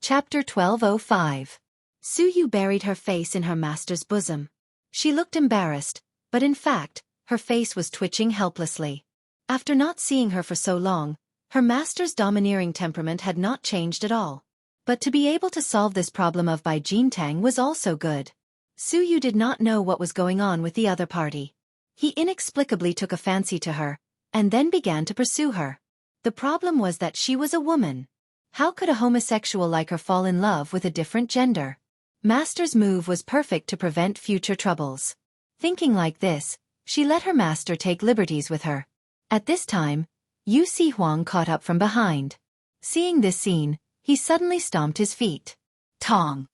Chapter 1205. Xueqi buried her face in her master's bosom. She looked embarrassed, but in fact, her face was twitching helplessly. After not seeing her for so long, her master's domineering temperament had not changed at all. But to be able to solve this problem of Bai Jintang was also good. Xueqi did not know what was going on with the other party. He inexplicably took a fancy to her, and then began to pursue her. The problem was that she was a woman. How could a homosexual like her fall in love with a different gender? Master's move was perfect to prevent future troubles. Thinking like this, she let her master take liberties with her. At this time, Xueqi caught up from behind. Seeing this scene, he suddenly stomped his feet. Tong!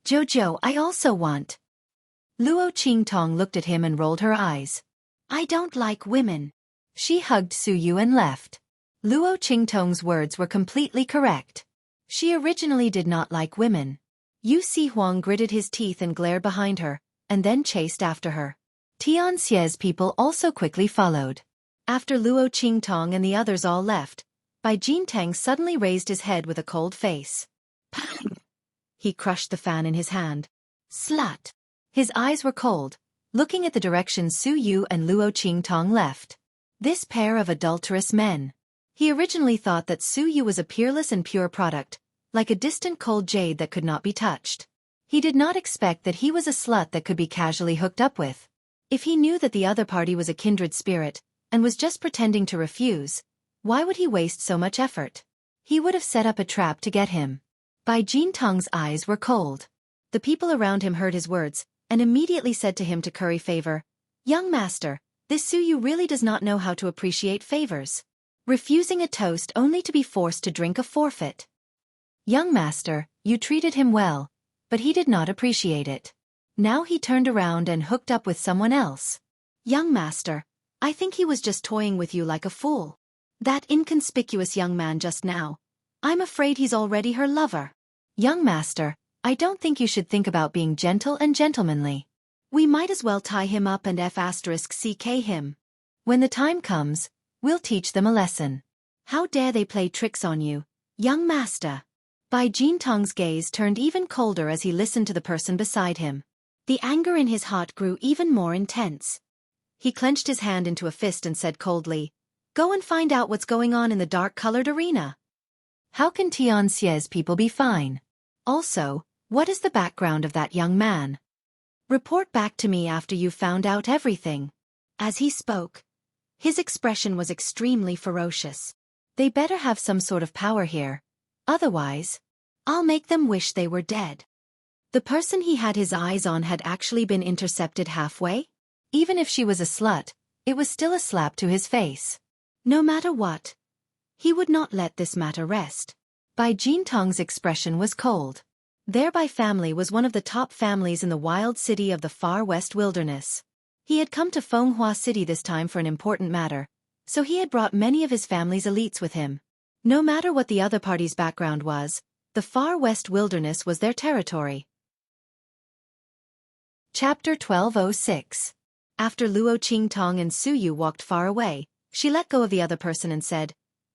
Jojo, I also want. Luo Qingtong looked at him and rolled her eyes. I don't like women. She hugged Xueqi and left. Luo Qingtong's words were completely correct. She originally did not like women. Xueqi gritted his teeth and glared behind her, and then chased after her. Tianxie's people also quickly followed. After Luo Qingtong and the others all left, Bai Jintang suddenly raised his head with a cold face. Pang! He crushed the fan in his hand. Slut! His eyes were cold, looking at the direction Xueqi and Luo Qingtong left. This pair of adulterous men. He originally thought that Xueqi was a peerless and pure product, like a distant cold jade that could not be touched. He did not expect that he was a slut that could be casually hooked up with. If he knew that the other party was a kindred spirit, and was just pretending to refuse, why would he waste so much effort? He would have set up a trap to get him. Bai Jintang's eyes were cold. The people around him heard his words, and immediately said to him to curry favor, Young master, this Xueqi really does not know how to appreciate favors. Refusing a toast only to be forced to drink a forfeit. Young master, you treated him well, but he did not appreciate it. Now he turned around and hooked up with someone else. Young master, I think he was just toying with you like a fool. That inconspicuous young man just now. I'm afraid he's already her lover. Young master, I don't think you should think about being gentle and gentlemanly. We might as well tie him up and *ck him. When the time comes, we'll teach them a lesson. How dare they play tricks on you, young master? Bai Jintang's gaze turned even colder as he listened to the person beside him. The anger in his heart grew even more intense. He clenched his hand into a fist and said coldly, Go and find out what's going on in the dark-colored arena. How can Tianxie's people be fine? Also, what is the background of that young man? Report back to me after you've found out everything. As he spoke, his expression was extremely ferocious. They better have some sort of power here. Otherwise, I'll make them wish they were dead. The person he had his eyes on had actually been intercepted halfway. Even if she was a slut, it was still a slap to his face. No matter what, he would not let this matter rest. Bai Jintang's expression was cold. Their Bai family was one of the top families in the wild city of the far west wilderness. He had come to Fenghua City this time for an important matter, so he had brought many of his family's elites with him. No matter what the other party's background was, the far west wilderness was their territory. Chapter 1206. After Luo Qingtong and Xueqi walked far away, she let go of the other person and said,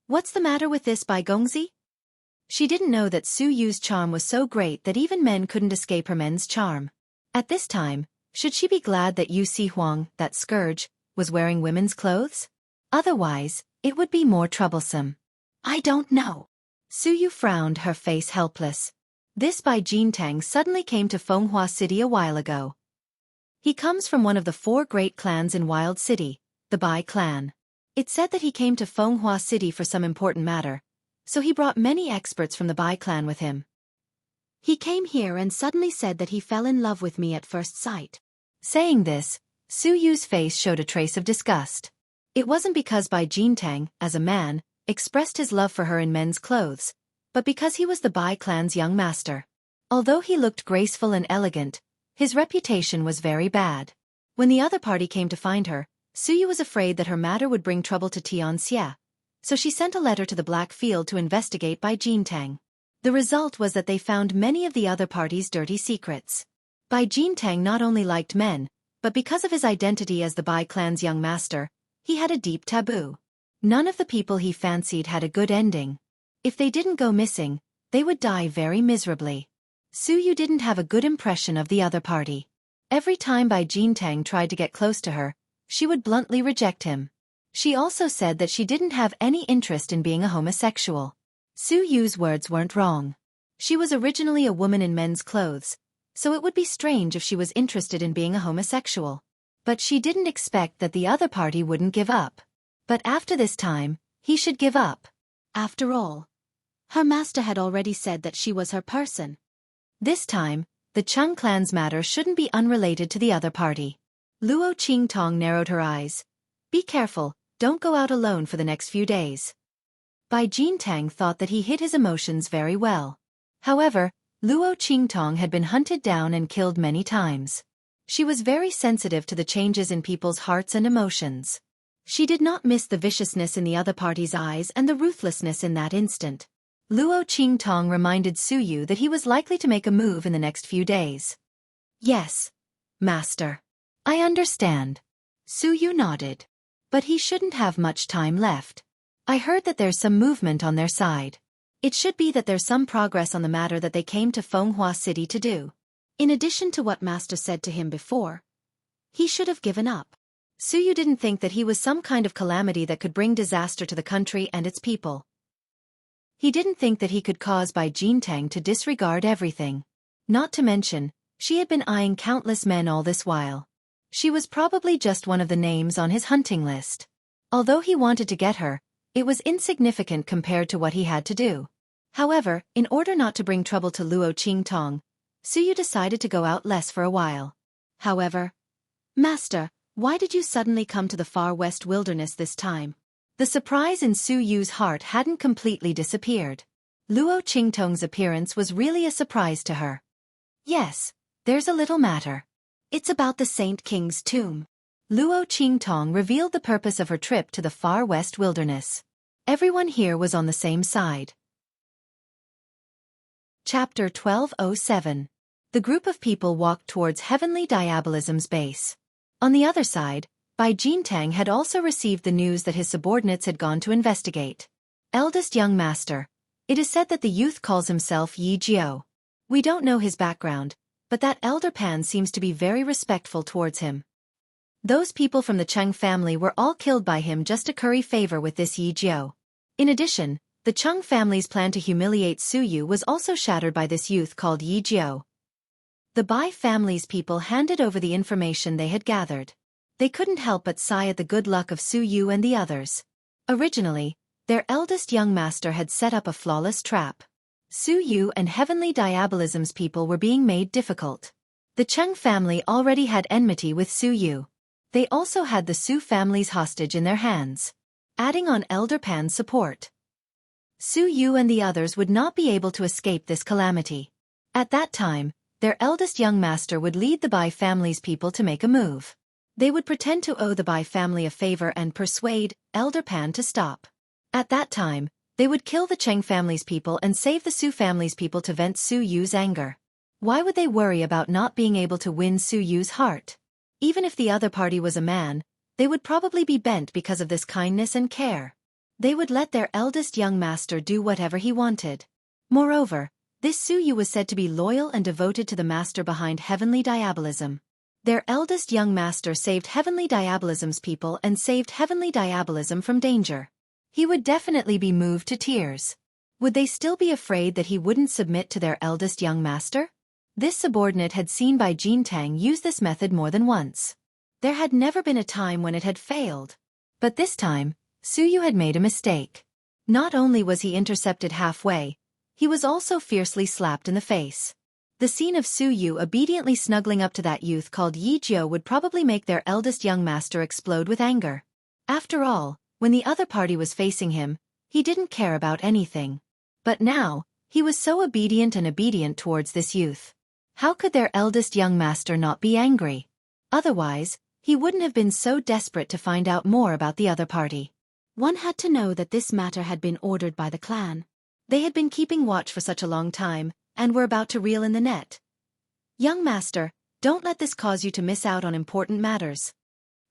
What's the matter with this Bai Gongzi? She didn't know that Xueqi's charm was so great that even men couldn't escape her men's charm. At this time, should she be glad that Xueqi, that scourge, was wearing women's clothes? Otherwise, it would be more troublesome. I don't know. Xueqi frowned, her face helpless. This Bai Jintang suddenly came to Fenghua City a while ago. He comes from one of the 4 great clans in Wild City, the Bai clan. It said that he came to Fenghua City for some important matter, so he brought many experts from the Bai clan with him. He came here and suddenly said that he fell in love with me at first sight. Saying this, Xueqi's face showed a trace of disgust. It wasn't because Bai Jintang, as a man, expressed his love for her in men's clothes, but because he was the Bai clan's young master. Although he looked graceful and elegant, his reputation was very bad. When the other party came to find her, Xueqi was afraid that her matter would bring trouble to Tianxie, so she sent a letter to the Black Field to investigate Bai Jintang. The result was that they found many of the other party's dirty secrets. Bai Jintang not only liked men, but because of his identity as the Bai clan's young master, he had a deep taboo. None of the people he fancied had a good ending. If they didn't go missing, they would die very miserably. Xueqi didn't have a good impression of the other party. Every time Bai Jintang tried to get close to her, she would bluntly reject him. She also said that she didn't have any interest in being a homosexual. Xueqi's words weren't wrong. She was originally a woman in men's clothes, so it would be strange if she was interested in being a homosexual. But she didn't expect that the other party wouldn't give up. But after this time, he should give up. After all, her master had already said that she was her person. This time, the Cheng clan's matter shouldn't be unrelated to the other party. Luo Qingtong narrowed her eyes. Be careful, don't go out alone for the next few days. Bai Jintang thought that he hid his emotions very well. However, Luo Qingtong had been hunted down and killed many times. She was very sensitive to the changes in people's hearts and emotions. She did not miss the viciousness in the other party's eyes and the ruthlessness in that instant. Luo Qingtong reminded Xueqi that he was likely to make a move in the next few days. Yes, master. I understand. Xueqi nodded. But he shouldn't have much time left. I heard that there's some movement on their side. It should be that there's some progress on the matter that they came to Fenghua City to do. In addition to what master said to him before, he should have given up. Xueqi didn't think that he was some kind of calamity that could bring disaster to the country and its people. He didn't think that he could cause Bai Jintang to disregard everything. Not to mention, she had been eyeing countless men all this while. She was probably just one of the names on his hunting list. Although he wanted to get her, it was insignificant compared to what he had to do. However, in order not to bring trouble to Luo Qingtong, Xueqi decided to go out less for a while. However, Master, why did you suddenly come to the far west wilderness this time? The surprise in Xueqi's heart hadn't completely disappeared. Luo Qingtong's appearance was really a surprise to her. Yes, there's a little matter. It's about the Saint King's tomb. Luo Qingtong revealed the purpose of her trip to the far west wilderness. Everyone here was on the same side. Chapter 1207. The group of people walked towards Heavenly Diabolism's base. On the other side, Bai Jintang had also received the news that his subordinates had gone to investigate. Eldest young master. It is said that the youth calls himself Yi Jiao. We don't know his background, but that elder Pan seems to be very respectful towards him. Those people from the Cheng family were all killed by him just to curry favor with this Yi Jiao. In addition, the Cheng family's plan to humiliate Xueqi was also shattered by this youth called Yi Jiao. The Bai family's people handed over the information they had gathered. They couldn't help but sigh at the good luck of Xueqi and the others. Originally, their eldest young master had set up a flawless trap. Xueqi and Heavenly Diabolism's people were being made difficult. The Cheng family already had enmity with Xueqi. They also had the Su family's hostage in their hands. Adding on Elder Pan's support, Xueqi and the others would not be able to escape this calamity. At that time, their eldest young master would lead the Bai family's people to make a move. They would pretend to owe the Bai family a favor and persuade Elder Pan to stop. At that time, they would kill the Cheng family's people and save the Su family's people to vent Xueqi's anger. Why would they worry about not being able to win Xueqi's heart? Even if the other party was a man, they would probably be bent because of this kindness and care. They would let their eldest young master do whatever he wanted. Moreover, this Xueqi was said to be loyal and devoted to the master behind Heavenly Diabolism. Their eldest young master saved Heavenly Diabolism's people and saved Heavenly Diabolism from danger. He would definitely be moved to tears. Would they still be afraid that he wouldn't submit to their eldest young master? This subordinate had seen Bai Jintang use this method more than once. There had never been a time when it had failed. But this time, Xueqi had made a mistake. Not only was he intercepted halfway, he was also fiercely slapped in the face. The scene of Xueqi obediently snuggling up to that youth called Yi Jiao would probably make their eldest young master explode with anger. After all, when the other party was facing him, he didn't care about anything. But now, he was so obedient towards this youth. How could their eldest young master not be angry? Otherwise, he wouldn't have been so desperate to find out more about the other party. One had to know that this matter had been ordered by the clan. They had been keeping watch for such a long time, and were about to reel in the net. Young master, don't let this cause you to miss out on important matters.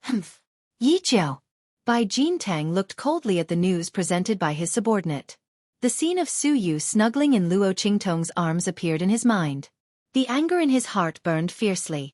Humph. Yi Jiao. Bai Jintang looked coldly at the news presented by his subordinate. The scene of Xueqi snuggling in Luo Qingtong's arms appeared in his mind. The anger in his heart burned fiercely.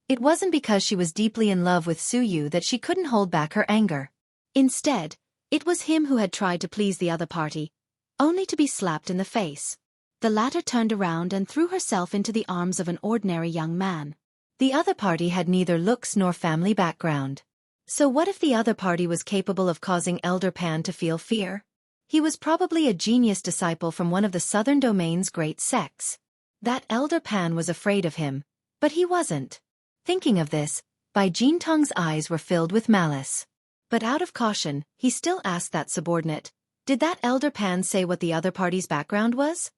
It wasn't because she was deeply in love with Xueqi that she couldn't hold back her anger. Instead, it was him who had tried to please the other party, only to be slapped in the face. The latter turned around and threw herself into the arms of an ordinary young man. The other party had neither looks nor family background. So what if the other party was capable of causing Elder Pan to feel fear? He was probably a genius disciple from one of the southern domain's great sects. That Elder Pan was afraid of him, but he wasn't. Thinking of this, Bai Jintong's eyes were filled with malice. But out of caution, he still asked that subordinate, did that Elder Pan say what the other party's background was?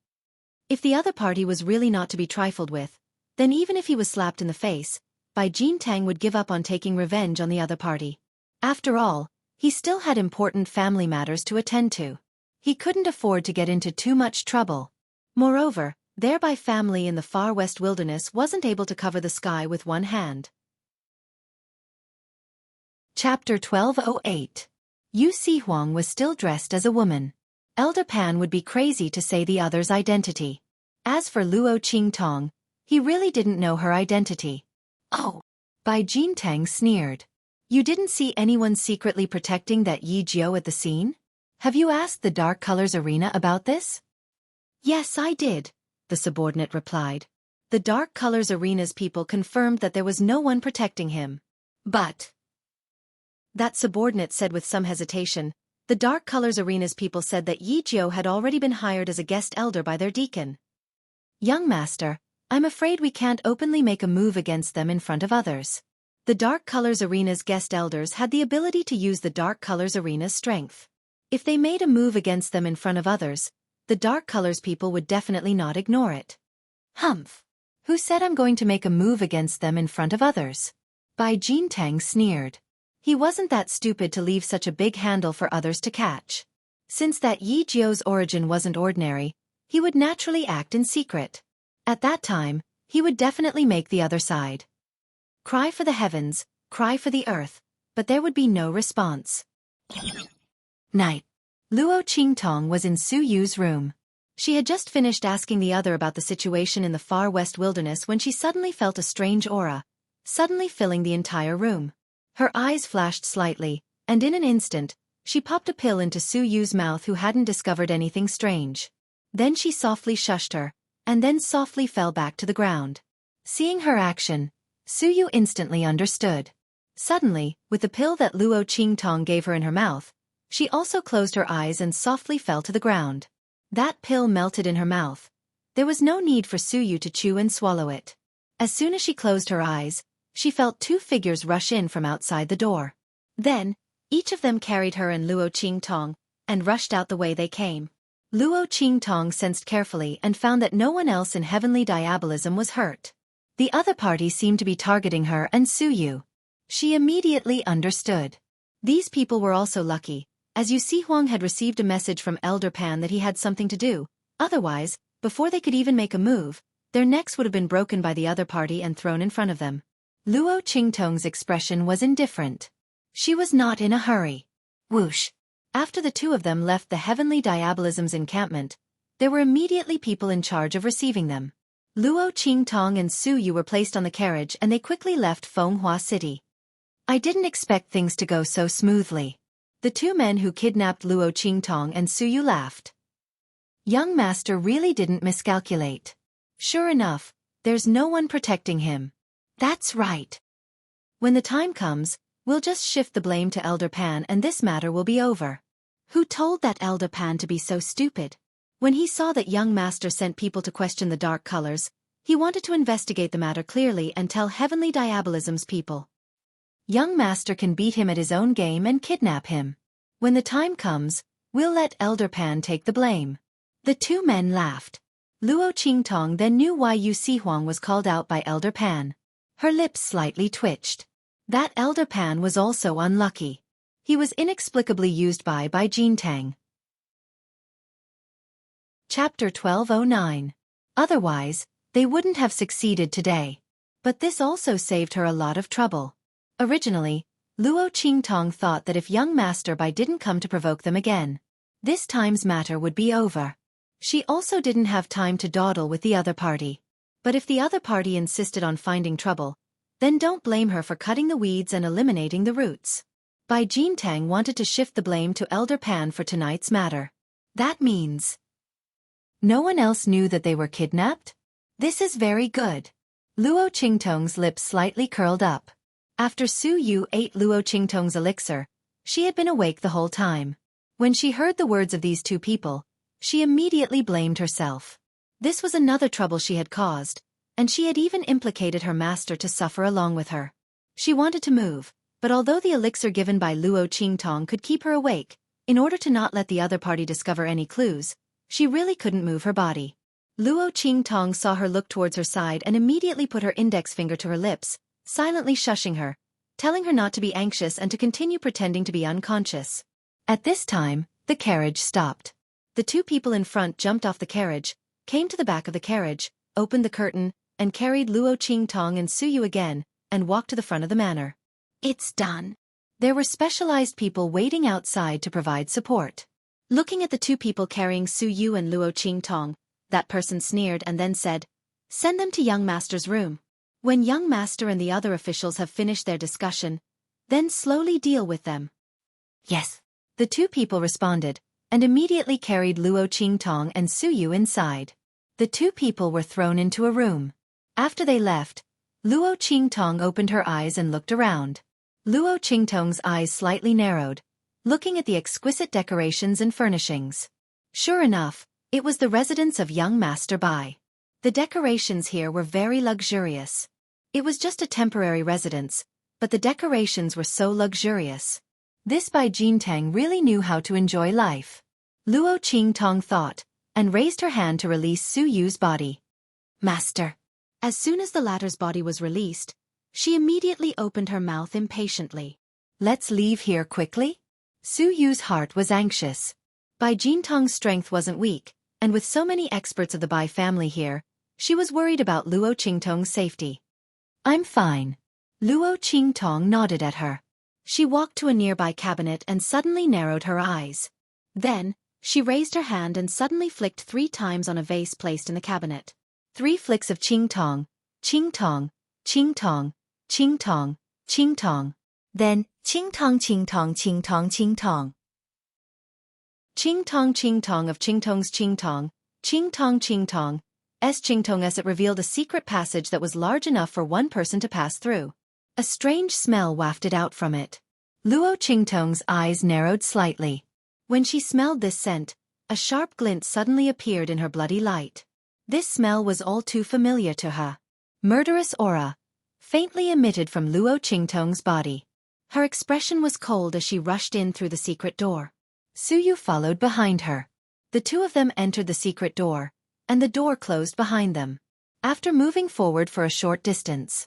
If the other party was really not to be trifled with, then even if he was slapped in the face, Bai Jintang would give up on taking revenge on the other party. After all, he still had important family matters to attend to. He couldn't afford to get into too much trouble. Moreover, thereby family in the far west wilderness wasn't able to cover the sky with one hand. Chapter 1208. Yu Sihuang was still dressed as a woman. Elder Pan would be crazy to say the other's identity. As for Luo Qingtong, he really didn't know her identity. Oh! Bai Jintang sneered. You didn't see anyone secretly protecting that Yi Jiao at the scene? Have you asked the Dark Colors Arena about this? Yes, I did, the subordinate replied. The Dark Colors Arena's people confirmed that there was no one protecting him. But... That subordinate said with some hesitation, the Dark Colors Arena's people said that Yi Jiao had already been hired as a guest elder by their deacon. Young master, I'm afraid we can't openly make a move against them in front of others. The Dark Colors Arena's guest elders had the ability to use the Dark Colors Arena's strength. If they made a move against them in front of others, the Dark Colors people would definitely not ignore it. Humph! Who said I'm going to make a move against them in front of others? Bai Jintang sneered. He wasn't that stupid to leave such a big handle for others to catch. Since that Yi Jiao's origin wasn't ordinary, he would naturally act in secret. At that time, he would definitely make the other side. Cry for the heavens, cry for the earth, but there would be no response. Night. Luo Qingtong was in Su Yu's room. She had just finished asking the other about the situation in the far west wilderness when she suddenly felt a strange aura, suddenly filling the entire room. Her eyes flashed slightly, and in an instant, she popped a pill into Su Yu's mouth who hadn't discovered anything strange. Then she softly shushed her, and then softly fell back to the ground. Seeing her action, Su Yu instantly understood. Suddenly, with the pill that Luo Qingtong gave her in her mouth, she also closed her eyes and softly fell to the ground. That pill melted in her mouth. There was no need for Su Yu to chew and swallow it. As soon as she closed her eyes, she felt two figures rush in from outside the door. Then, each of them carried her and Luo Qingtong, and rushed out the way they came. Luo Qingtong sensed carefully and found that no one else in heavenly diabolism was hurt. The other party seemed to be targeting her and Su Yu. She immediately understood. These people were also lucky, as Yu Sihuang had received a message from Elder Pan that he had something to do. Otherwise, before they could even make a move, their necks would have been broken by the other party and thrown in front of them. Luo Qingtong's expression was indifferent. She was not in a hurry. Whoosh! After the two of them left the heavenly diabolism's encampment, there were immediately people in charge of receiving them. Luo Qingtong and Su Yu were placed on the carriage and they quickly left Fenghua City. I didn't expect things to go so smoothly. The two men who kidnapped Luo Qingtong and Su Yu laughed. Young master really didn't miscalculate. Sure enough, there's no one protecting him. That's right. When the time comes, we'll just shift the blame to Elder Pan and this matter will be over. Who told that Elder Pan to be so stupid? When he saw that young master sent people to question the dark colors, he wanted to investigate the matter clearly and tell heavenly diabolism's people. Young master can beat him at his own game and kidnap him. When the time comes, we'll let Elder Pan take the blame. The two men laughed. Luo Qingtong then knew why Yu Sihuang was called out by Elder Pan. Her lips slightly twitched. That Elder Pan was also unlucky. He was inexplicably used by Jintang. Chapter 1209. Otherwise, they wouldn't have succeeded today. But this also saved her a lot of trouble. Originally, Luo Qingtong thought that if young Master Bai didn't come to provoke them again, This time's matter would be over. She also didn't have time to dawdle with the other party. But if the other party insisted on finding trouble, then don't blame her for cutting the weeds and eliminating the roots. Bai Jintang wanted to shift the blame to Elder Pan for tonight's matter. That means no one else knew that they were kidnapped? This is very good. Luo Qingtong's lips slightly curled up. After Su Yu ate Luo Qingtong's elixir, she had been awake the whole time. When she heard the words of these two people, she immediately blamed herself. This was another trouble she had caused, and she had even implicated her master to suffer along with her. She wanted to move, but although the elixir given by Luo Qingtong could keep her awake, in order to not let the other party discover any clues, she really couldn't move her body. Luo Qingtong saw her look towards her side and immediately put her index finger to her lips, silently shushing her, telling her not to be anxious and to continue pretending to be unconscious. At this time, the carriage stopped. The two people in front jumped off the carriage, came to the back of the carriage, opened the curtain, and carried Luo Qingtong and Su Yu again, and walked to the front of the manor. It's done. There were specialized people waiting outside to provide support. Looking at the two people carrying Su Yu and Luo Qingtong, that person sneered and then said, "Send them to young master's room. When young master and the other officials have finished their discussion, then slowly deal with them." Yes. The two people responded, and immediately carried Luo Qingtong and Su Yu inside. The two people were thrown into a room. After they left, Luo Qingtong opened her eyes and looked around. Luo Qingtong's eyes slightly narrowed, looking at the exquisite decorations and furnishings. Sure enough, it was the residence of young Master Bai. The decorations here were very luxurious. It was just a temporary residence, but the decorations were so luxurious. This Bai Jintang really knew how to enjoy life. Luo Qingtong thought, and raised her hand to release Su Yu's body. Master. As soon as the latter's body was released, she immediately opened her mouth impatiently. Let's leave here quickly? Su Yu's heart was anxious. Bai Jintang's strength wasn't weak, and with so many experts of the Bai family here, she was worried about Luo Qingtong's safety. I'm fine. Luo Qingtong nodded at her. She walked to a nearby cabinet and suddenly narrowed her eyes. Then, she raised her hand and suddenly flicked 3 times on a vase placed in the cabinet. 3 flicks of Qingtong, Qingtong, Qingtong, Qingtong, Qingtong. Then, Qingtong Qingtong Qingtong Qingtong. Qingtong Qingtong of Qingtong's Qingtong, Qingtong Qingtong, Qingtong as it revealed a secret passage that was large enough for one person to pass through. A strange smell wafted out from it. Luo Qingtong's eyes narrowed slightly. When she smelled this scent, a sharp glint suddenly appeared in her bloody light. This smell was all too familiar to her. Murderous aura, faintly emitted from Luo Qingtong's body. Her expression was cold as she rushed in through the secret door. Su Yu followed behind her. The two of them entered the secret door, and the door closed behind them. After moving forward for a short distance.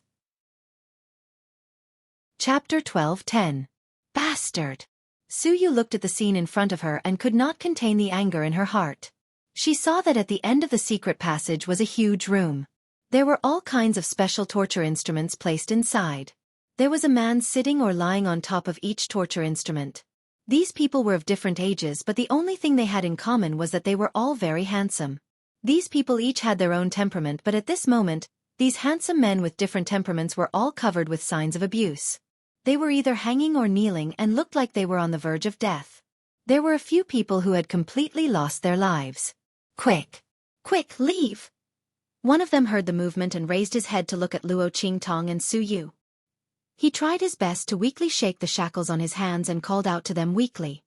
Chapter 12:10. Bastard! Su Yu looked at the scene in front of her and could not contain the anger in her heart. She saw that at the end of the secret passage was a huge room. There were all kinds of special torture instruments placed inside. There was a man sitting or lying on top of each torture instrument. These people were of different ages, but the only thing they had in common was that they were all very handsome. These people each had their own temperament, but at this moment, these handsome men with different temperaments were all covered with signs of abuse. They were either hanging or kneeling and looked like they were on the verge of death. There were a few people who had completely lost their lives. Quick! Quick, leave! One of them heard the movement and raised his head to look at Luo Qingtong and Su Yu. He tried his best to weakly shake the shackles on his hands and called out to them weakly.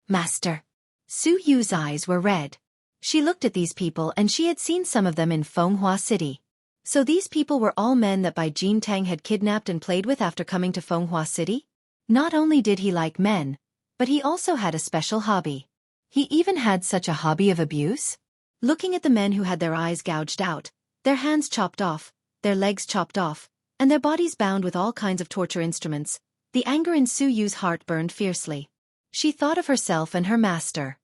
Master! Su Yu's eyes were red. She looked at these people and she had seen some of them in Fenghua City. So these people were all men that Bai Jintang had kidnapped and played with after coming to Fenghua City? Not only did he like men, but he also had a special hobby. He even had such a hobby of abuse? Looking at the men who had their eyes gouged out, their hands chopped off, their legs chopped off, and their bodies bound with all kinds of torture instruments, the anger in Su Yu's heart burned fiercely. She thought of herself and her master.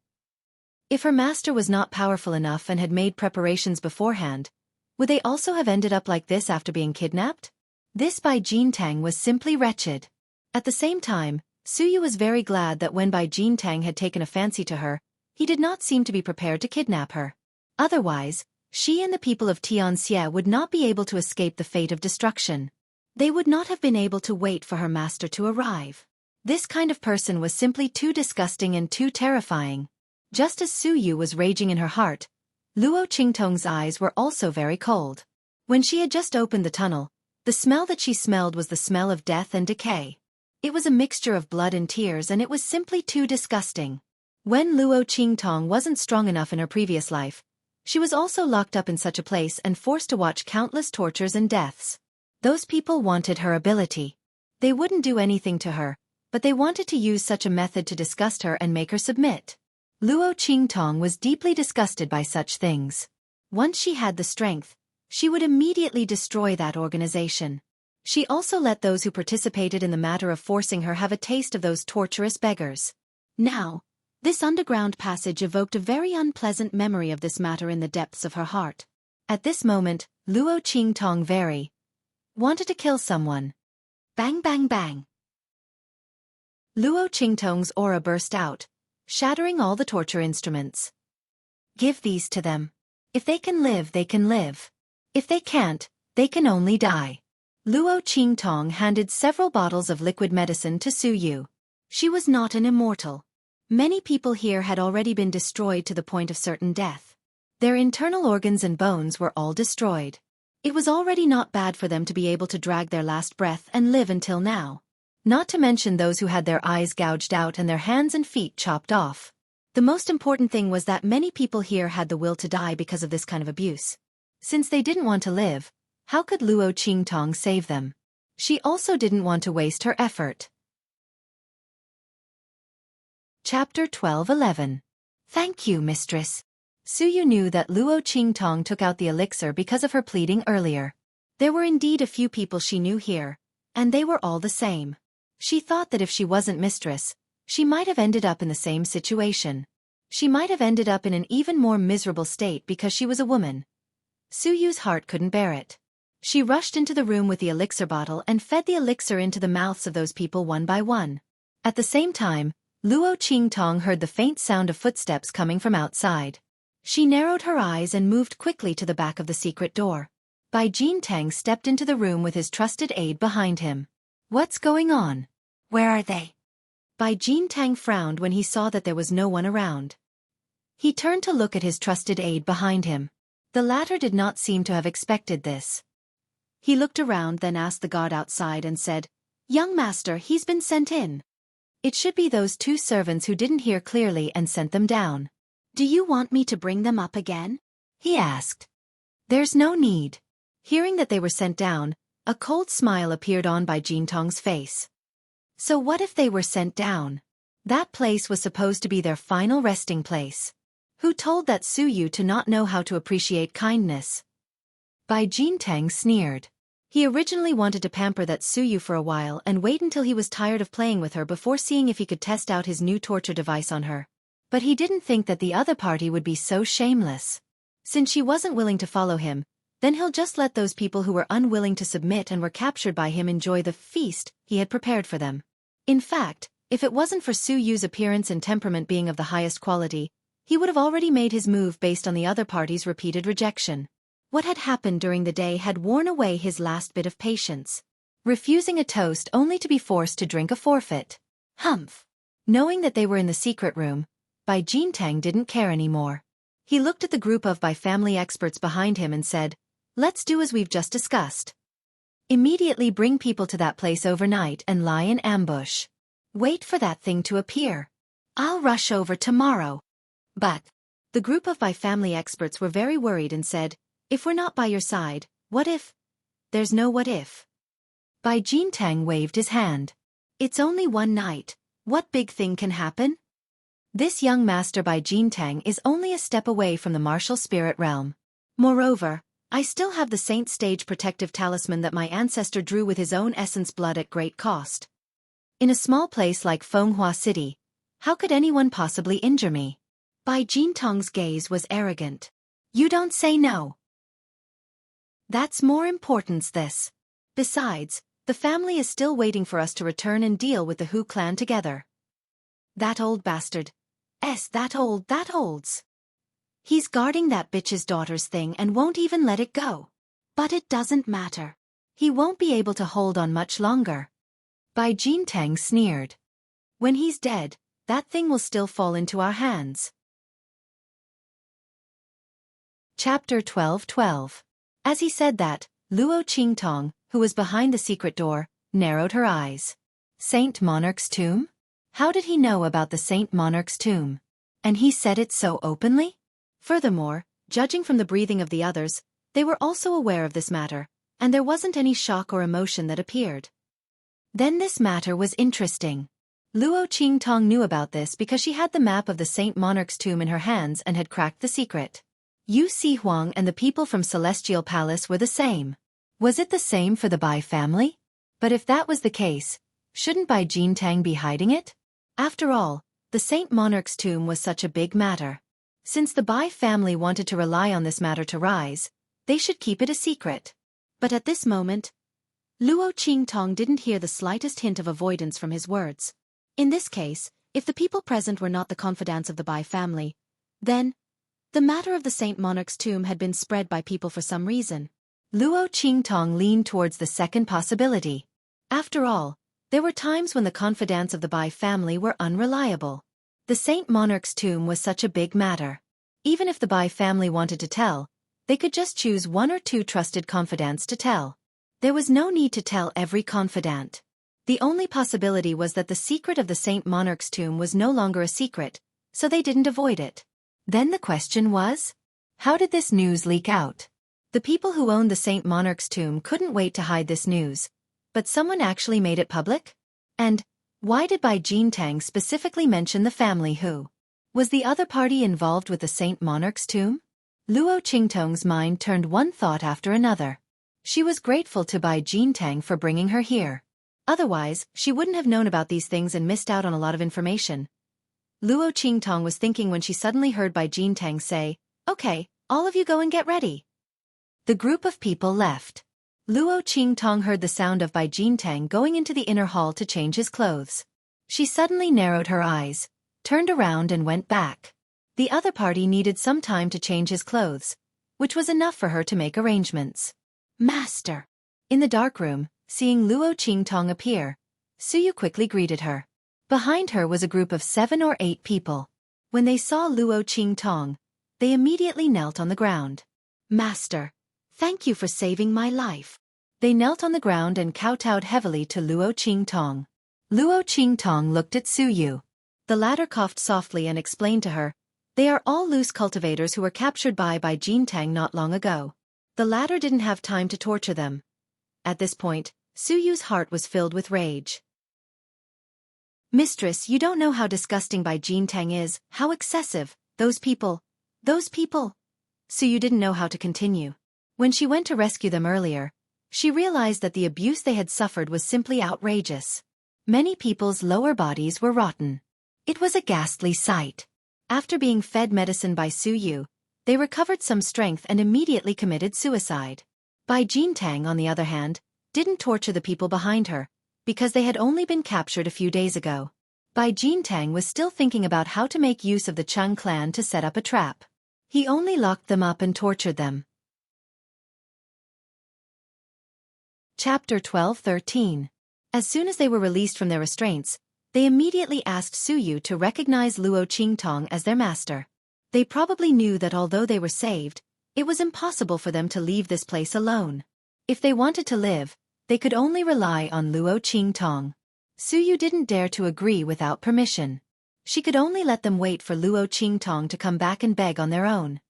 If her master was not powerful enough and had made preparations beforehand, would they also have ended up like this after being kidnapped? This Bai Jintang was simply wretched. At the same time, Su Yu was very glad that when Bai Jintang had taken a fancy to her, He did not seem to be prepared to kidnap her. Otherwise, she and the people of Tianxie would not be able to escape the fate of destruction. They would not have been able to wait for her master to arrive. This kind of person was simply too disgusting and too terrifying. Just as Xueqi was raging in her heart, Luo Qingtong's eyes were also very cold. When she had just opened the tunnel, the smell that she smelled was the smell of death and decay. It was a mixture of blood and tears, and it was simply too disgusting. When Luo Qingtong wasn't strong enough in her previous life, she was also locked up in such a place and forced to watch countless tortures and deaths. Those people wanted her ability. They wouldn't do anything to her, but they wanted to use such a method to disgust her and make her submit. Luo Qingtong was deeply disgusted by such things. Once she had the strength, she would immediately destroy that organization. She also let those who participated in the matter of forcing her have a taste of those torturous beggars. Now, this underground passage evoked a very unpleasant memory of this matter in the depths of her heart. At this moment, Luo Qingtong very wanted to kill someone. Bang bang bang. Luo Qingtong's aura burst out, shattering all the torture instruments. Give these to them. If they can live, they can live. If they can't, they can only die. Luo Qingtong handed several bottles of liquid medicine to Xueqi. She was not an immortal. Many people here had already been destroyed to the point of certain death. Their internal organs and bones were all destroyed. It was already not bad for them to be able to drag their last breath and live until now. Not to mention those who had their eyes gouged out and their hands and feet chopped off. The most important thing was that many people here had the will to die because of this kind of abuse. Since they didn't want to live, how could Luo Qingtong save them? She also didn't want to waste her effort. Chapter 12:11. Thank you, mistress. Xueqi knew that Luo Qingtong took out the elixir because of her pleading earlier. There were indeed a few people she knew here, and they were all the same. She thought that if she wasn't mistress, she might have ended up in the same situation. She might have ended up in an even more miserable state because she was a woman. Xueqi's heart couldn't bear it. She rushed into the room with the elixir bottle and fed the elixir into the mouths of those people one by one. At the same time, Luo Qingtong heard the faint sound of footsteps coming from outside. She narrowed her eyes and moved quickly to the back of the secret door. Bai Jintang stepped into the room with his trusted aide behind him. What's going on? Where are they? Bai Jintang frowned when he saw that there was no one around. He turned to look at his trusted aide behind him. The latter did not seem to have expected this. He looked around, then asked the guard outside and said, "Young master, he's been sent in." It should be those two servants who didn't hear clearly and sent them down. "Do you want me to bring them up again?" he asked. "There's no need." Hearing that they were sent down, a cold smile appeared on Bai Jintang's face. So what if they were sent down? That place was supposed to be their final resting place. Who told that Xueqi to not know how to appreciate kindness? Bai Jintang sneered. He originally wanted to pamper that Xueqi for a while and wait until he was tired of playing with her before seeing if he could test out his new torture device on her. But he didn't think that the other party would be so shameless. Since she wasn't willing to follow him, then he'll just let those people who were unwilling to submit and were captured by him enjoy the feast he had prepared for them. In fact, if it wasn't for Xueqi's appearance and temperament being of the highest quality, he would have already made his move based on the other party's repeated rejection. What had happened during the day had worn away his last bit of patience. Refusing a toast only to be forced to drink a forfeit. Humph! Knowing that they were in the secret room, Bai Jintang didn't care anymore. He looked at the group of Bai family experts behind him and said, "Let's do as we've just discussed. Immediately bring people to that place overnight and lie in ambush. Wait for that thing to appear. I'll rush over tomorrow." But the group of Bai family experts were very worried and said, "If we're not by your side, what if?" "There's no what if." Bai Jintang waved his hand. "It's only one night. What big thing can happen?" This young master Bai Jintang is only a step away from the martial spirit realm. Moreover, I still have the Saint Stage protective talisman that my ancestor drew with his own essence blood at great cost. In a small place like Fenghua City, how could anyone possibly injure me? Bai Jintang's gaze was arrogant. "You don't say no. That's more importance this. Besides, the family is still waiting for us to return and deal with the Hu clan together." That old bastard. That holds. He's guarding that bitch's daughter's thing and won't even let it go. But it doesn't matter. He won't be able to hold on much longer. Bai Jintang sneered. When he's dead, that thing will still fall into our hands. Chapter 12:12. As he said that, Luo Qingtong, who was behind the secret door, narrowed her eyes. Saint Monarch's tomb? How did he know about the Saint Monarch's tomb? And he said it so openly? Furthermore, judging from the breathing of the others, they were also aware of this matter, and there wasn't any shock or emotion that appeared. Then this matter was interesting. Luo Qingtong knew about this because she had the map of the Saint Monarch's tomb in her hands and had cracked the secret. Yu Si Huang and the people from Celestial Palace were the same. Was it the same for the Bai family? But if that was the case, shouldn't Bai Jintang be hiding it? After all, the Saint Monarch's tomb was such a big matter. Since the Bai family wanted to rely on this matter to rise, they should keep it a secret. But at this moment, Luo Qingtong didn't hear the slightest hint of avoidance from his words. In this case, if the people present were not the confidants of the Bai family, then the matter of the Saint Monarch's tomb had been spread by people for some reason. Luo Qingtong leaned towards the second possibility. After all, there were times when the confidants of the Bai family were unreliable. The Saint Monarch's tomb was such a big matter. Even if the Bai family wanted to tell, they could just choose one or two trusted confidants to tell. There was no need to tell every confidant. The only possibility was that the secret of the Saint Monarch's tomb was no longer a secret, so they didn't avoid it. Then the question was, how did this news leak out? The people who owned the Saint Monarch's tomb couldn't wait to hide this news, but someone actually made it public? And why did Bai Jintang specifically mention the family who? Was the other party involved with the Saint Monarch's tomb? Luo Qingtong's mind turned one thought after another. She was grateful to Bai Jintang for bringing her here. Otherwise, she wouldn't have known about these things and missed out on a lot of information. Luo Qingtong was thinking when she suddenly heard Bai Jintang say, "Okay, all of you go and get ready." The group of people left. Luo Qingtong heard the sound of Bai Jintang going into the inner hall to change his clothes. She suddenly narrowed her eyes, turned around and went back. The other party needed some time to change his clothes, which was enough for her to make arrangements. "Master!" In the dark room, seeing Luo Qingtong appear, Xueqi quickly greeted her. Behind her was a group of 7 or 8 people. When they saw Luo Qingtong, they immediately knelt on the ground. "Master, thank you for saving my life." They knelt on the ground and kowtowed heavily to Luo Qingtong. Luo Qingtong looked at Xueqi. The latter coughed softly and explained to her, "They are all loose cultivators who were captured by Jintang not long ago." The latter didn't have time to torture them. At this point, Xueqi's heart was filled with rage. "Mistress, you don't know how disgusting Bai Jintang is, how excessive, those people. Xueqi didn't know how to continue. When she went to rescue them earlier, she realized that the abuse they had suffered was simply outrageous. Many people's lower bodies were rotten. It was a ghastly sight. After being fed medicine by Xueqi, they recovered some strength and immediately committed suicide. Bai Jintang, on the other hand, didn't torture the people behind her, because they had only been captured a few days ago. Bai Jintang was still thinking about how to make use of the Chung clan to set up a trap. He only locked them up and tortured them. Chapter 12:13. As soon as they were released from their restraints, they immediately asked Xueqi to recognize Luo Qingtong as their master. They probably knew that although they were saved, it was impossible for them to leave this place alone. If they wanted to live, they could only rely on Luo Qingtong. Xueqi didn't dare to agree without permission. She could only let them wait for Luo Qingtong to come back and beg on their own.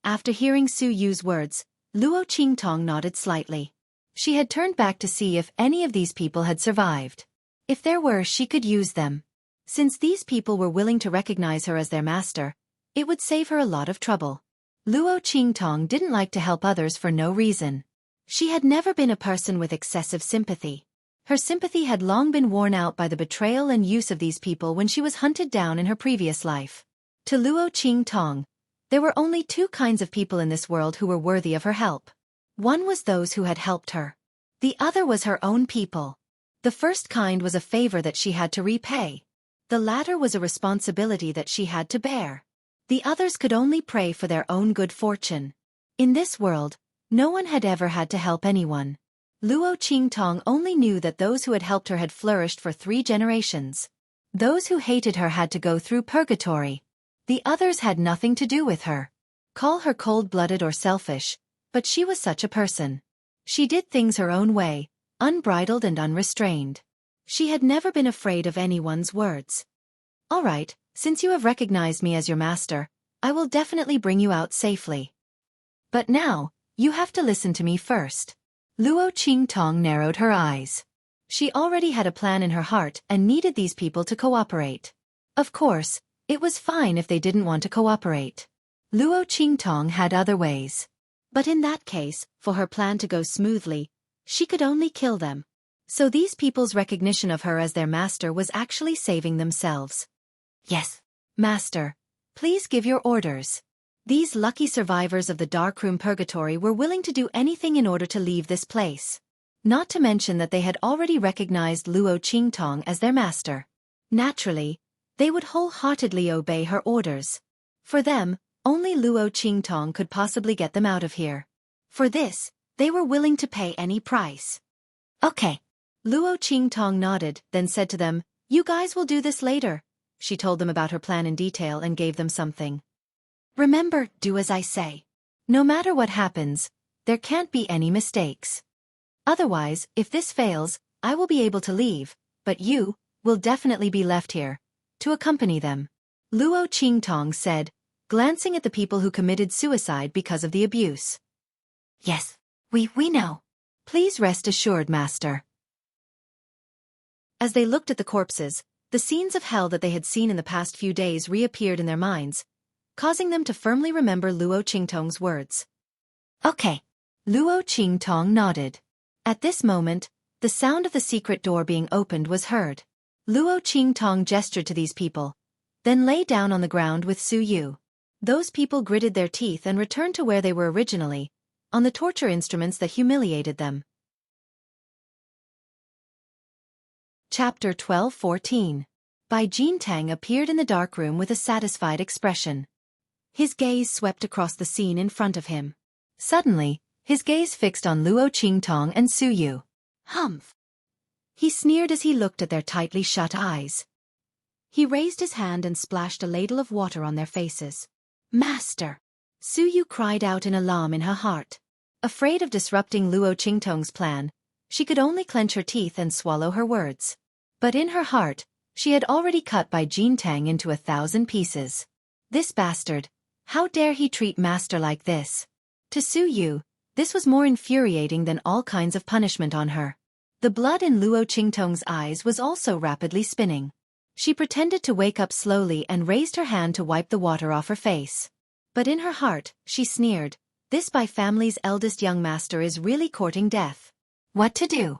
After hearing Xueqi's words, Luo Qingtong nodded slightly. She had turned back to see if any of these people had survived. If there were, she could use them. Since these people were willing to recognize her as their master, it would save her a lot of trouble. Luo Qingtong didn't like to help others for no reason. She had never been a person with excessive sympathy. Her sympathy had long been worn out by the betrayal and use of these people when she was hunted down in her previous life. To Luo Qingtong, there were only 2 kinds of people in this world who were worthy of her help. One was those who had helped her. The other was her own people. The first kind was a favor that she had to repay. The latter was a responsibility that she had to bear. The others could only pray for their own good fortune. In this world, no one had ever had to help anyone. Luo Qingtong only knew that those who had helped her had flourished for 3 generations. Those who hated her had to go through purgatory. The others had nothing to do with her. Call her cold-blooded or selfish, but she was such a person. She did things her own way, unbridled and unrestrained. She had never been afraid of anyone's words. All right, since you have recognized me as your master, I will definitely bring you out safely. But now, you have to listen to me first. Luo Qingtong narrowed her eyes. She already had a plan in her heart and needed these people to cooperate. Of course, it was fine if they didn't want to cooperate. Luo Qingtong had other ways. But in that case, for her plan to go smoothly, she could only kill them. So these people's recognition of her as their master was actually saving themselves. Yes, master. Please give your orders. These lucky survivors of the darkroom purgatory were willing to do anything in order to leave this place. Not to mention that they had already recognized Luo Qingtong as their master. Naturally, they would wholeheartedly obey her orders. For them, only Luo Qingtong could possibly get them out of here. For this, they were willing to pay any price. Okay. Luo Qingtong nodded, then said to them, "You guys will do this later." She told them about her plan in detail and gave them something. Remember, do as I say. No matter what happens, there can't be any mistakes. Otherwise, if this fails, I will be able to leave, but you will definitely be left here to accompany them. Luo Qingtong said, glancing at the people who committed suicide because of the abuse. Yes, we know. Please rest assured, master. As they looked at the corpses, the scenes of hell that they had seen in the past few days reappeared in their minds, causing them to firmly remember Luo Qingtong's words. Okay. Luo Qingtong nodded. At this moment, the sound of the secret door being opened was heard. Luo Qingtong gestured to these people, then lay down on the ground with Su Yu. Those people gritted their teeth and returned to where they were originally, on the torture instruments that humiliated them. Chapter 12-14. Bai Jintang appeared in the darkroom with a satisfied expression. His gaze swept across the scene in front of him. Suddenly, his gaze fixed on Luo Qingtong and Su Yu. Humph! He sneered as he looked at their tightly shut eyes. He raised his hand and splashed a ladle of water on their faces. Master! Su Yu cried out in alarm in her heart. Afraid of disrupting Luo Qingtong's plan, she could only clench her teeth and swallow her words. But in her heart, she had already cut Bai Jintang into 1,000 pieces. This bastard! How dare he treat master like this? To Su Yu, this was more infuriating than all kinds of punishment on her. The blood in Luo Qingtong's eyes was also rapidly spinning. She pretended to wake up slowly and raised her hand to wipe the water off her face. But in her heart, she sneered, this Bai family's eldest young master is really courting death. What to do?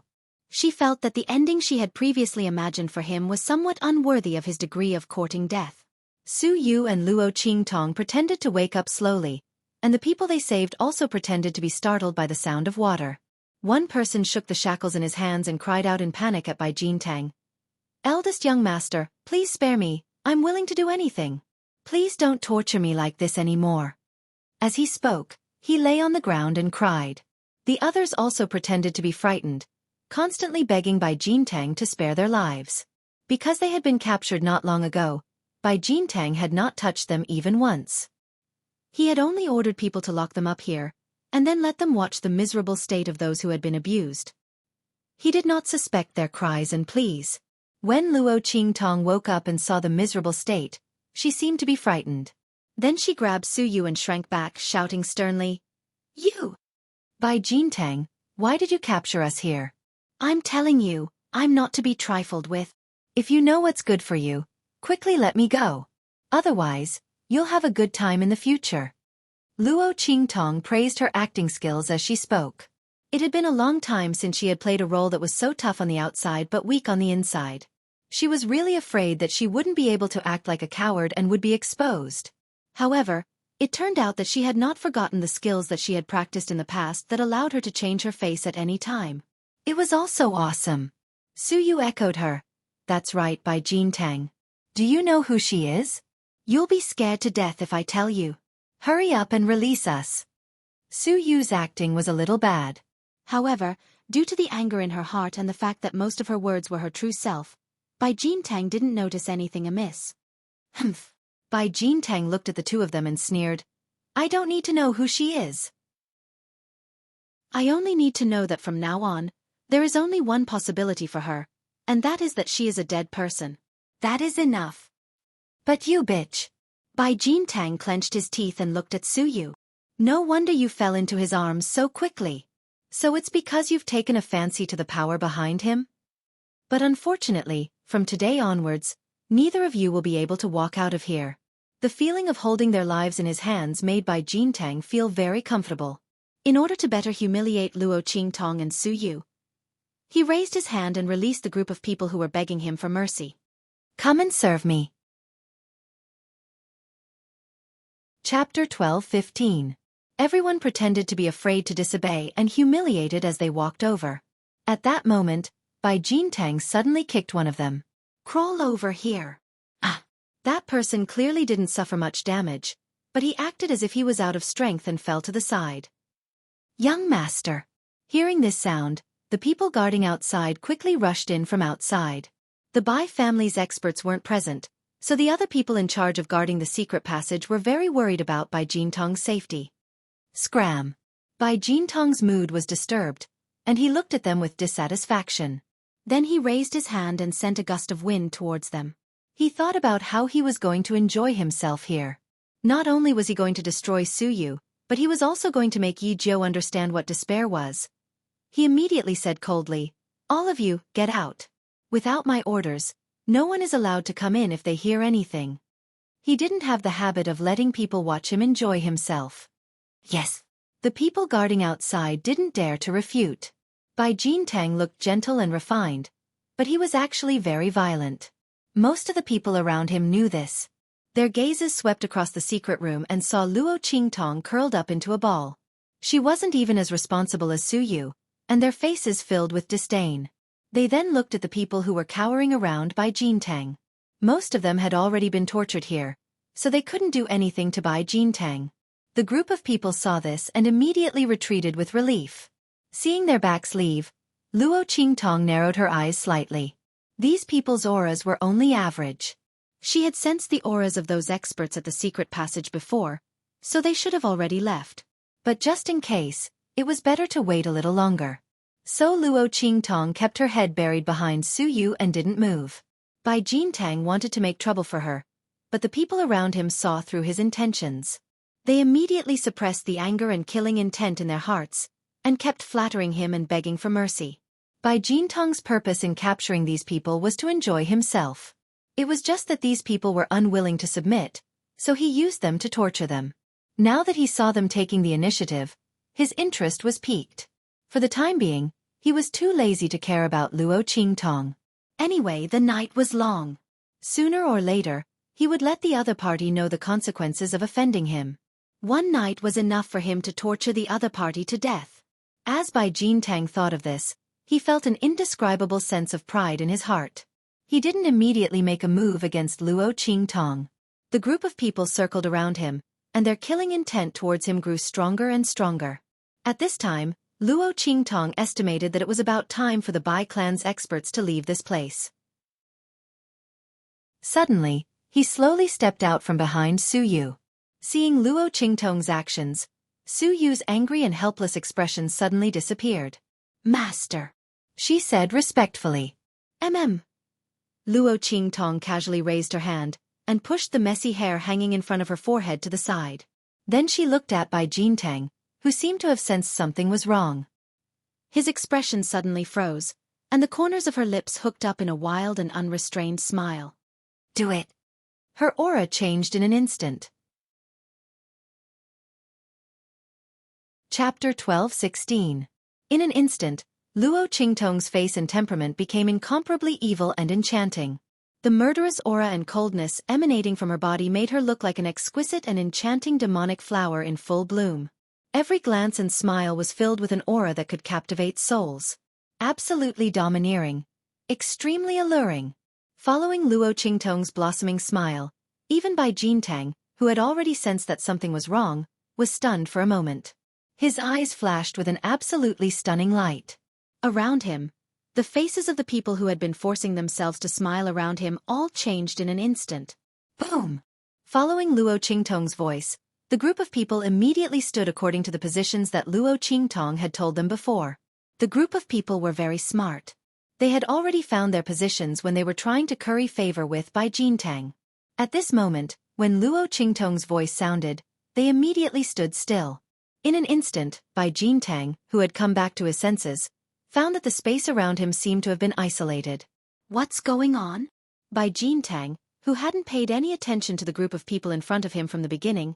She felt that the ending she had previously imagined for him was somewhat unworthy of his degree of courting death. Su Yu and Luo Qingtong pretended to wake up slowly, and the people they saved also pretended to be startled by the sound of water. One person shook the shackles in his hands and cried out in panic at Bai Jintang. Eldest young master, please spare me, I'm willing to do anything. Please don't torture me like this anymore. As he spoke, he lay on the ground and cried. The others also pretended to be frightened, constantly begging Bai Jintang to spare their lives. Because they had been captured not long ago, Bai Jintang had not touched them even once. He had only ordered people to lock them up here, and then let them watch the miserable state of those who had been abused. He did not suspect their cries and pleas. When Luo Qingtong woke up and saw the miserable state, she seemed to be frightened. Then she grabbed Su Yu and shrank back, shouting sternly, "You! Bai Jintang, why did you capture us here? I'm telling you, I'm not to be trifled with. If you know what's good for you, quickly let me go. Otherwise, you'll have a good time in the future." Luo Qingtong praised her acting skills as she spoke. It had been a long time since she had played a role that was so tough on the outside but weak on the inside. She was really afraid that she wouldn't be able to act like a coward and would be exposed. However, it turned out that she had not forgotten the skills that she had practiced in the past that allowed her to change her face at any time. It was also awesome. Su Yu echoed her. That's right, Bai Jintang. Do you know who she is? You'll be scared to death if I tell you. Hurry up and release us. Su Yu's acting was a little bad. However, due to the anger in her heart and the fact that most of her words were her true self, Bai Jintang didn't notice anything amiss. Humph. Bai Jintang looked at the two of them and sneered. I don't need to know who she is. I only need to know that from now on, there is only one possibility for her, and that is that she is a dead person. That is enough. But you bitch. Bai Jintang clenched his teeth and looked at Su Yu. No wonder you fell into his arms so quickly. So it's because you've taken a fancy to the power behind him? But unfortunately, from today onwards, neither of you will be able to walk out of here. The feeling of holding their lives in his hands made Bai Jintang feel very comfortable. In order to better humiliate Luo Qingtong and Su Yu, he raised his hand and released the group of people who were begging him for mercy. Come and serve me. Chapter 12:15. Everyone pretended to be afraid to disobey and humiliated as they walked over. At that moment, Bai Jintang suddenly kicked one of them. Crawl over here. Ah! That person clearly didn't suffer much damage, but he acted as if he was out of strength and fell to the side. Young master. Hearing this sound, the people guarding outside quickly rushed in from outside. The Bai family's experts weren't present, so the other people in charge of guarding the secret passage were very worried about Bai Jintong's safety. Scram. Bai Jintong's mood was disturbed, and he looked at them with dissatisfaction. Then he raised his hand and sent a gust of wind towards them. He thought about how he was going to enjoy himself here. Not only was he going to destroy Su Yu, but he was also going to make Yi Jiu understand what despair was. He immediately said coldly, All of you, get out. Without my orders, no one is allowed to come in if they hear anything. He didn't have the habit of letting people watch him enjoy himself. Yes. The people guarding outside didn't dare to refute. Bai Jintang looked gentle and refined, but he was actually very violent. Most of the people around him knew this. Their gazes swept across the secret room and saw Luo Qingtong curled up into a ball. She wasn't even as responsible as Su Yu, and their faces filled with disdain. They then looked at the people who were cowering around Bai Jintang. Most of them had already been tortured here, so they couldn't do anything to Bai Jintang. The group of people saw this and immediately retreated with relief. Seeing their backs leave, Luo Qingtong narrowed her eyes slightly. These people's auras were only average. She had sensed the auras of those experts at the secret passage before, so they should have already left. But just in case, it was better to wait a little longer. So Luo Qingtong kept her head buried behind Su Yu and didn't move. Bai Jintang wanted to make trouble for her, but the people around him saw through his intentions. They immediately suppressed the anger and killing intent in their hearts, and kept flattering him and begging for mercy. Bai Jintong's purpose in capturing these people was to enjoy himself. It was just that these people were unwilling to submit, so he used them to torture them. Now that he saw them taking the initiative, his interest was piqued. For the time being, he was too lazy to care about Luo Qingtong. Anyway, the night was long. Sooner or later, he would let the other party know the consequences of offending him. One night was enough for him to torture the other party to death. As Bai Jintang thought of this, he felt an indescribable sense of pride in his heart. He didn't immediately make a move against Luo Qingtong. The group of people circled around him, and their killing intent towards him grew stronger and stronger. At this time, Luo Qingtong estimated that it was about time for the Bai clan's experts to leave this place. Suddenly, he slowly stepped out from behind Su Yu. Seeing Luo Qingtong's actions, Su Yu's angry and helpless expression suddenly disappeared. Master, she said respectfully. Luo Qingtong casually raised her hand and pushed the messy hair hanging in front of her forehead to the side. Then she looked at Bai Jintang, who seemed to have sensed something was wrong. His expression suddenly froze, and the corners of her lips hooked up in a wild and unrestrained smile. Do it. Her aura changed in an instant. Chapter 12:16. In an instant, Luo Qingtong's face and temperament became incomparably evil and enchanting. The murderous aura and coldness emanating from her body made her look like an exquisite and enchanting demonic flower in full bloom. Every glance and smile was filled with an aura that could captivate souls. Absolutely domineering. Extremely alluring. Following Luo Qingtong's blossoming smile, even Bai Jintang, who had already sensed that something was wrong, was stunned for a moment. His eyes flashed with an absolutely stunning light. Around him, the faces of the people who had been forcing themselves to smile around him all changed in an instant. Boom! Following Luo Qingtong's voice, the group of people immediately stood according to the positions that Luo Qingtong had told them before. The group of people were very smart. They had already found their positions when they were trying to curry favor with Bai Jintang. At this moment, when Luo Qingtong's voice sounded, they immediately stood still. In an instant, Bai Jintang, who had come back to his senses, found that the space around him seemed to have been isolated. What's going on? Bai Jintang, who hadn't paid any attention to the group of people in front of him from the beginning,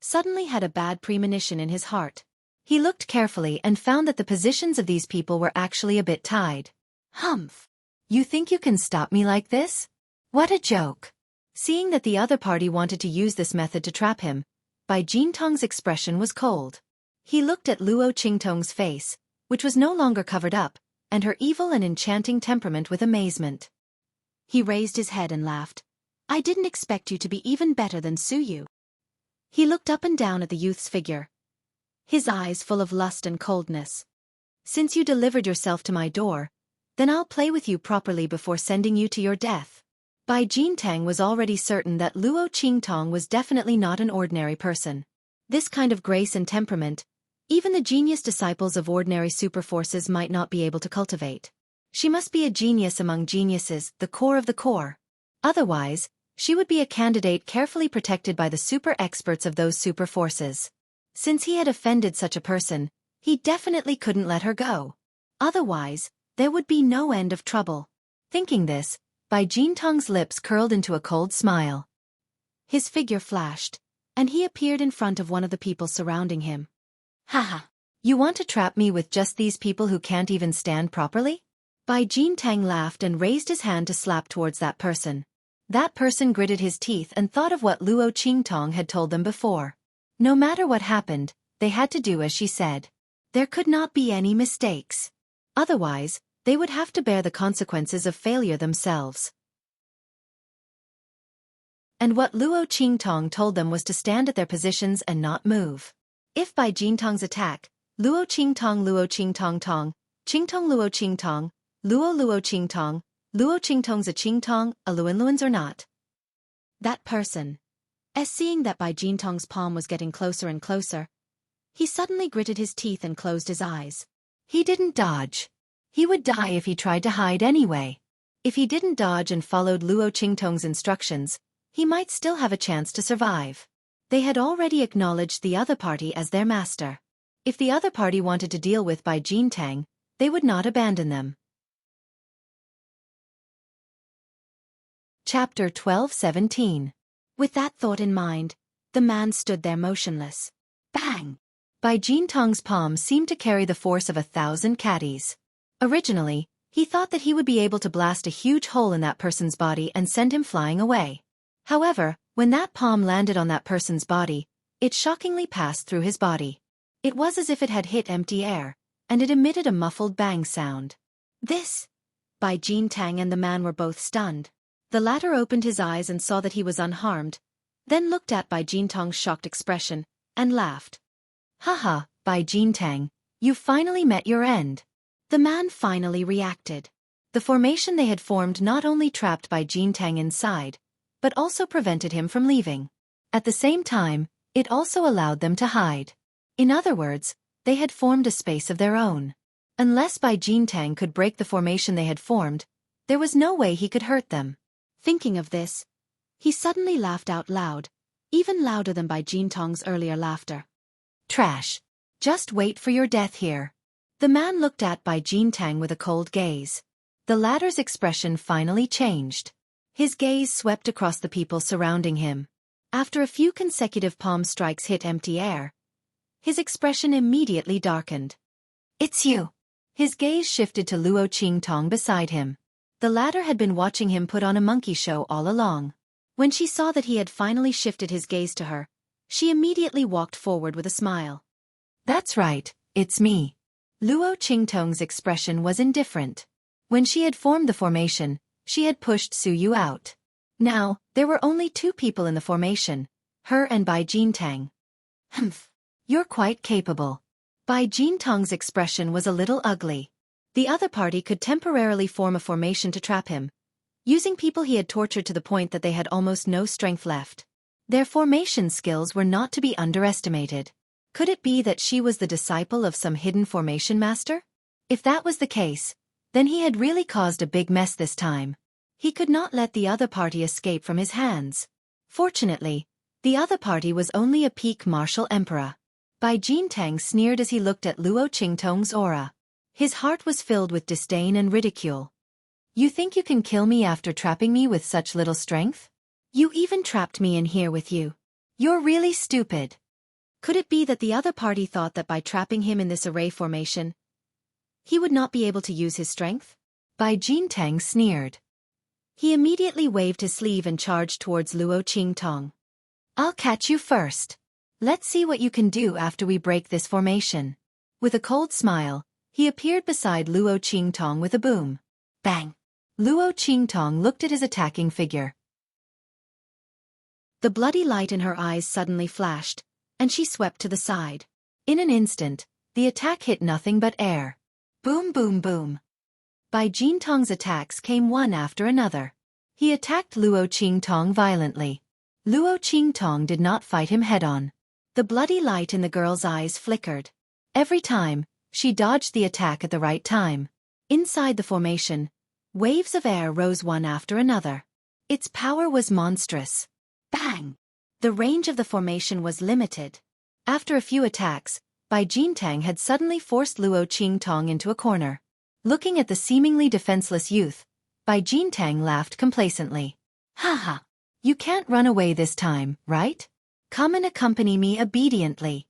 suddenly had a bad premonition in his heart. He looked carefully and found that the positions of these people were actually a bit tied. Humph! You think you can stop me like this? What a joke! Seeing that the other party wanted to use this method to trap him, Bai Jintong's expression was cold. He looked at Luo Qingtong's face, which was no longer covered up, and her evil and enchanting temperament with amazement. He raised his head and laughed. I didn't expect you to be even better than Xueqi. He looked up and down at the youth's figure, his eyes full of lust and coldness. Since you delivered yourself to my door, then I'll play with you properly before sending you to your death. Bai Jintang was already certain that Luo Qingtong was definitely not an ordinary person. This kind of grace and temperament, even the genius disciples of ordinary superforces might not be able to cultivate. She must be a genius among geniuses, the core of the core. Otherwise, she would be a candidate carefully protected by the super experts of those super forces. Since he had offended such a person, he definitely couldn't let her go. Otherwise, there would be no end of trouble. Thinking this, Bai Jintong's lips curled into a cold smile. His figure flashed, and he appeared in front of one of the people surrounding him. Haha! You want to trap me with just these people who can't even stand properly? Bai Jintang laughed and raised his hand to slap towards that person. That person gritted his teeth and thought of what Luo Qingtong had told them before. No matter what happened, they had to do as she said. There could not be any mistakes. Otherwise, they would have to bear the consequences of failure themselves. And what Luo Qingtong told them was to stand at their positions and not move. If Bai Jintong's attack, Luo Qingtong Tong, Qingtong Luo Qingtong, Luo Qingtong's a Qingtong, a Luanluan's or not. That person. As seeing that Bai Jintong's palm was getting closer and closer, he suddenly gritted his teeth and closed his eyes. He didn't dodge. He would die if he tried to hide anyway. If he didn't dodge and followed Luo Qingtong's instructions, he might still have a chance to survive. They had already acknowledged the other party as their master. If the other party wanted to deal with Bai Jintang, they would not abandon them. Chapter 12:17. With that thought in mind, the man stood there motionless. Bang! Bai Jintong's palm seemed to carry the force of 1,000 catties. Originally, he thought that he would be able to blast a huge hole in that person's body and send him flying away. However, when that palm landed on that person's body, it shockingly passed through his body. It was as if it had hit empty air, and it emitted a muffled bang sound. This! Bai Jintang and the man were both stunned. The latter opened his eyes and saw that he was unharmed, then looked at Bai Jintong's shocked expression, and laughed. Haha, Bai Jintang, you finally met your end. The man finally reacted. The formation they had formed not only trapped Bai Jintang inside, but also prevented him from leaving. At the same time, it also allowed them to hide. In other words, they had formed a space of their own. Unless Bai Jintang could break the formation they had formed, there was no way he could hurt them. Thinking of this, he suddenly laughed out loud, even louder than Bai Jintong's earlier laughter. Trash! Just wait for your death here. The man looked at Bai Jintang with a cold gaze. The latter's expression finally changed. His gaze swept across the people surrounding him. After a few consecutive palm strikes hit empty air, his expression immediately darkened. It's you! His gaze shifted to Luo Qingtong beside him. The latter had been watching him put on a monkey show all along. When she saw that he had finally shifted his gaze to her, she immediately walked forward with a smile. That's right, it's me. Luo Qingtong's expression was indifferent. When she had formed the formation, she had pushed Xueqi out. Now, there were only two people in the formation, her and Bai Jintang. Humph. You're quite capable. Bai Jintang's expression was a little ugly. The other party could temporarily form a formation to trap him, using people he had tortured to the point that they had almost no strength left. Their formation skills were not to be underestimated. Could it be that she was the disciple of some hidden formation master? If that was the case, then he had really caused a big mess this time. He could not let the other party escape from his hands. Fortunately, the other party was only a peak martial emperor. Bai Jintang sneered as he looked at Luo Qingtong's aura. His heart was filled with disdain and ridicule. You think you can kill me after trapping me with such little strength? You even trapped me in here with you. You're really stupid. Could it be that the other party thought that by trapping him in this array formation, he would not be able to use his strength? Bai Jintang sneered. He immediately waved his sleeve and charged towards Luo Qingtong. I'll catch you first. Let's see what you can do after we break this formation. With a cold smile, he appeared beside Luo Qingtong with a boom. Bang! Luo Qingtong looked at his attacking figure. The bloody light in her eyes suddenly flashed, and she swept to the side. In an instant, the attack hit nothing but air. Boom boom boom. Bai Jintong's attacks came one after another. He attacked Luo Qingtong violently. Luo Qingtong did not fight him head-on. The bloody light in the girl's eyes flickered. Every time, she dodged the attack at the right time. Inside the formation, waves of air rose one after another. Its power was monstrous. Bang! The range of the formation was limited. After a few attacks, Bai Jintang had suddenly forced Luo Qingtong into a corner. Looking at the seemingly defenseless youth, Bai Jintang laughed complacently. Haha! You can't run away this time, right? Come and accompany me obediently.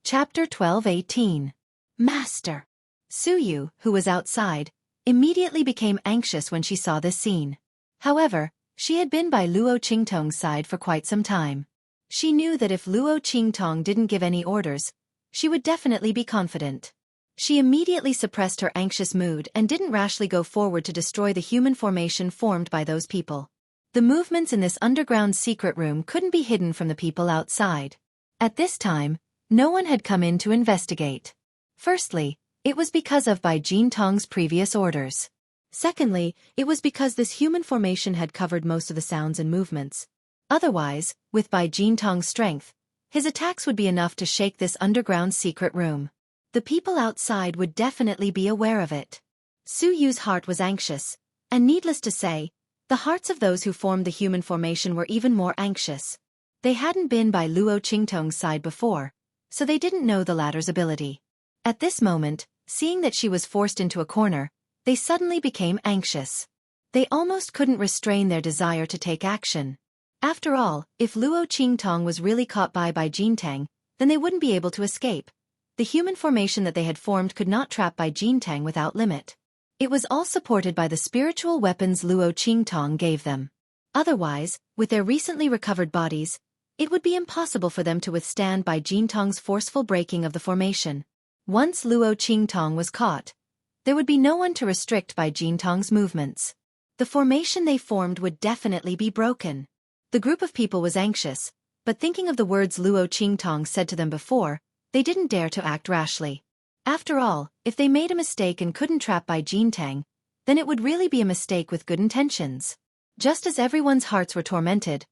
Chapter 12:18. Master. Xueqi, who was outside, immediately became anxious when she saw this scene. However, she had been by Luo Qingtong's side for quite some time. She knew that if Luo Qingtong didn't give any orders, she would definitely be confident. She immediately suppressed her anxious mood and didn't rashly go forward to destroy the human formation formed by those people. The movements in this underground secret room couldn't be hidden from the people outside. At this time, no one had come in to investigate. Firstly, it was because of Bai Jintong's previous orders. Secondly, it was because this human formation had covered most of the sounds and movements. Otherwise, with Bai Jintong's strength, his attacks would be enough to shake this underground secret room. The people outside would definitely be aware of it. Xueqi's heart was anxious, and needless to say, the hearts of those who formed the human formation were even more anxious. They hadn't been by Luo Qingtong's side before, so they didn't know the latter's ability. At this moment, seeing that she was forced into a corner, they suddenly became anxious. They almost couldn't restrain their desire to take action. After all, if Luo Qingtong was really caught by Bai Jintang, then they wouldn't be able to escape. The human formation that they had formed could not trap Bai Jintang without limit. It was all supported by the spiritual weapons Luo Qingtong gave them. Otherwise, with their recently recovered bodies, it would be impossible for them to withstand Bai Jintong's forceful breaking of the formation. Once Luo Qingtong was caught, there would be no one to restrict Bai Jintong's movements. The formation they formed would definitely be broken. The group of people was anxious, but thinking of the words Luo Qingtong said to them before, they didn't dare to act rashly. After all, if they made a mistake and couldn't trap Bai Jintang, then it would really be a mistake with good intentions. Just as everyone's hearts were tormented,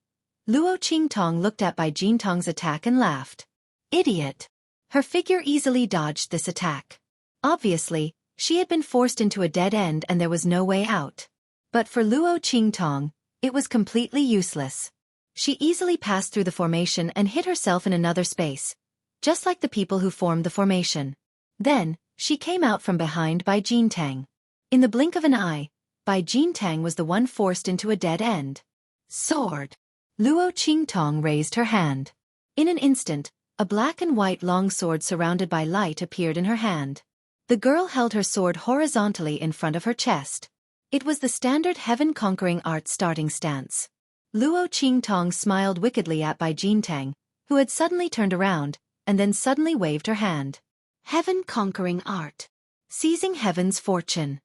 Luo Qingtong looked at Bai Jintang's attack and laughed. Idiot! Her figure easily dodged this attack. Obviously, she had been forced into a dead end and there was no way out. But for Luo Qingtong, it was completely useless. She easily passed through the formation and hid herself in another space, just like the people who formed the formation. Then, she came out from behind Bai Jintang. In the blink of an eye, Bai Jintang was the one forced into a dead end. Sword! Luo Qingtong raised her hand. In an instant, a black and white long sword surrounded by light appeared in her hand. The girl held her sword horizontally in front of her chest. It was the standard heaven-conquering art starting stance. Luo Qingtong smiled wickedly at Bai Jintang, who had suddenly turned around, and then suddenly waved her hand. Heaven-conquering art. Seizing heaven's fortune.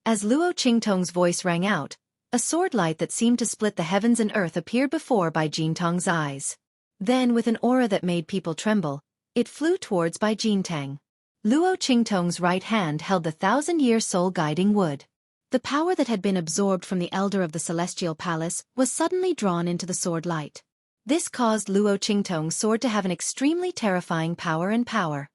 As Luo Qingtong's voice rang out, a sword light that seemed to split the heavens and earth appeared before Bai Jintang's eyes. Then, with an aura that made people tremble, it flew towards Bai Jintang. Luo Qingtong's right hand held the 1,000-year soul-guiding wood. The power that had been absorbed from the Elder of the Celestial Palace was suddenly drawn into the sword light. This caused Luo Qingtong's sword to have an extremely terrifying power.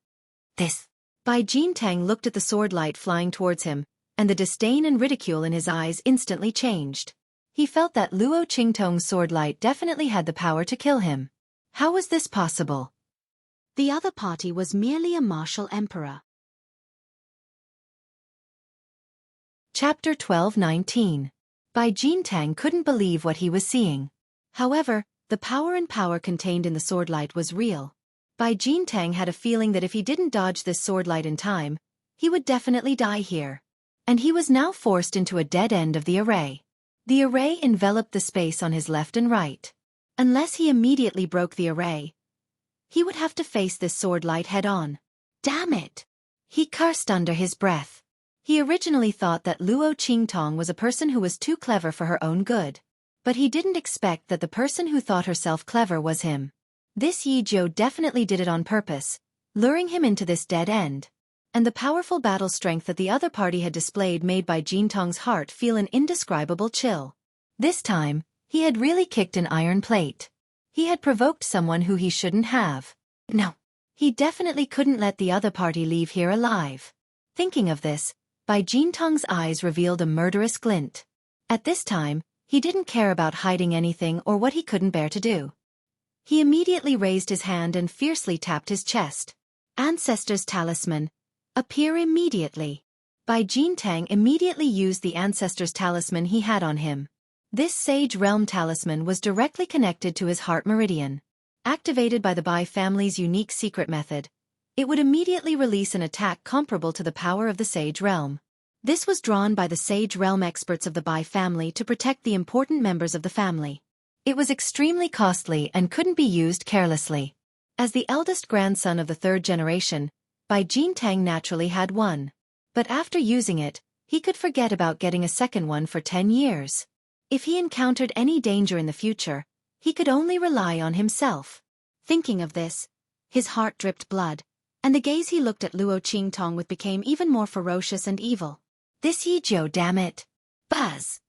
This. Bai Jintang looked at the sword light flying towards him, and the disdain and ridicule in his eyes instantly changed. He felt that Luo Qingtong's sword light definitely had the power to kill him. How was this possible? The other party was merely a martial emperor. Chapter 12:19. Bai Jintang couldn't believe what he was seeing. However, the power contained in the sword light was real. Bai Jintang had a feeling that if he didn't dodge this sword light in time, he would definitely die here. And he was now forced into a dead end of the array. The array enveloped the space on his left and right. Unless he immediately broke the array, he would have to face this sword light head-on. Damn it! He cursed under his breath. He originally thought that Luo Qingtong was a person who was too clever for her own good. But he didn't expect that the person who thought herself clever was him. This Yi Jiu definitely did it on purpose, luring him into this dead end. And the powerful battle strength that the other party had displayed made Bai Jintang's heart feel an indescribable chill. This time, he had really kicked an iron plate. He had provoked someone who he shouldn't have. No. He definitely couldn't let the other party leave here alive. Thinking of this, Bai Jintang's eyes revealed a murderous glint. At this time, he didn't care about hiding anything or what he couldn't bear to do. He immediately raised his hand and fiercely tapped his chest. Ancestor's talisman. Appear immediately. Bai Jintang immediately used the Ancestor's talisman he had on him. This Sage Realm talisman was directly connected to his heart meridian. Activated by the Bai family's unique secret method, it would immediately release an attack comparable to the power of the Sage Realm. This was drawn by the Sage Realm experts of the Bai family to protect the important members of the family. It was extremely costly and couldn't be used carelessly. As the eldest grandson of the third generation, Bai Jintang naturally had one. But after using it, he could forget about getting a second one for 10 years. If he encountered any danger in the future, he could only rely on himself. Thinking of this, his heart dripped blood, and the gaze he looked at Luo Qingtong with became even more ferocious and evil. This Yi Jiu, damn it! Buzz!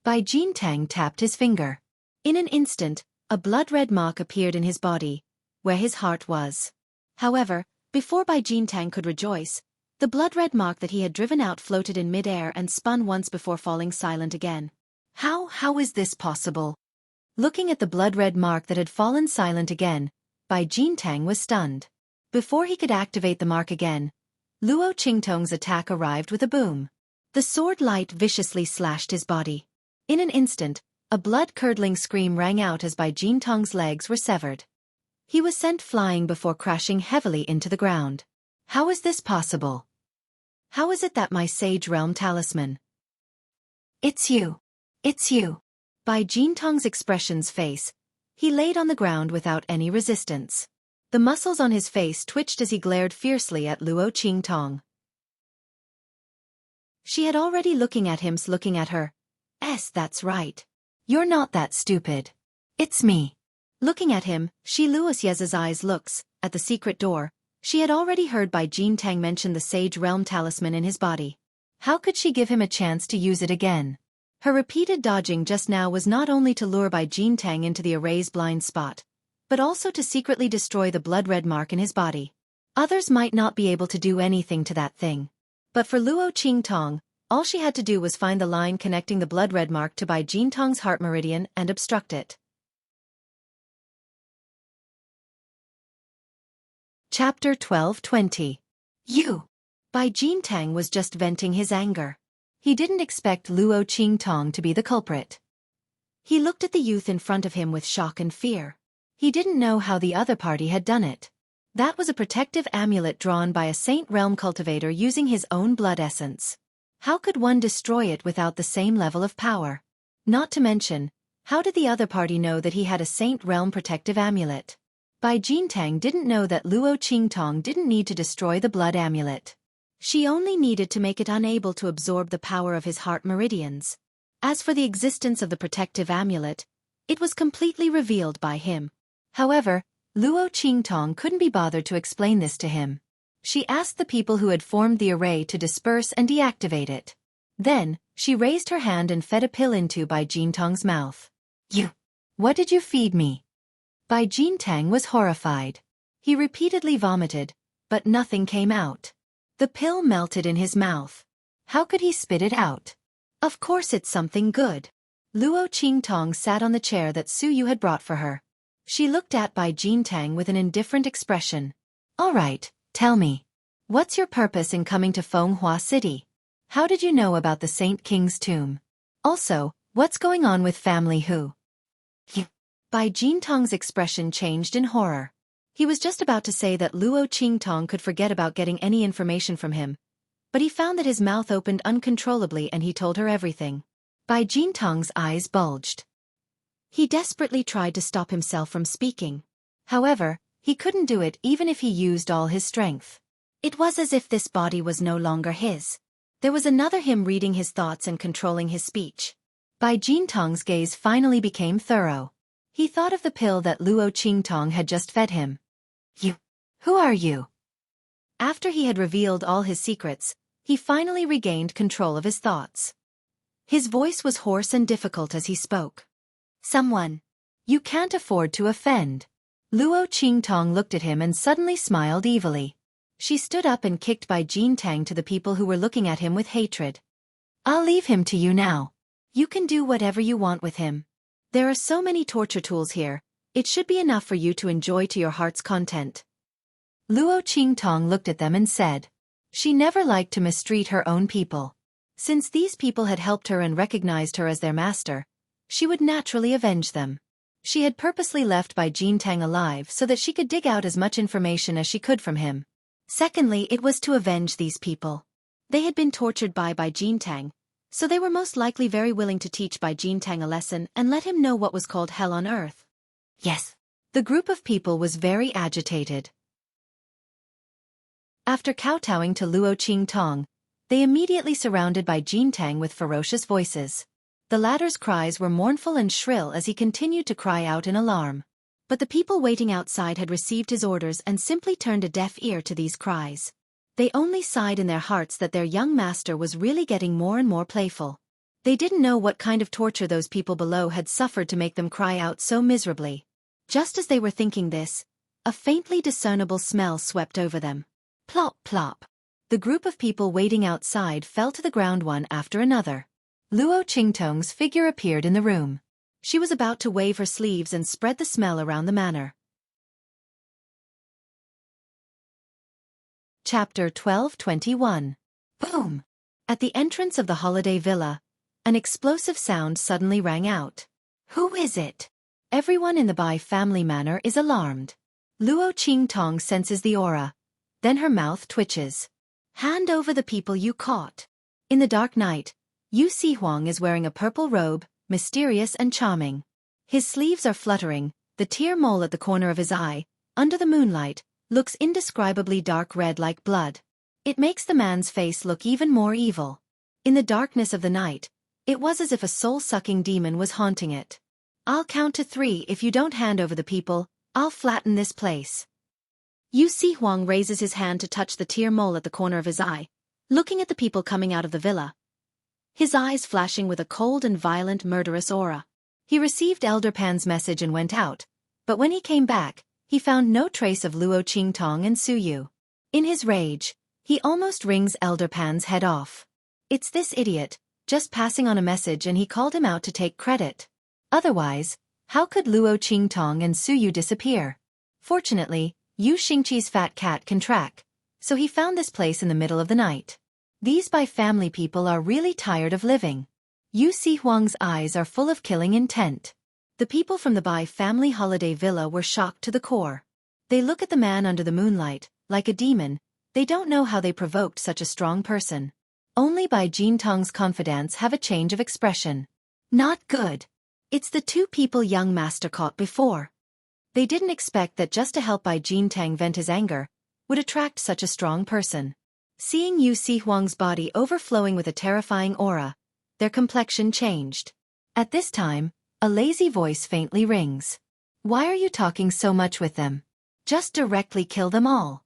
Bai Jintang tapped his finger. In an instant, a blood-red mark appeared in his body, where his heart was. However, before Bai Jintang could rejoice, the blood-red mark that he had driven out floated in mid-air and spun once before falling silent again. How is this possible? Looking at the blood-red mark that had fallen silent again, Bai Jintang was stunned. Before he could activate the mark again, Luo Qingtong's attack arrived with a boom. The sword light viciously slashed his body. In an instant, a blood-curdling scream rang out as Bai Jintang's legs were severed. He was sent flying before crashing heavily into the ground. How is this possible? How is it that my Sage Realm talisman? It's you. It's you. Bai Jintang's expression's face. He laid on the ground without any resistance. The muscles on his face twitched as he glared fiercely at Luo Qingtong. She had already looking at her. That's right. You're not that stupid. It's me. Looking at him, she Luos Ye's eyes looks, at the secret door. She had already heard Bai Jintang mention the Sage Realm talisman in his body. How could she give him a chance to use it again? Her repeated dodging just now was not only to lure Bai Jintang into the array's blind spot, but also to secretly destroy the blood-red mark in his body. Others might not be able to do anything to that thing. But for Luo Qingtong, all she had to do was find the line connecting the blood-red mark to Bai Jintang's heart meridian and obstruct it. Chapter 12:20. You! Bai Jintang was just venting his anger. He didn't expect Luo Qingtong to be the culprit. He looked at the youth in front of him with shock and fear. He didn't know how the other party had done it. That was a protective amulet drawn by a Saint Realm cultivator using his own blood essence. How could one destroy it without the same level of power? Not to mention, how did the other party know that he had a Saint Realm protective amulet? Bai Jintang didn't know that Luo Qingtong didn't need to destroy the blood amulet. She only needed to make it unable to absorb the power of his heart meridians. As for the existence of the protective amulet, it was completely revealed by him. However, Luo Qingtong couldn't be bothered to explain this to him. She asked the people who had formed the array to disperse and deactivate it. Then, she raised her hand and fed a pill into Bai Jintang's mouth. What did you feed me? Bai Jintang was horrified. He repeatedly vomited, but nothing came out. The pill melted in his mouth. How could he spit it out? Of course it's something good. Luo Qingtong sat on the chair that Su Yu had brought for her. She looked at Bai Jintang with an indifferent expression. All right, tell me. What's your purpose in coming to Fenghua City? How did you know about the Saint King's tomb? Also, what's going on with family Hu? Bai Jintang's expression changed in horror. He was just about to say that Luo Qingtong could forget about getting any information from him, but he found that his mouth opened uncontrollably and he told her everything. Bai Jintang's eyes bulged. He desperately tried to stop himself from speaking. However, he couldn't do it even if he used all his strength. It was as if this body was no longer his. There was another him reading his thoughts and controlling his speech. Bai Jintang's gaze finally became thorough. He thought of the pill that Luo Qingtong had just fed him. Who are you? After he had revealed all his secrets, he finally regained control of his thoughts. His voice was hoarse and difficult as he spoke. Someone. You can't afford to offend. Luo Qingtong looked at him and suddenly smiled evilly. She stood up and kicked Bai Jintang to the people who were looking at him with hatred. I'll leave him to you now. You can do whatever you want with him. There are so many torture tools here, it should be enough for you to enjoy to your heart's content. Luo Qingtong looked at them and said. She never liked to mistreat her own people. Since these people had helped her and recognized her as their master, she would naturally avenge them. She had purposely left Bai Jintang alive so that she could dig out as much information as she could from him. Secondly, it was to avenge these people. They had been tortured by Bai Jintang, so they were most likely very willing to teach Bai Jintang a lesson and let him know what was called hell on earth. Yes. The group of people was very agitated. After kowtowing to Luo Qingtong, they immediately surrounded Bai Jintang with ferocious voices. The latter's cries were mournful and shrill as he continued to cry out in alarm. But the people waiting outside had received his orders and simply turned a deaf ear to these cries. They only sighed in their hearts that their young master was really getting more and more playful. They didn't know what kind of torture those people below had suffered to make them cry out so miserably. Just as they were thinking this, a faintly discernible smell swept over them. Plop plop. The group of people waiting outside fell to the ground one after another. Luo Qingtong's figure appeared in the room. She was about to wave her sleeves and spread the smell around the manor. Chapter 12:21. Boom! At the entrance of the holiday villa, an explosive sound suddenly rang out. Who is it? Everyone in the Bai family manor is alarmed. Luo Qingtong senses the aura. Then her mouth twitches. Hand over the people you caught. In the dark night, Yu Sihuang is wearing a purple robe, mysterious and charming. His sleeves are fluttering, the tear mole at the corner of his eye, under the moonlight, looks indescribably dark red like blood. It makes the man's face look even more evil. In the darkness of the night, it was as if a soul-sucking demon was haunting it. I'll count to 3 if you don't hand over the people, I'll flatten this place. Yu Sihuang raises his hand to touch the tear mole at the corner of his eye, looking at the people coming out of the villa. His eyes flashing with a cold and violent murderous aura. He received Elder Pan's message and went out, but when he came back, he found no trace of Luo Qingtong and Su Yu. In his rage, he almost wrings Elder Pan's head off. It's this idiot, just passing on a message and he called him out to take credit. Otherwise, how could Luo Qingtong and Su Yu disappear? Fortunately, Yu Xingqi's fat cat can track, so he found this place in the middle of the night. These Bai family people are really tired of living. Yu Sihuang's eyes are full of killing intent. The people from the Bai family holiday villa were shocked to the core. They look at the man under the moonlight, like a demon. They don't know how they provoked such a strong person. Only Bai Jintong's confidants have a change of expression. Not good. It's the 2 people young master caught before. They didn't expect that just to help Bai Jintang vent his anger would attract such a strong person. Seeing Yu Huang's body overflowing with a terrifying aura, their complexion changed. At this time, a lazy voice faintly rings. Why are you talking so much with them? Just directly kill them all.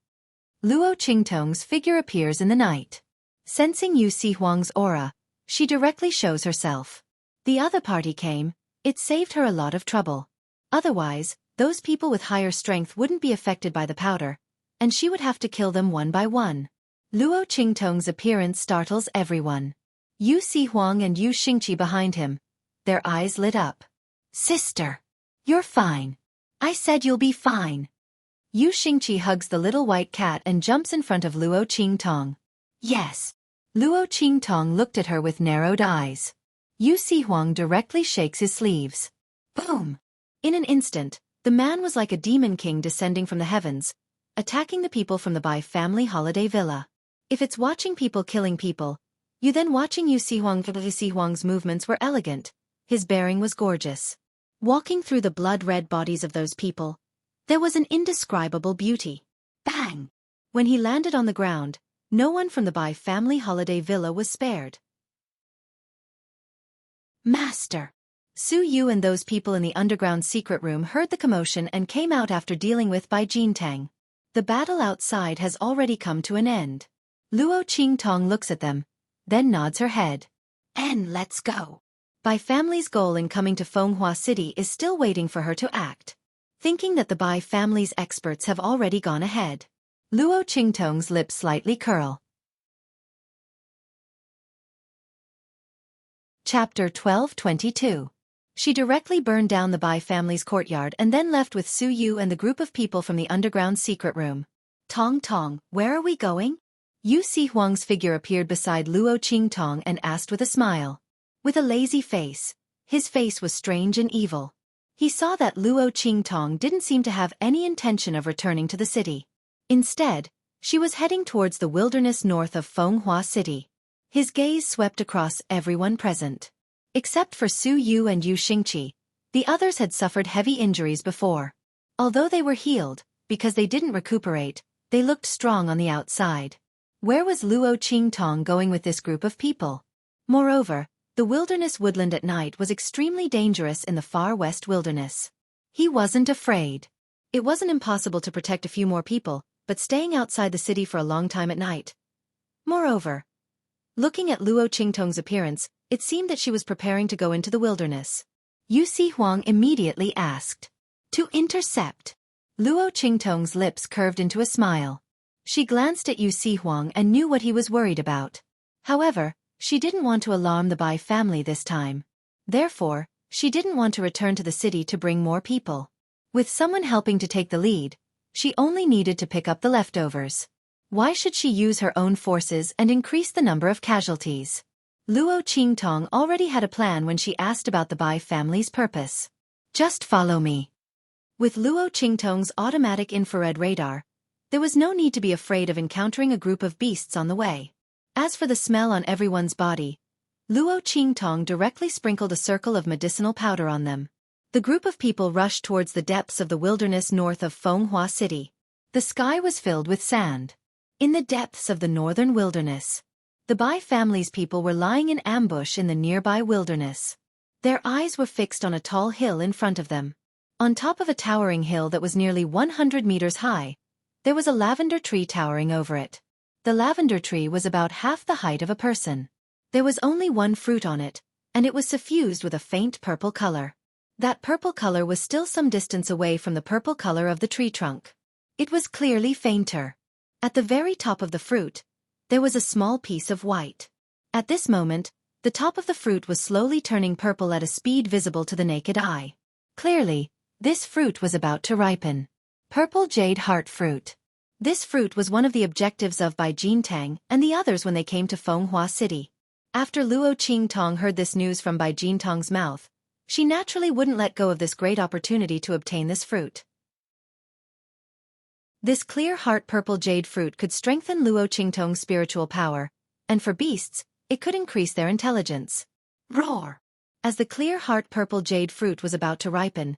Luo Qingtong's figure appears in the night. Sensing Yu Huang's aura, she directly shows herself. The other party came, it saved her a lot of trouble. Otherwise, those people with higher strength wouldn't be affected by the powder, and she would have to kill them one by one. Luo Qingtong's appearance startles everyone. Yu Huang and Yu Xingqi behind him. Their eyes lit up. Sister! You're fine. I said you'll be fine. Yu Xingqi hugs the little white cat and jumps in front of Luo Qingtong. Yes. Luo Qingtong looked at her with narrowed eyes. Yu Huang directly shakes his sleeves. Boom! In an instant, the man was like a demon king descending from the heavens, attacking the people from the Bai family holiday villa. If it's watching people killing people, you then watching Yu Huang's movements were elegant, his bearing was gorgeous. Walking through the blood-red bodies of those people, there was an indescribable beauty. Bang! When he landed on the ground, no one from the Bai family holiday villa was spared. Master! Su Yu and those people in the underground secret room heard the commotion and came out after dealing with Bai Jintang. The battle outside has already come to an end. Luo Qingtong looks at them, then nods her head. And let's go. Bai family's goal in coming to Fenghua City is still waiting for her to act. Thinking that the Bai family's experts have already gone ahead. Luo Qingtong's lips slightly curl. Chapter 12:22. She directly burned down the Bai family's courtyard and then left with Su Yu and the group of people from the underground secret room. Tong Tong, where are we going? Yu Huang's figure appeared beside Luo Qingtong and asked with a smile. With a lazy face, his face was strange and evil. He saw that Luo Qingtong didn't seem to have any intention of returning to the city. Instead, she was heading towards the wilderness north of Fenghua City. His gaze swept across everyone present. Except for Su Yu and Yu Xingqi, the others had suffered heavy injuries before. Although they were healed, because they didn't recuperate, they looked strong on the outside. Where was Luo Qingtong going with this group of people? Moreover, the wilderness woodland at night was extremely dangerous in the far west wilderness. He wasn't afraid. It wasn't impossible to protect a few more people, but staying outside the city for a long time at night. Moreover, looking at Luo Qingtong's appearance, it seemed that she was preparing to go into the wilderness. Yu Huang immediately asked. To intercept. Luo Qingtong's lips curved into a smile. She glanced at Yu Huang and knew what he was worried about. However, she didn't want to alarm the Bai family this time. Therefore, she didn't want to return to the city to bring more people. With someone helping to take the lead, she only needed to pick up the leftovers. Why should she use her own forces and increase the number of casualties? Luo Qingtong already had a plan when she asked about the Bai family's purpose. Just follow me. With Luo Qingtong's automatic infrared radar, there was no need to be afraid of encountering a group of beasts on the way. As for the smell on everyone's body, Luo Qingtong directly sprinkled a circle of medicinal powder on them. The group of people rushed towards the depths of the wilderness north of Fenghua City. The sky was filled with sand. In the depths of the northern wilderness, the Bai family's people were lying in ambush in the nearby wilderness. Their eyes were fixed on a tall hill in front of them. On top of a towering hill that was nearly 100 meters high, there was a lavender tree towering over it. The lavender tree was about half the height of a person. There was only one fruit on it, and it was suffused with a faint purple color. That purple color was still some distance away from the purple color of the tree trunk. It was clearly fainter. At the very top of the fruit, there was a small piece of white. At this moment, the top of the fruit was slowly turning purple at a speed visible to the naked eye. Clearly, this fruit was about to ripen. Purple jade heart fruit. This fruit was one of the objectives of Bai Jintang and the others when they came to Fenghua City. After Luo Qingtong heard this news from Bai Jintang's mouth, she naturally wouldn't let go of this great opportunity to obtain this fruit. This clear heart purple jade fruit could strengthen Luo Qingtong's spiritual power, and for beasts, it could increase their intelligence. Roar! As the clear heart purple jade fruit was about to ripen,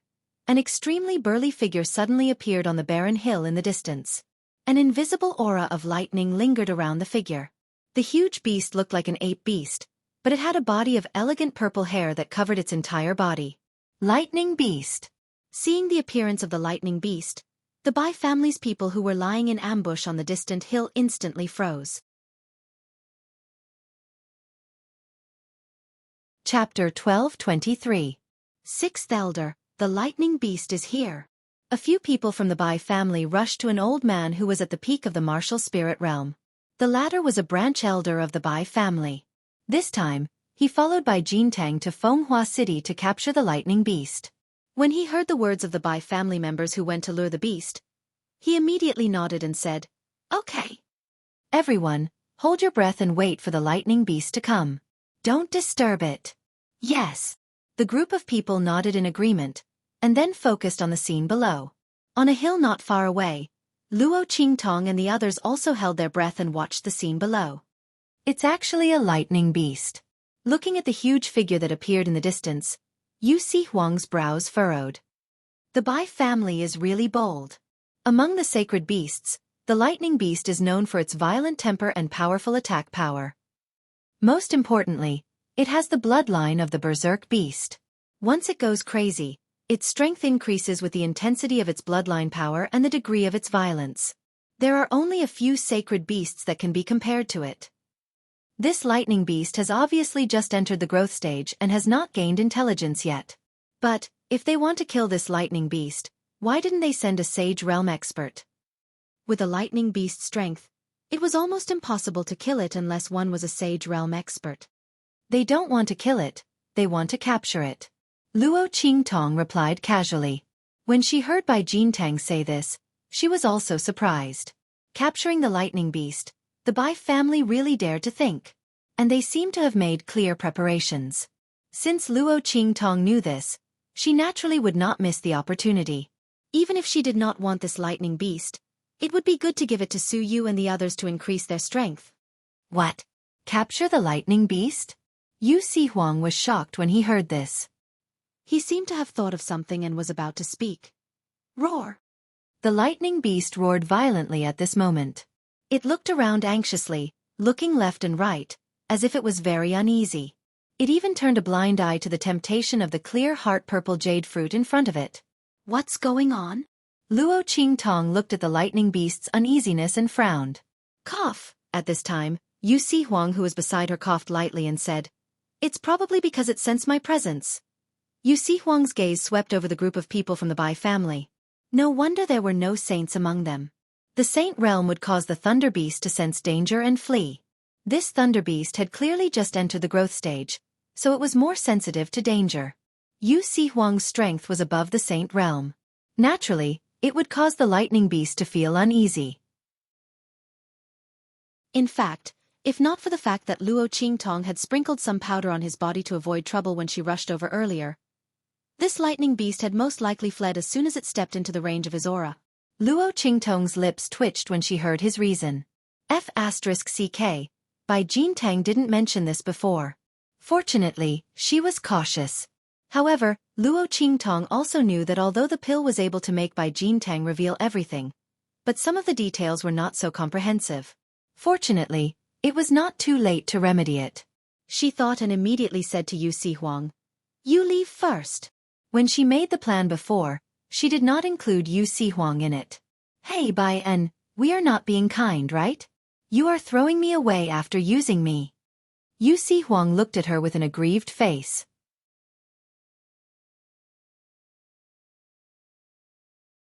An extremely burly figure suddenly appeared on the barren hill in the distance. An invisible aura of lightning lingered around the figure. The huge beast looked like an ape beast, but it had a body of elegant purple hair that covered its entire body. Lightning Beast. Seeing the appearance of the lightning beast, the Bai family's people who were lying in ambush on the distant hill instantly froze. Chapter 12:23. Sixth Elder, the lightning beast is here. A few people from the Bai family rushed to an old man who was at the peak of the martial spirit realm. The latter was a branch elder of the Bai family. This time, he followed by Jintang to Fenghua City to capture the lightning beast. When he heard the words of the Bai family members who went to lure the beast, he immediately nodded and said, "Okay. Everyone, hold your breath and wait for the lightning beast to come. Don't disturb it." Yes. The group of people nodded in agreement, and then focused on the scene below. On a hill not far away, Luo Qingtong and the others also held their breath and watched the scene below. It's actually a lightning beast. Looking at the huge figure that appeared in the distance, Yu Huang's brows furrowed. The Bai family is really bold. Among the sacred beasts, the lightning beast is known for its violent temper and powerful attack power. Most importantly, it has the bloodline of the berserk beast. Once it goes crazy, its strength increases with the intensity of its bloodline power and the degree of its violence. There are only a few sacred beasts that can be compared to it. This lightning beast has obviously just entered the growth stage and has not gained intelligence yet. But, if they want to kill this lightning beast, why didn't they send a sage realm expert? With a lightning beast's strength, it was almost impossible to kill it unless one was a sage realm expert. They don't want to kill it, they want to capture it. Luo Qingtong replied casually. When she heard Bai Jintang say this, she was also surprised. Capturing the lightning beast, the Bai family really dared to think. And they seemed to have made clear preparations. Since Luo Qingtong knew this, she naturally would not miss the opportunity. Even if she did not want this lightning beast, it would be good to give it to Su Yu and the others to increase their strength. What? Capture the lightning beast? Yu Huang was shocked when he heard this. He seemed to have thought of something and was about to speak. Roar! The lightning beast roared violently at this moment. It looked around anxiously, looking left and right, as if it was very uneasy. It even turned a blind eye to the temptation of the clear heart-purple jade fruit in front of it. What's going on? Luo Qingtong looked at the lightning beast's uneasiness and frowned. Cough! At this time, Yu Huang, who was beside her, coughed lightly and said, "It's probably because it sensed my presence." Yu Huang's gaze swept over the group of people from the Bai family. No wonder there were no saints among them. The saint realm would cause the thunder beast to sense danger and flee. This thunder beast had clearly just entered the growth stage, so it was more sensitive to danger. Yu Huang's strength was above the saint realm. Naturally, it would cause the lightning beast to feel uneasy. In fact, if not for the fact that Luo Qingtong had sprinkled some powder on his body to avoid trouble when she rushed over earlier, this lightning beast had most likely fled as soon as it stepped into the range of his aura. Luo Qingtong's lips twitched when she heard his reason. F***CK, Bai Jintang didn't mention this before. Fortunately, she was cautious. However, Luo Qingtong also knew that although the pill was able to make Bai Jintang reveal everything, but some of the details were not so comprehensive. Fortunately, it was not too late to remedy it. She thought and immediately said to Yu Huang, "You leave first." When she made the plan before, she did not include Yu Huang in it. "Hey Bai En, we are not being kind, right? You are throwing me away after using me." Yu Huang looked at her with an aggrieved face.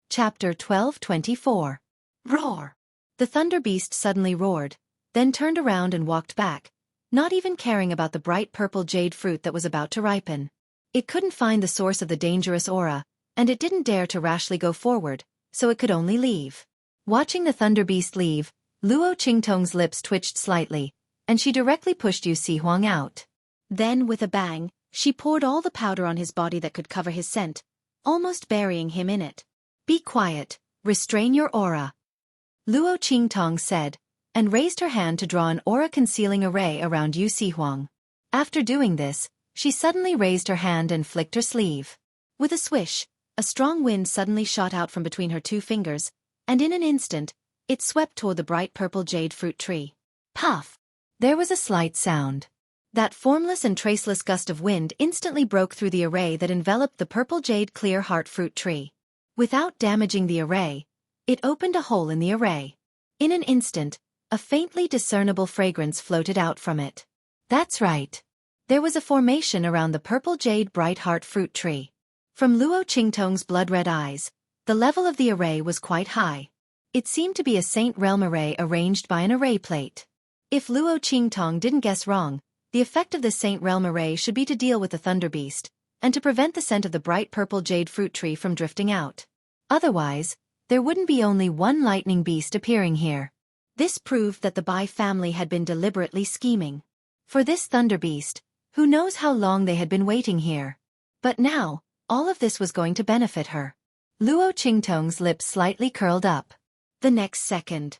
Chapter 12:24. Roar! The thunder beast suddenly roared, then turned around and walked back, not even caring about the bright purple jade fruit that was about to ripen. It couldn't find the source of the dangerous aura, and it didn't dare to rashly go forward, so it could only leave. Watching the thunder beast leave, Luo Qingtong's lips twitched slightly, and she directly pushed Yu Huang out. Then, with a bang, she poured all the powder on his body that could cover his scent, almost burying him in it. "Be quiet, restrain your aura," Luo Qingtong said, and raised her hand to draw an aura-concealing array around Yu Huang. After doing this, she suddenly raised her hand and flicked her sleeve. With a swish, A strong wind suddenly shot out from between her two fingers, and in an instant, it swept toward the bright purple jade fruit tree. Puff! There was a slight sound. That formless and traceless gust of wind instantly broke through the array that enveloped the purple jade clear heart fruit tree. Without damaging the array, it opened a hole in the array. In an instant, a faintly discernible fragrance floated out from it. That's right. There was a formation around the purple jade bright heart fruit tree. From Luo Qingtong's blood-red eyes, the level of the array was quite high. It seemed to be a Saint Realm array arranged by an array plate. If Luo Qingtong didn't guess wrong, the effect of this Saint Realm array should be to deal with the Thunder Beast, and to prevent the scent of the bright purple jade fruit tree from drifting out. Otherwise, there wouldn't be only one lightning beast appearing here. This proved that the Bai family had been deliberately scheming. For this Thunder Beast, who knows how long they had been waiting here. But now, all of this was going to benefit her. Luo Qingtong's lips slightly curled up. The next second.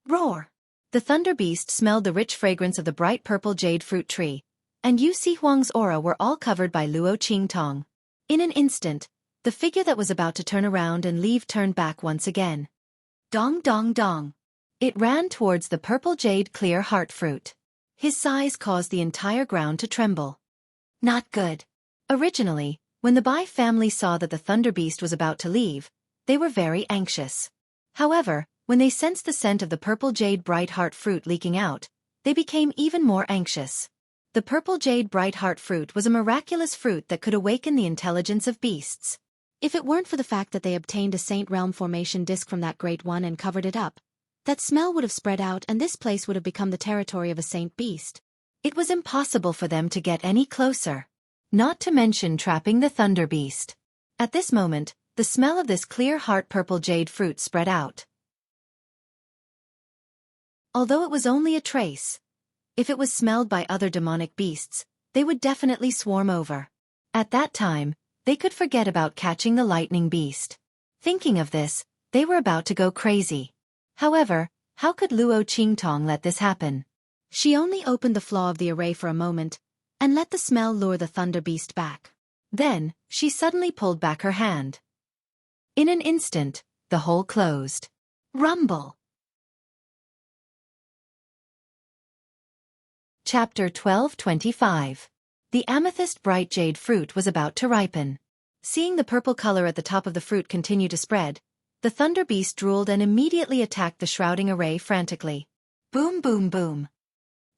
Roar! The Thunder Beast smelled the rich fragrance of the bright purple jade fruit tree, and Yu Huang's aura were all covered by Luo Qingtong. In an instant, the figure that was about to turn around and leave turned back once again. Dong dong dong. It ran towards the purple jade clear heart fruit. His size caused the entire ground to tremble. Not good. Originally, when the Bai family saw that the Thunder Beast was about to leave, they were very anxious. However, when they sensed the scent of the purple jade bright heart fruit leaking out, they became even more anxious. The purple jade bright heart fruit was a miraculous fruit that could awaken the intelligence of beasts. If it weren't for the fact that they obtained a Saint Realm formation disc from that Great One and covered it up, that smell would have spread out and this place would have become the territory of a Saint Beast. It was impossible for them to get any closer. Not to mention trapping the Thunder Beast. At this moment, the smell of this clear heart purple jade fruit spread out. Although it was only a trace, if it was smelled by other demonic beasts, they would definitely swarm over. At that time, they could forget about catching the lightning beast. Thinking of this, they were about to go crazy. However, how could Luo Qingtong let this happen? She only opened the flaw of the array for a moment, and let the smell lure the Thunder Beast back. Then, she suddenly pulled back her hand. In an instant, the hole closed. Rumble! Chapter 1225. The amethyst bright jade fruit was about to ripen. Seeing the purple color at the top of the fruit continue to spread, the Thunder Beast drooled and immediately attacked the shrouding array frantically. Boom boom boom.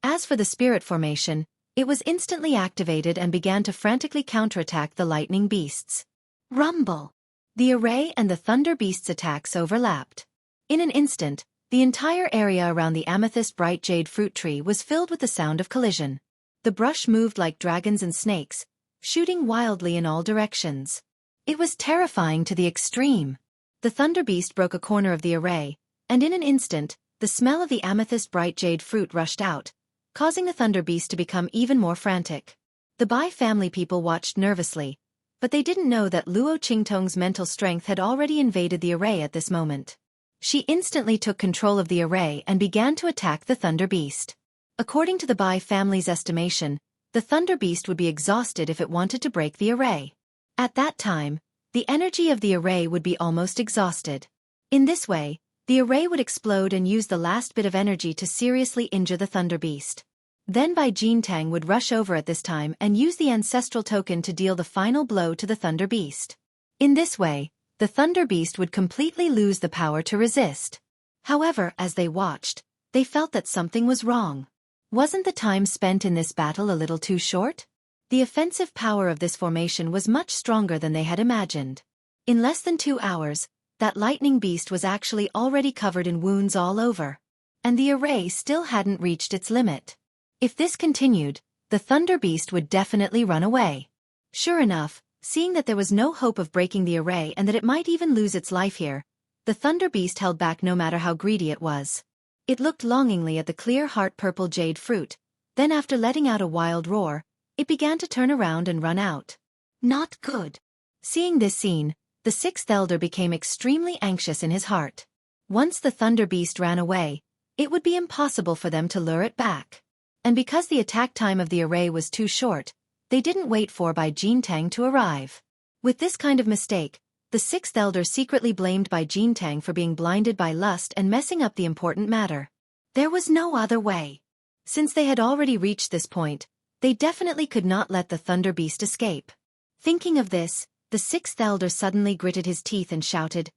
As for the spirit formation, it was instantly activated and began to frantically counterattack the lightning beasts. Rumble! The array and the Thunder Beast's attacks overlapped. In an instant, the entire area around the amethyst bright jade fruit tree was filled with the sound of collision. The brush moved like dragons and snakes, shooting wildly in all directions. It was terrifying to the extreme. The Thunder Beast broke a corner of the array, and in an instant, the smell of the amethyst bright jade fruit rushed out, causing the Thunder Beast to become even more frantic. The Bai family people watched nervously, but they didn't know that Luo Qingtong's mental strength had already invaded the array at this moment. She instantly took control of the array and began to attack the Thunder Beast. According to the Bai family's estimation, the Thunder Beast would be exhausted if it wanted to break the array. At that time, the energy of the array would be almost exhausted. In this way, the array would explode and use the last bit of energy to seriously injure the Thunder Beast. Then Bai Jintang would rush over at this time and use the ancestral token to deal the final blow to the Thunder Beast. In this way, the Thunder Beast would completely lose the power to resist. However, as they watched, they felt that something was wrong. Wasn't the time spent in this battle a little too short? The offensive power of this formation was much stronger than they had imagined. In less than 2 hours, that lightning beast was actually already covered in wounds all over. And the array still hadn't reached its limit. If this continued, the Thunder Beast would definitely run away. Sure enough, seeing that there was no hope of breaking the array and that it might even lose its life here, the Thunder Beast held back no matter how greedy it was. It looked longingly at the clear heart purple jade fruit, then after letting out a wild roar, it began to turn around and run out. Not good. Seeing this scene, the sixth elder became extremely anxious in his heart. Once the Thunder Beast ran away, it would be impossible for them to lure it back. And because the attack time of the array was too short, they didn't wait for Bai Jintang to arrive. With this kind of mistake, The sixth elder secretly blamed Bai Jintang for being blinded by lust and messing up the important matter. There was no other way. Since they had already reached this point, they definitely could not let the Thunder Beast escape. Thinking of this, the sixth elder suddenly gritted his teeth and shouted,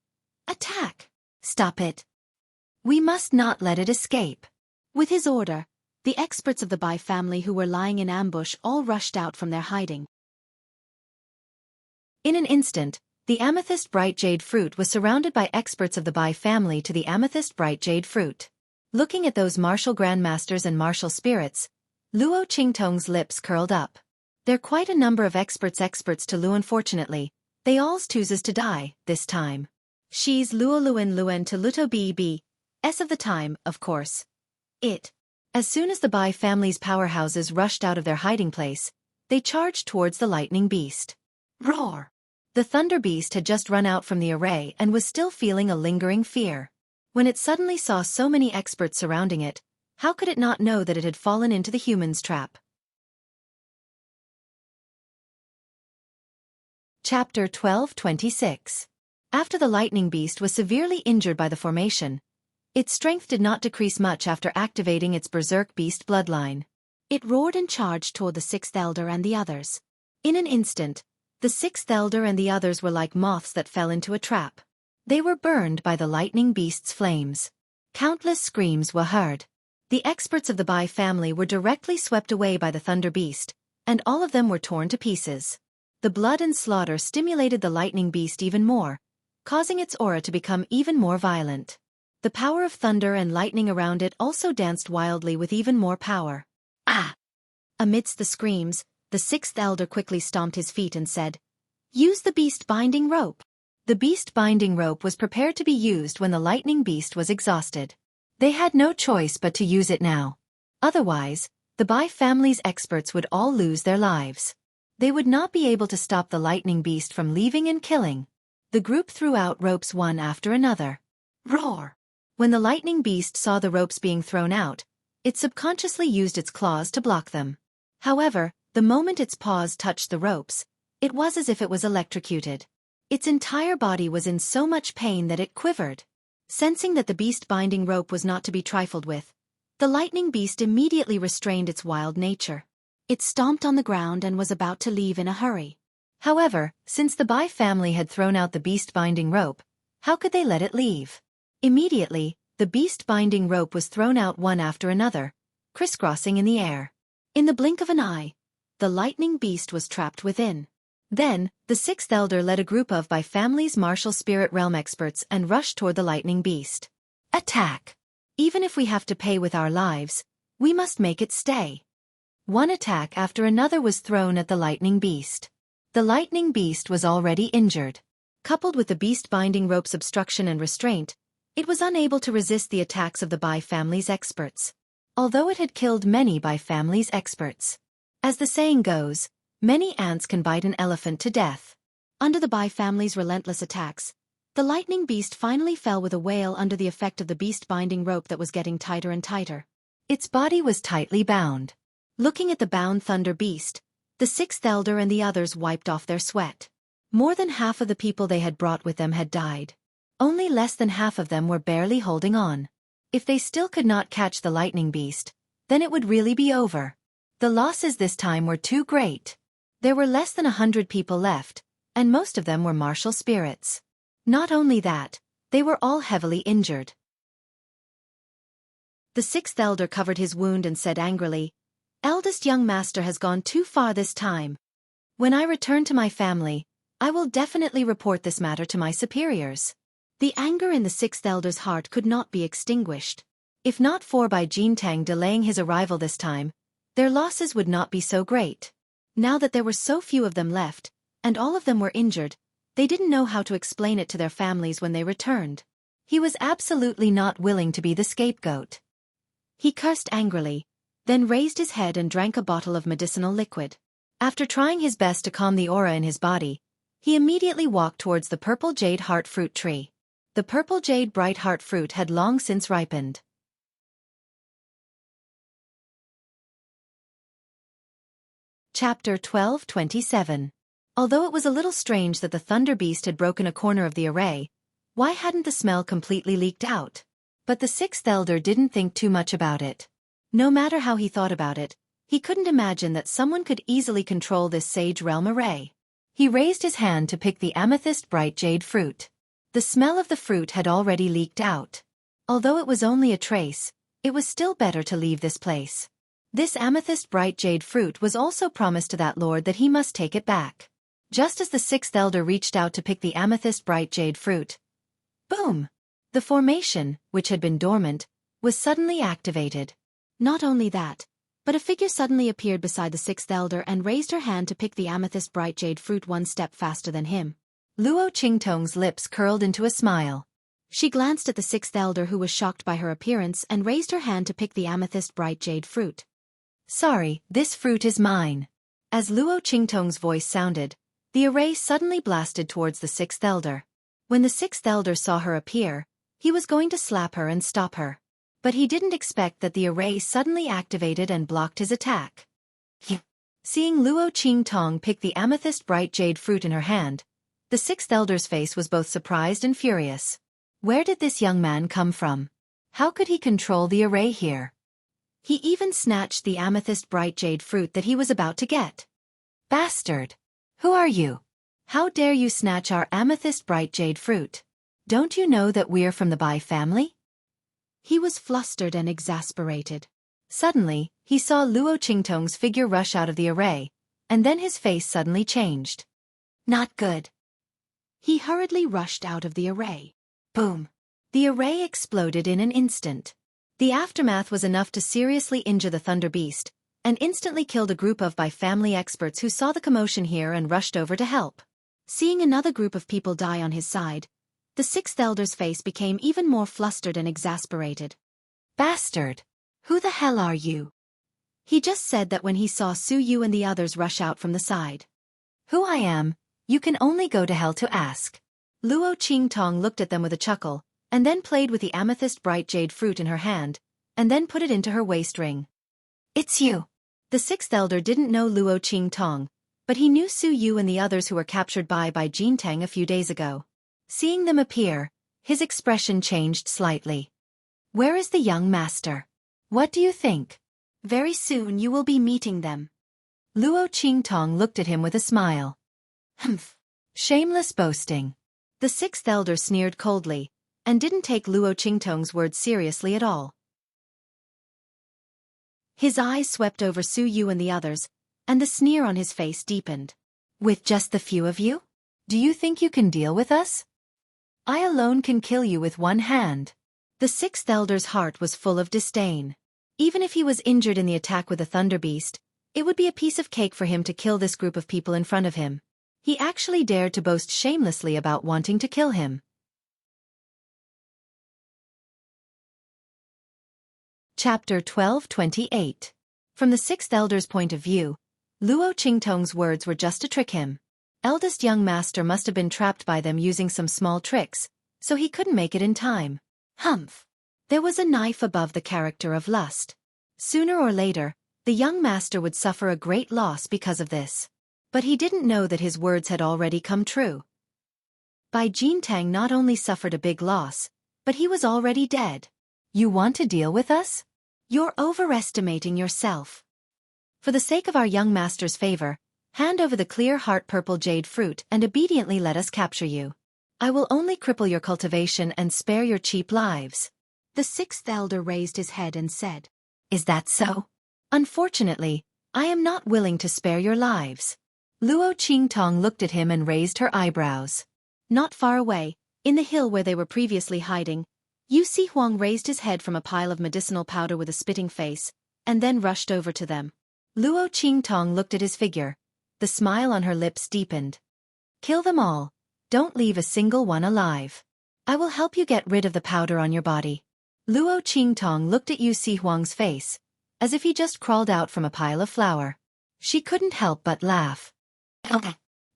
"Attack! Stop it! We must not let it escape." With his order, the experts of the Bai family who were lying in ambush all rushed out from their hiding. In an instant, the amethyst bright jade fruit was surrounded by experts of the Bai family to the amethyst bright jade fruit. Looking at those martial grandmasters and martial spirits, Luo Qingtong's lips curled up. They're quite a number of experts to Lu. Unfortunately, they alls chooses to die, this time. She's Luo Luen to Luto Bb. S of the time, of course. As soon as the Bai family's powerhouses rushed out of their hiding place, they charged towards the lightning beast. Roar! The thunder beast had just run out from the array and was still feeling a lingering fear. When it suddenly saw so many experts surrounding it, how could it not know that it had fallen into the human's trap? Chapter 12:26. After the lightning beast was severely injured by the formation, its strength did not decrease much after activating its berserk beast bloodline. It roared and charged toward the sixth elder and the others. In an instant, the sixth elder and the others were like moths that fell into a trap. They were burned by the lightning beast's flames. Countless screams were heard. The experts of the Bai family were directly swept away by the thunder beast, and all of them were torn to pieces. The blood and slaughter stimulated the lightning beast even more, causing its aura to become even more violent. The power of thunder and lightning around it also danced wildly with even more power. Ah! Amidst the screams, the sixth elder quickly stomped his feet and said, "Use the beast binding rope." The beast binding rope was prepared to be used when the lightning beast was exhausted. They had no choice but to use it now. Otherwise, the Bai family's experts would all lose their lives. They would not be able to stop the lightning beast from leaving and killing. The group threw out ropes one after another. Roar! When the lightning beast saw the ropes being thrown out, it subconsciously used its claws to block them. However, the moment its paws touched the ropes, it was as if it was electrocuted. Its entire body was in so much pain that it quivered. Sensing that the beast binding rope was not to be trifled with, the lightning beast immediately restrained its wild nature. It stomped on the ground and was about to leave in a hurry. However, since the Bai family had thrown out the beast binding rope, how could they let it leave? Immediately, the beast binding rope was thrown out one after another, crisscrossing in the air. In the blink of an eye, the lightning beast was trapped within. Then, the sixth elder led a group of Bai family's martial spirit realm experts and rushed toward the lightning beast. Attack! Even if we have to pay with our lives, we must make it stay. One attack after another was thrown at the lightning beast. The lightning beast was already injured. Coupled with the beast binding rope's obstruction and restraint, it was unable to resist the attacks of the Bai family's experts. Although it had killed many Bai family's experts. As the saying goes, many ants can bite an elephant to death. Under the Bai family's relentless attacks, the lightning beast finally fell with a wail under the effect of the beast binding rope that was getting tighter and tighter. Its body was tightly bound. Looking at the bound thunder beast, the sixth elder and the others wiped off their sweat. More than half of the people they had brought with them had died. Only less than half of them were barely holding on. If they still could not catch the lightning beast, then it would really be over. The losses this time were too great. There were less than 100 people left, and most of them were martial spirits. Not only that, they were all heavily injured. The sixth elder covered his wound and said angrily, "Eldest young master has gone too far this time. When I return to my family, I will definitely report this matter to my superiors." The anger in the sixth elder's heart could not be extinguished. If not for Bai Jintang delaying his arrival this time, their losses would not be so great. Now that there were so few of them left, and all of them were injured, they didn't know how to explain it to their families when they returned. He was absolutely not willing to be the scapegoat. He cursed angrily, then raised his head and drank a bottle of medicinal liquid. After trying his best to calm the aura in his body, he immediately walked towards the purple jade heart fruit tree. The purple jade bright heart fruit had long since ripened. Chapter 12:27. Although it was a little strange that the Thunder Beast had broken a corner of the array, why hadn't the smell completely leaked out? But the sixth elder didn't think too much about it. No matter how he thought about it, he couldn't imagine that someone could easily control this Sage Realm array. He raised his hand to pick the amethyst bright jade fruit. The smell of the fruit had already leaked out. Although it was only a trace, it was still better to leave this place. This amethyst bright jade fruit was also promised to that lord that he must take it back. Just as the sixth elder reached out to pick the amethyst bright jade fruit, boom! The formation, which had been dormant, was suddenly activated. Not only that, but a figure suddenly appeared beside the sixth elder and raised her hand to pick the amethyst bright jade fruit one step faster than him. Luo Qingtong's lips curled into a smile. She glanced at the sixth elder, who was shocked by her appearance, and raised her hand to pick the amethyst bright jade fruit. Sorry, this fruit is mine. As Luo Qingtong's voice sounded, the array suddenly blasted towards the sixth elder. When the sixth elder saw her appear, he was going to slap her and stop her. But he didn't expect that the array suddenly activated and blocked his attack. Seeing Luo Qingtong pick the amethyst bright jade fruit in her hand, the sixth elder's face was both surprised and furious. Where did this young man come from? How could he control the array here? He even snatched the amethyst bright jade fruit that he was about to get. Bastard! Who are you? How dare you snatch our amethyst bright jade fruit? Don't you know that we're from the Bai family? He was flustered and exasperated. Suddenly, he saw Luo Qingtong's figure rush out of the array, and then his face suddenly changed. Not good. He hurriedly rushed out of the array. Boom! The array exploded in an instant. The aftermath was enough to seriously injure the Thunder Beast, and instantly killed a group of Bai family experts who saw the commotion here and rushed over to help. Seeing another group of people die on his side, the sixth elder's face became even more flustered and exasperated. Bastard! Who the hell are you? He just said that when he saw Su Yu and the others rush out from the side. Who I am, you can only go to hell to ask. Luo Qingtong looked at them with a chuckle, and then played with the amethyst bright jade fruit in her hand, and then put it into her waist ring. It's you! The sixth elder didn't know Luo Qingtong, but he knew Su Yu and the others who were captured by Jintang a few days ago. Seeing them appear, his expression changed slightly. Where is the young master? What do you think? Very soon you will be meeting them. Luo Qingtong looked at him with a smile. Humph. Shameless boasting. The sixth elder sneered coldly, and didn't take Luo Qingtong's words seriously at all. His eyes swept over Su Yu and the others, and the sneer on his face deepened. With just the few of you? Do you think you can deal with us? I alone can kill you with one hand. The sixth elder's heart was full of disdain. Even if he was injured in the attack with the Thunder Beast, it would be a piece of cake for him to kill this group of people in front of him. He actually dared to boast shamelessly about wanting to kill him. Chapter 12:28. From the sixth elder's point of view, Luo Qingtong's words were just to trick him. Eldest young master must have been trapped by them using some small tricks, so he couldn't make it in time. Humph! There was a knife above the character of lust. Sooner or later, the young master would suffer a great loss because of this. But he didn't know that his words had already come true. Bai Jintang not only suffered a big loss, but he was already dead. You want to deal with us? You're overestimating yourself. For the sake of our young master's favor, hand over the clear heart purple jade fruit and obediently let us capture you. I will only cripple your cultivation and spare your cheap lives. The sixth elder raised his head and said, Is that so? Unfortunately, I am not willing to spare your lives. Luo Qingtong looked at him and raised her eyebrows. Not far away, in the hill where they were previously hiding, Yu Si Huang raised his head from a pile of medicinal powder with a spitting face, and then rushed over to them. Luo Qingtong looked at his figure. The smile on her lips deepened. Kill them all. Don't leave a single one alive. I will help you get rid of the powder on your body. Luo Qingtong looked at Yu Si Huang's face, as if he just crawled out from a pile of flour. She couldn't help but laugh.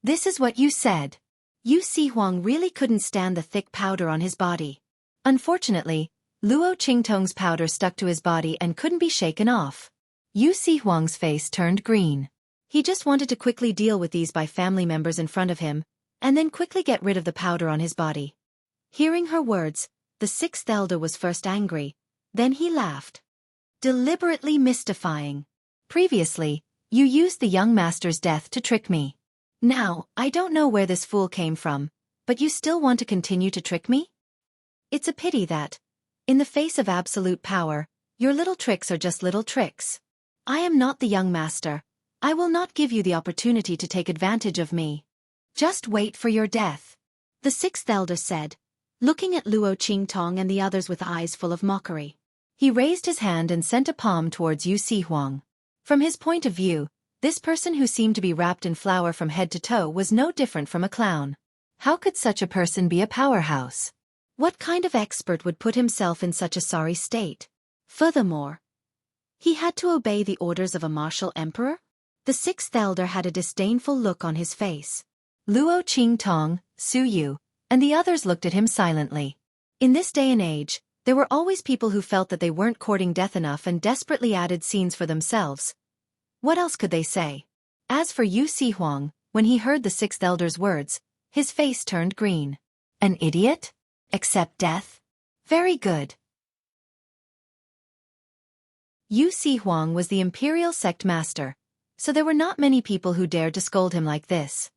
This is what you said. Yu Si Huang really couldn't stand the thick powder on his body. Unfortunately, Luo Qingtong's powder stuck to his body and couldn't be shaken off. Yu Si Huang's face turned green. He just wanted to quickly deal with these by family members in front of him, and then quickly get rid of the powder on his body. Hearing her words, the sixth elder was first angry, then he laughed. Deliberately mystifying. Previously, you used the young master's death to trick me. Now, I don't know where this fool came from, but you still want to continue to trick me? It's a pity that, in the face of absolute power, your little tricks are just little tricks. I am not the young master. I will not give you the opportunity to take advantage of me. Just wait for your death. The sixth elder said, looking at Luo Qingtong and the others with eyes full of mockery. He raised his hand and sent a palm towards Yu Huang. From his point of view, this person who seemed to be wrapped in flour from head to toe was no different from a clown. How could such a person be a powerhouse? What kind of expert would put himself in such a sorry state? Furthermore, he had to obey the orders of a martial emperor? The sixth elder had a disdainful look on his face. Luo Qingtong, Su Yu, and the others looked at him silently. In this day and age, there were always people who felt that they weren't courting death enough and desperately added scenes for themselves. What else could they say? As for Yu Huang, when he heard the sixth elder's words, his face turned green. An idiot? Accept death? Very good. Yu Huang was the imperial sect master, so there were not many people who dared to scold him like this.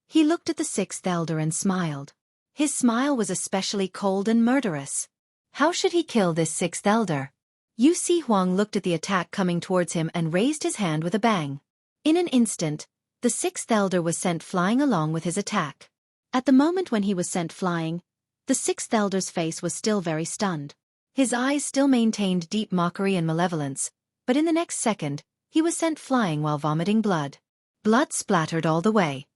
He looked at the sixth elder and smiled. His smile was especially cold and murderous. How should he kill this sixth elder? Yu Huang looked at the attack coming towards him and raised his hand with a bang. In an instant, the sixth elder was sent flying along with his attack. At the moment when he was sent flying, the sixth elder's face was still very stunned. His eyes still maintained deep mockery and malevolence, but in the next second, he was sent flying while vomiting blood. Blood splattered all the way.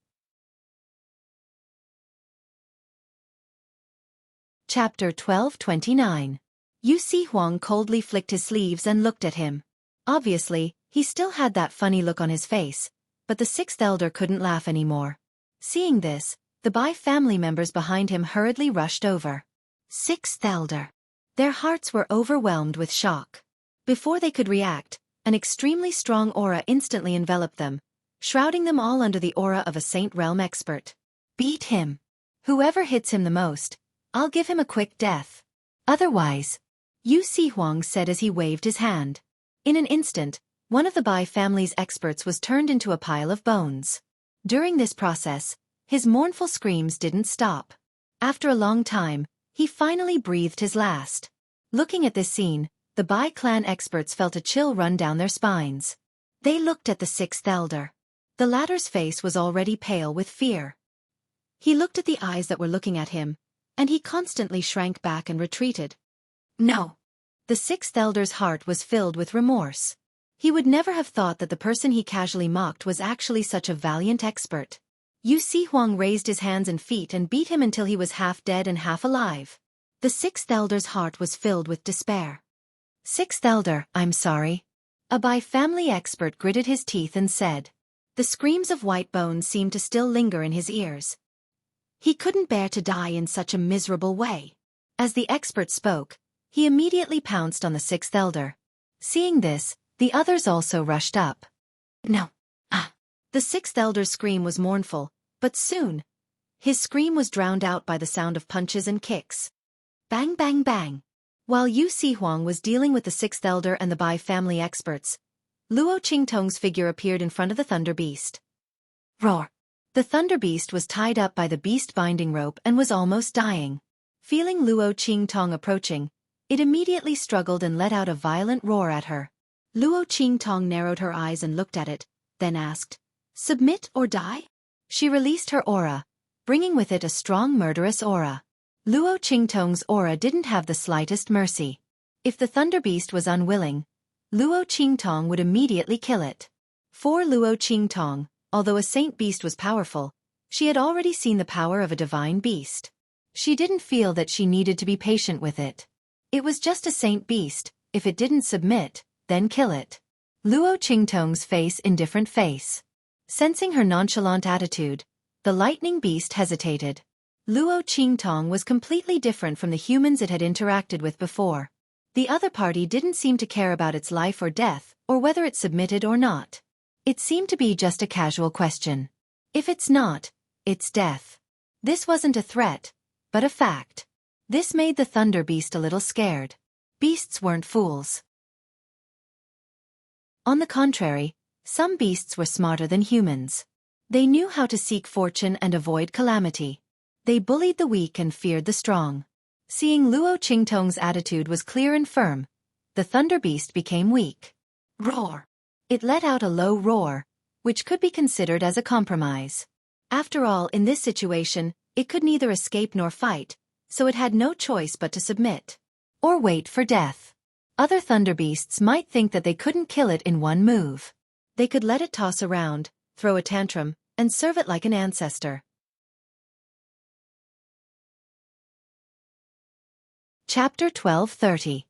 Chapter 12:29. Yu Huang coldly flicked his sleeves and looked at him. Obviously, he still had that funny look on his face, but the sixth elder couldn't laugh anymore. Seeing this, the Bai family members behind him hurriedly rushed over. Sixth elder. Their hearts were overwhelmed with shock. Before they could react, an extremely strong aura instantly enveloped them, shrouding them all under the aura of a Saint Realm expert. Beat him. Whoever hits him the most, I'll give him a quick death. Otherwise, Yu Huang said as he waved his hand. In an instant, one of the Bai family's experts was turned into a pile of bones. During this process, his mournful screams didn't stop. After a long time, he finally breathed his last. Looking at this scene, the Bai clan experts felt a chill run down their spines. They looked at the sixth elder. The latter's face was already pale with fear. He looked at the eyes that were looking at him, and he constantly shrank back and retreated. No. The sixth elder's heart was filled with remorse. He would never have thought that the person he casually mocked was actually such a valiant expert. Yu Huang raised his hands and feet and beat him until he was half dead and half alive. The sixth elder's heart was filled with despair. Sixth elder, I'm sorry. A Bai family expert gritted his teeth and said. The screams of white bones seemed to still linger in his ears. He couldn't bear to die in such a miserable way. As the expert spoke, he immediately pounced on the sixth elder. Seeing this, the others also rushed up. No. The sixth elder's scream was mournful, but soon, his scream was drowned out by the sound of punches and kicks. Bang bang bang. While Yu Huang was dealing with the sixth elder and the Bai family experts, Luo Qingtong's figure appeared in front of the thunder beast. Roar. The thunder beast was tied up by the beast binding rope and was almost dying. Feeling Luo Qingtong approaching, it immediately struggled and let out a violent roar at her. Luo Qingtong narrowed her eyes and looked at it, then asked, Submit or die? She released her aura, bringing with it a strong murderous aura. Luo Qingtong's aura didn't have the slightest mercy. If the thunder beast was unwilling, Luo Qingtong would immediately kill it. For Luo Qingtong, although a saint beast was powerful, she had already seen the power of a divine beast. She didn't feel that she needed to be patient with it. It was just a saint beast. If it didn't submit, then kill it. Luo Qingtong's face indifferent face. Sensing her nonchalant attitude, the lightning beast hesitated. Luo Qingtong was completely different from the humans it had interacted with before. The other party didn't seem to care about its life or death, or whether it submitted or not. It seemed to be just a casual question. If it's not, it's death. This wasn't a threat, but a fact. This made the Thunder Beast a little scared. Beasts weren't fools. On the contrary, some beasts were smarter than humans. They knew how to seek fortune and avoid calamity. They bullied the weak and feared the strong. Seeing Luo Qingtong's attitude was clear and firm, the Thunder Beast became weak. Roar! It let out a low roar, which could be considered as a compromise. After all, in this situation, it could neither escape nor fight, so it had no choice but to submit. Or wait for death. Other Thunder Beasts might think that they couldn't kill it in one move. They could let it toss around, throw a tantrum, and serve it like an ancestor. Chapter 12:30.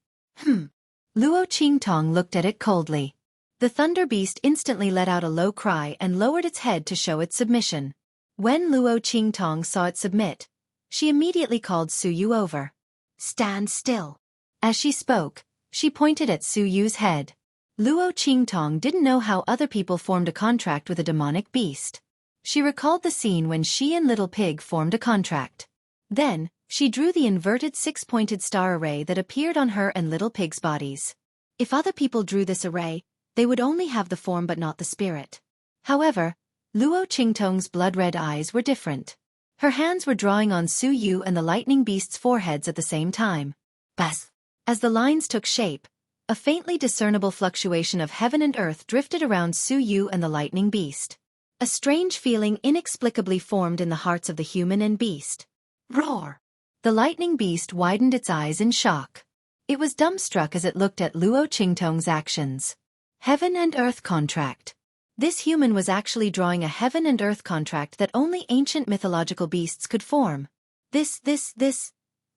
Luo Qingtong looked at it coldly. The Thunder Beast instantly let out a low cry and lowered its head to show its submission. When Luo Qingtong saw it submit, she immediately called Su Yu over. Stand still. As she spoke, she pointed at Su Yu's head. Luo Qingtong didn't know how other people formed a contract with a demonic beast. She recalled the scene when she and Little Pig formed a contract. Then, she drew the inverted six-pointed star array that appeared on her and Little Pig's bodies. If other people drew this array, they would only have the form but not the spirit. However, Luo Qingtong's blood-red eyes were different. Her hands were drawing on Su Yu and the lightning beast's foreheads at the same time. Buzz! As the lines took shape, a faintly discernible fluctuation of heaven and earth drifted around Su Yu and the lightning beast. A strange feeling inexplicably formed in the hearts of the human and beast. Roar! The lightning beast widened its eyes in shock. It was dumbstruck as it looked at Luo Qingtong's actions. Heaven and earth contract. This human was actually drawing a heaven and earth contract that only ancient mythological beasts could form. This.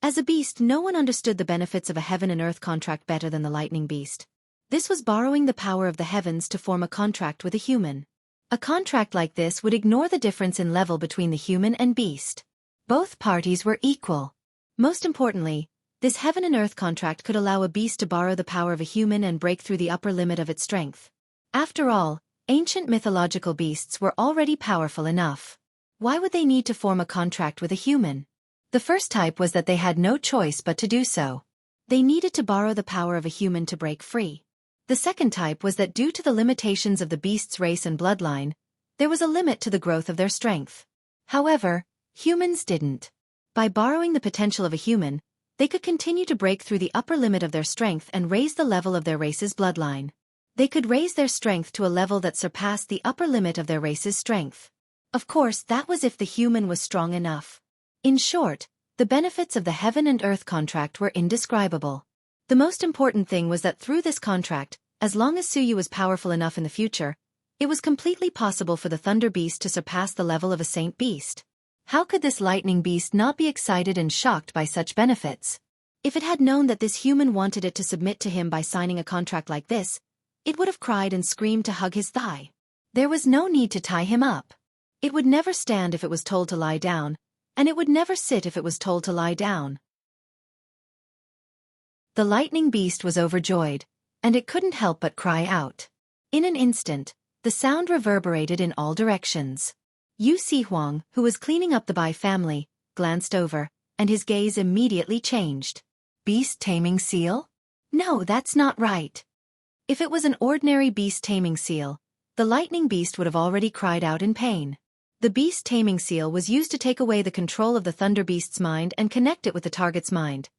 As a beast, no one understood the benefits of a heaven and earth contract better than the lightning beast. This was borrowing the power of the heavens to form a contract with a human. A contract like this would ignore the difference in level between the human and beast. Both parties were equal. Most importantly, this heaven and earth contract could allow a beast to borrow the power of a human and break through the upper limit of its strength. After all, ancient mythological beasts were already powerful enough. Why would they need to form a contract with a human? The first type was that they had no choice but to do so. They needed to borrow the power of a human to break free. The second type was that due to the limitations of the beast's race and bloodline, there was a limit to the growth of their strength. However, humans didn't. By borrowing the potential of a human, they could continue to break through the upper limit of their strength and raise the level of their race's bloodline. They could raise their strength to a level that surpassed the upper limit of their race's strength. Of course, that was if the human was strong enough. In short, the benefits of the heaven and earth contract were indescribable. The most important thing was that through this contract, as long as Su Yu was powerful enough in the future, it was completely possible for the Thunder Beast to surpass the level of a Saint Beast. How could this lightning beast not be excited and shocked by such benefits? If it had known that this human wanted it to submit to him by signing a contract like this, it would have cried and screamed to hug his thigh. There was no need to tie him up. It would never stand if it was told to lie down, and it would never sit if it was told to lie down. The lightning beast was overjoyed, and it couldn't help but cry out. In an instant, the sound reverberated in all directions. Yu Huang, who was cleaning up the Bai family, glanced over, and his gaze immediately changed. Beast-taming seal? No, that's not right. If it was an ordinary beast-taming seal, the lightning beast would have already cried out in pain. The beast-taming seal was used to take away the control of the Thunder Beast's mind and connect it with the target's mind,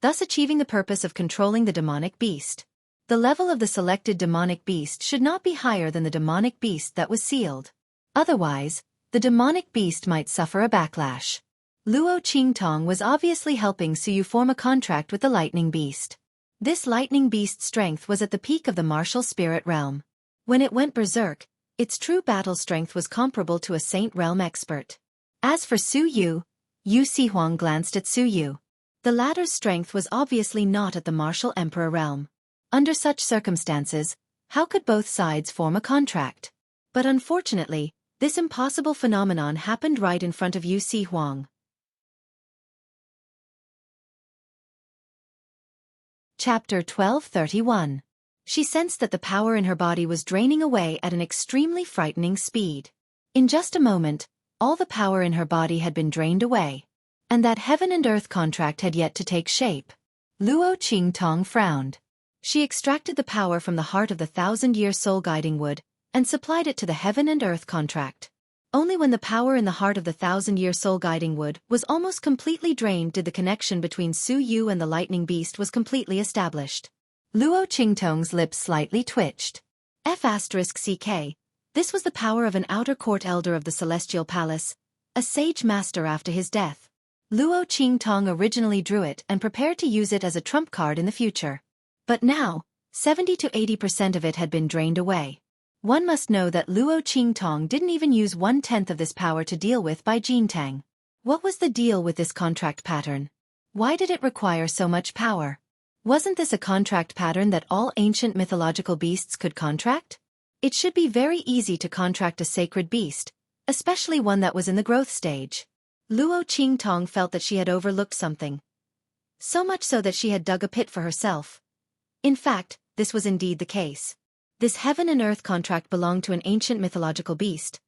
thus achieving the purpose of controlling the demonic beast. The level of the selected demonic beast should not be higher than the demonic beast that was sealed. Otherwise, the demonic beast might suffer a backlash. Luo Qingtong was obviously helping Su Yu form a contract with the lightning beast. This lightning beast's strength was at the peak of the martial spirit realm. When it went berserk, its true battle strength was comparable to a Saint realm expert. As for Su Yu, Yu Huang glanced at Su Yu. The latter's strength was obviously not at the martial emperor realm. Under such circumstances, how could both sides form a contract? But unfortunately, this impossible phenomenon happened right in front of Yu Huang. Chapter 12:31. She sensed that the power in her body was draining away at an extremely frightening speed. In just a moment, all the power in her body had been drained away. And that heaven and earth contract had yet to take shape. Luo Qingtong frowned. She extracted the power from the heart of the 1,000-year soul guiding wood, and supplied it to the heaven and earth contract. Only when the power in the heart of the 1,000-year soul guiding wood was almost completely drained did the connection between Xueqi and the lightning beast was completely established. Luo Qingtong's lips slightly twitched. F***ck. This was the power of an outer court elder of the Celestial Palace, a sage master after his death. Luo Qingtong originally drew it and prepared to use it as a trump card in the future. But now, 70 to 80% of it had been drained away. One must know that Luo Qingtong didn't even use 1/10 of this power to deal with by Jintang. What was the deal with this contract pattern? Why did it require so much power? Wasn't this a contract pattern that all ancient mythological beasts could contract? It should be very easy to contract a sacred beast, especially one that was in the growth stage. Luo Qingtong felt that she had overlooked something. So much so that she had dug a pit for herself. In fact, this was indeed the case. This heaven and earth contract belonged to an ancient mythological beast.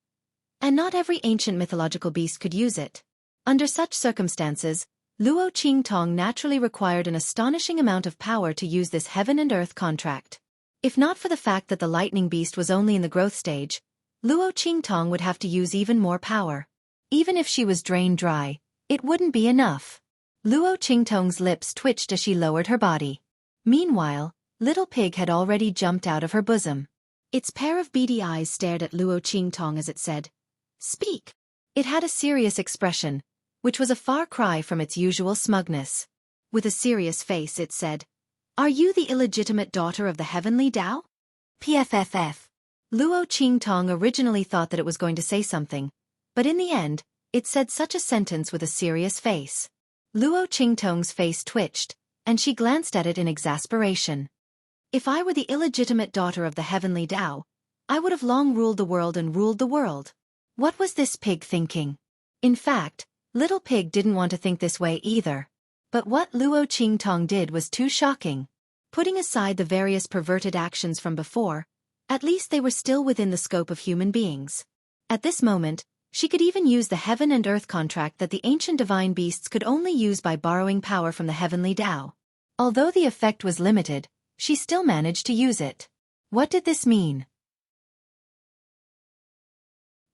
And not every ancient mythological beast could use it. Under such circumstances, Luo Qingtong naturally required an astonishing amount of power to use this heaven and earth contract. If not for the fact that the lightning beast was only in the growth stage, Luo Qingtong would have to use even more power. Even if she was drained dry, it wouldn't be enough. Luo Qingtong's lips twitched as she lowered her body. Meanwhile, Little Pig had already jumped out of her bosom. Its pair of beady eyes stared at Luo Qingtong as it said, "Speak." It had a serious expression, which was a far cry from its usual smugness. With a serious face it said, "Are you the illegitimate daughter of the heavenly Tao?" PFFF. Luo Qingtong originally thought that it was going to say something, but in the end, it said such a sentence with a serious face. Luo Qingtong's face twitched, and she glanced at it in exasperation. If I were the illegitimate daughter of the heavenly Tao, I would have long ruled the world and ruled the world. What was this pig thinking? In fact, Little Pig didn't want to think this way either. But what Luo Qingtong did was too shocking. Putting aside the various perverted actions from before, at least they were still within the scope of human beings. At this moment, she could even use the heaven and earth contract that the ancient divine beasts could only use by borrowing power from the heavenly Tao. Although the effect was limited, she still managed to use it. What did this mean?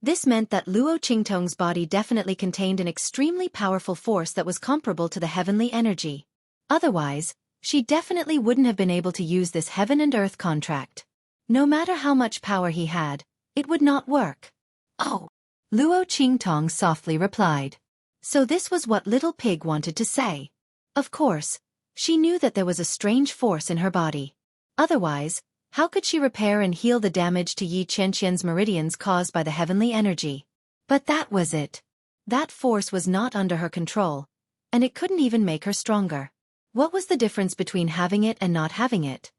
This meant that Luo Qingtong's body definitely contained an extremely powerful force that was comparable to the heavenly energy. Otherwise, she definitely wouldn't have been able to use this heaven and earth contract. No matter how much power he had, it would not work. "Oh," Luo Qingtong softly replied. So this was what Little Pig wanted to say. Of course, she knew that there was a strange force in her body. Otherwise, how could she repair and heal the damage to Yi Qianqian's meridians caused by the heavenly energy? But that was it. That force was not under her control, and it couldn't even make her stronger. What was the difference between having it and not having it?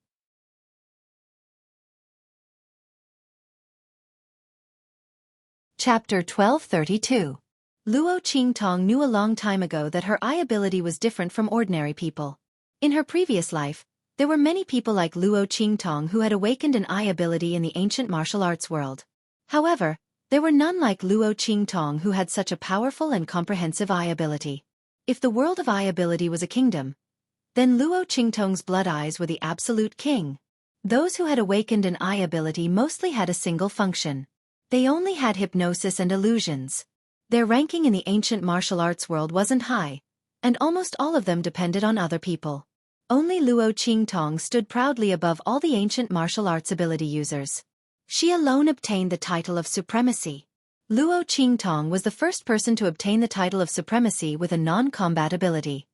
Chapter 1232. Luo Qingtong knew a long time ago that her eye ability was different from ordinary people. In her previous life, there were many people like Luo Qingtong who had awakened an eye ability in the ancient martial arts world. However, there were none like Luo Qingtong who had such a powerful and comprehensive eye ability. If the world of eye ability was a kingdom, then Luo Qingtong's blood eyes were the absolute king. Those who had awakened an eye ability mostly had a single function. They only had hypnosis and illusions. Their ranking in the ancient martial arts world wasn't high, and almost all of them depended on other people. Only Luo Qingtong stood proudly above all the ancient martial arts ability users. She alone obtained the title of supremacy. Luo Qingtong was the first person to obtain the title of supremacy with a non-combat ability.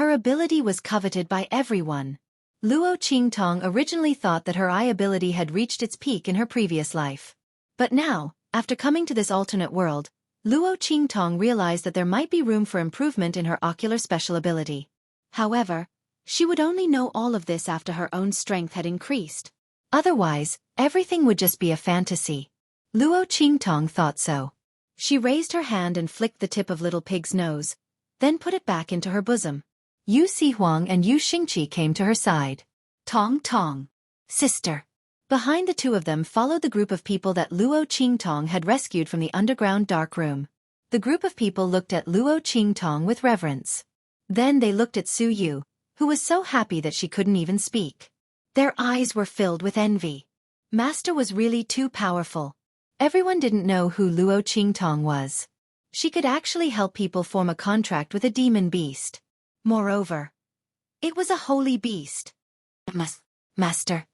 Her ability was coveted by everyone. Luo Qingtong originally thought that her eye ability had reached its peak in her previous life. But now, after coming to this alternate world, Luo Qingtong realized that there might be room for improvement in her ocular special ability. However, she would only know all of this after her own strength had increased. Otherwise, everything would just be a fantasy. Luo Qingtong thought so. She raised her hand and flicked the tip of Little Pig's nose, then put it back into her bosom. Yu Sihuang and Yu Xingqi came to her side. "Tong Tong. Sister. Behind the two of them followed the group of people that Luo Qingtong had rescued from the underground dark room. The group of people looked at Luo Qingtong with reverence. Then they looked at Xueqi, who was so happy that she couldn't even speak. Their eyes were filled with envy. Master was really too powerful. Everyone didn't know who Luo Qingtong was. She could actually help people form a contract with a demon beast. Moreover, it was a holy beast. Master.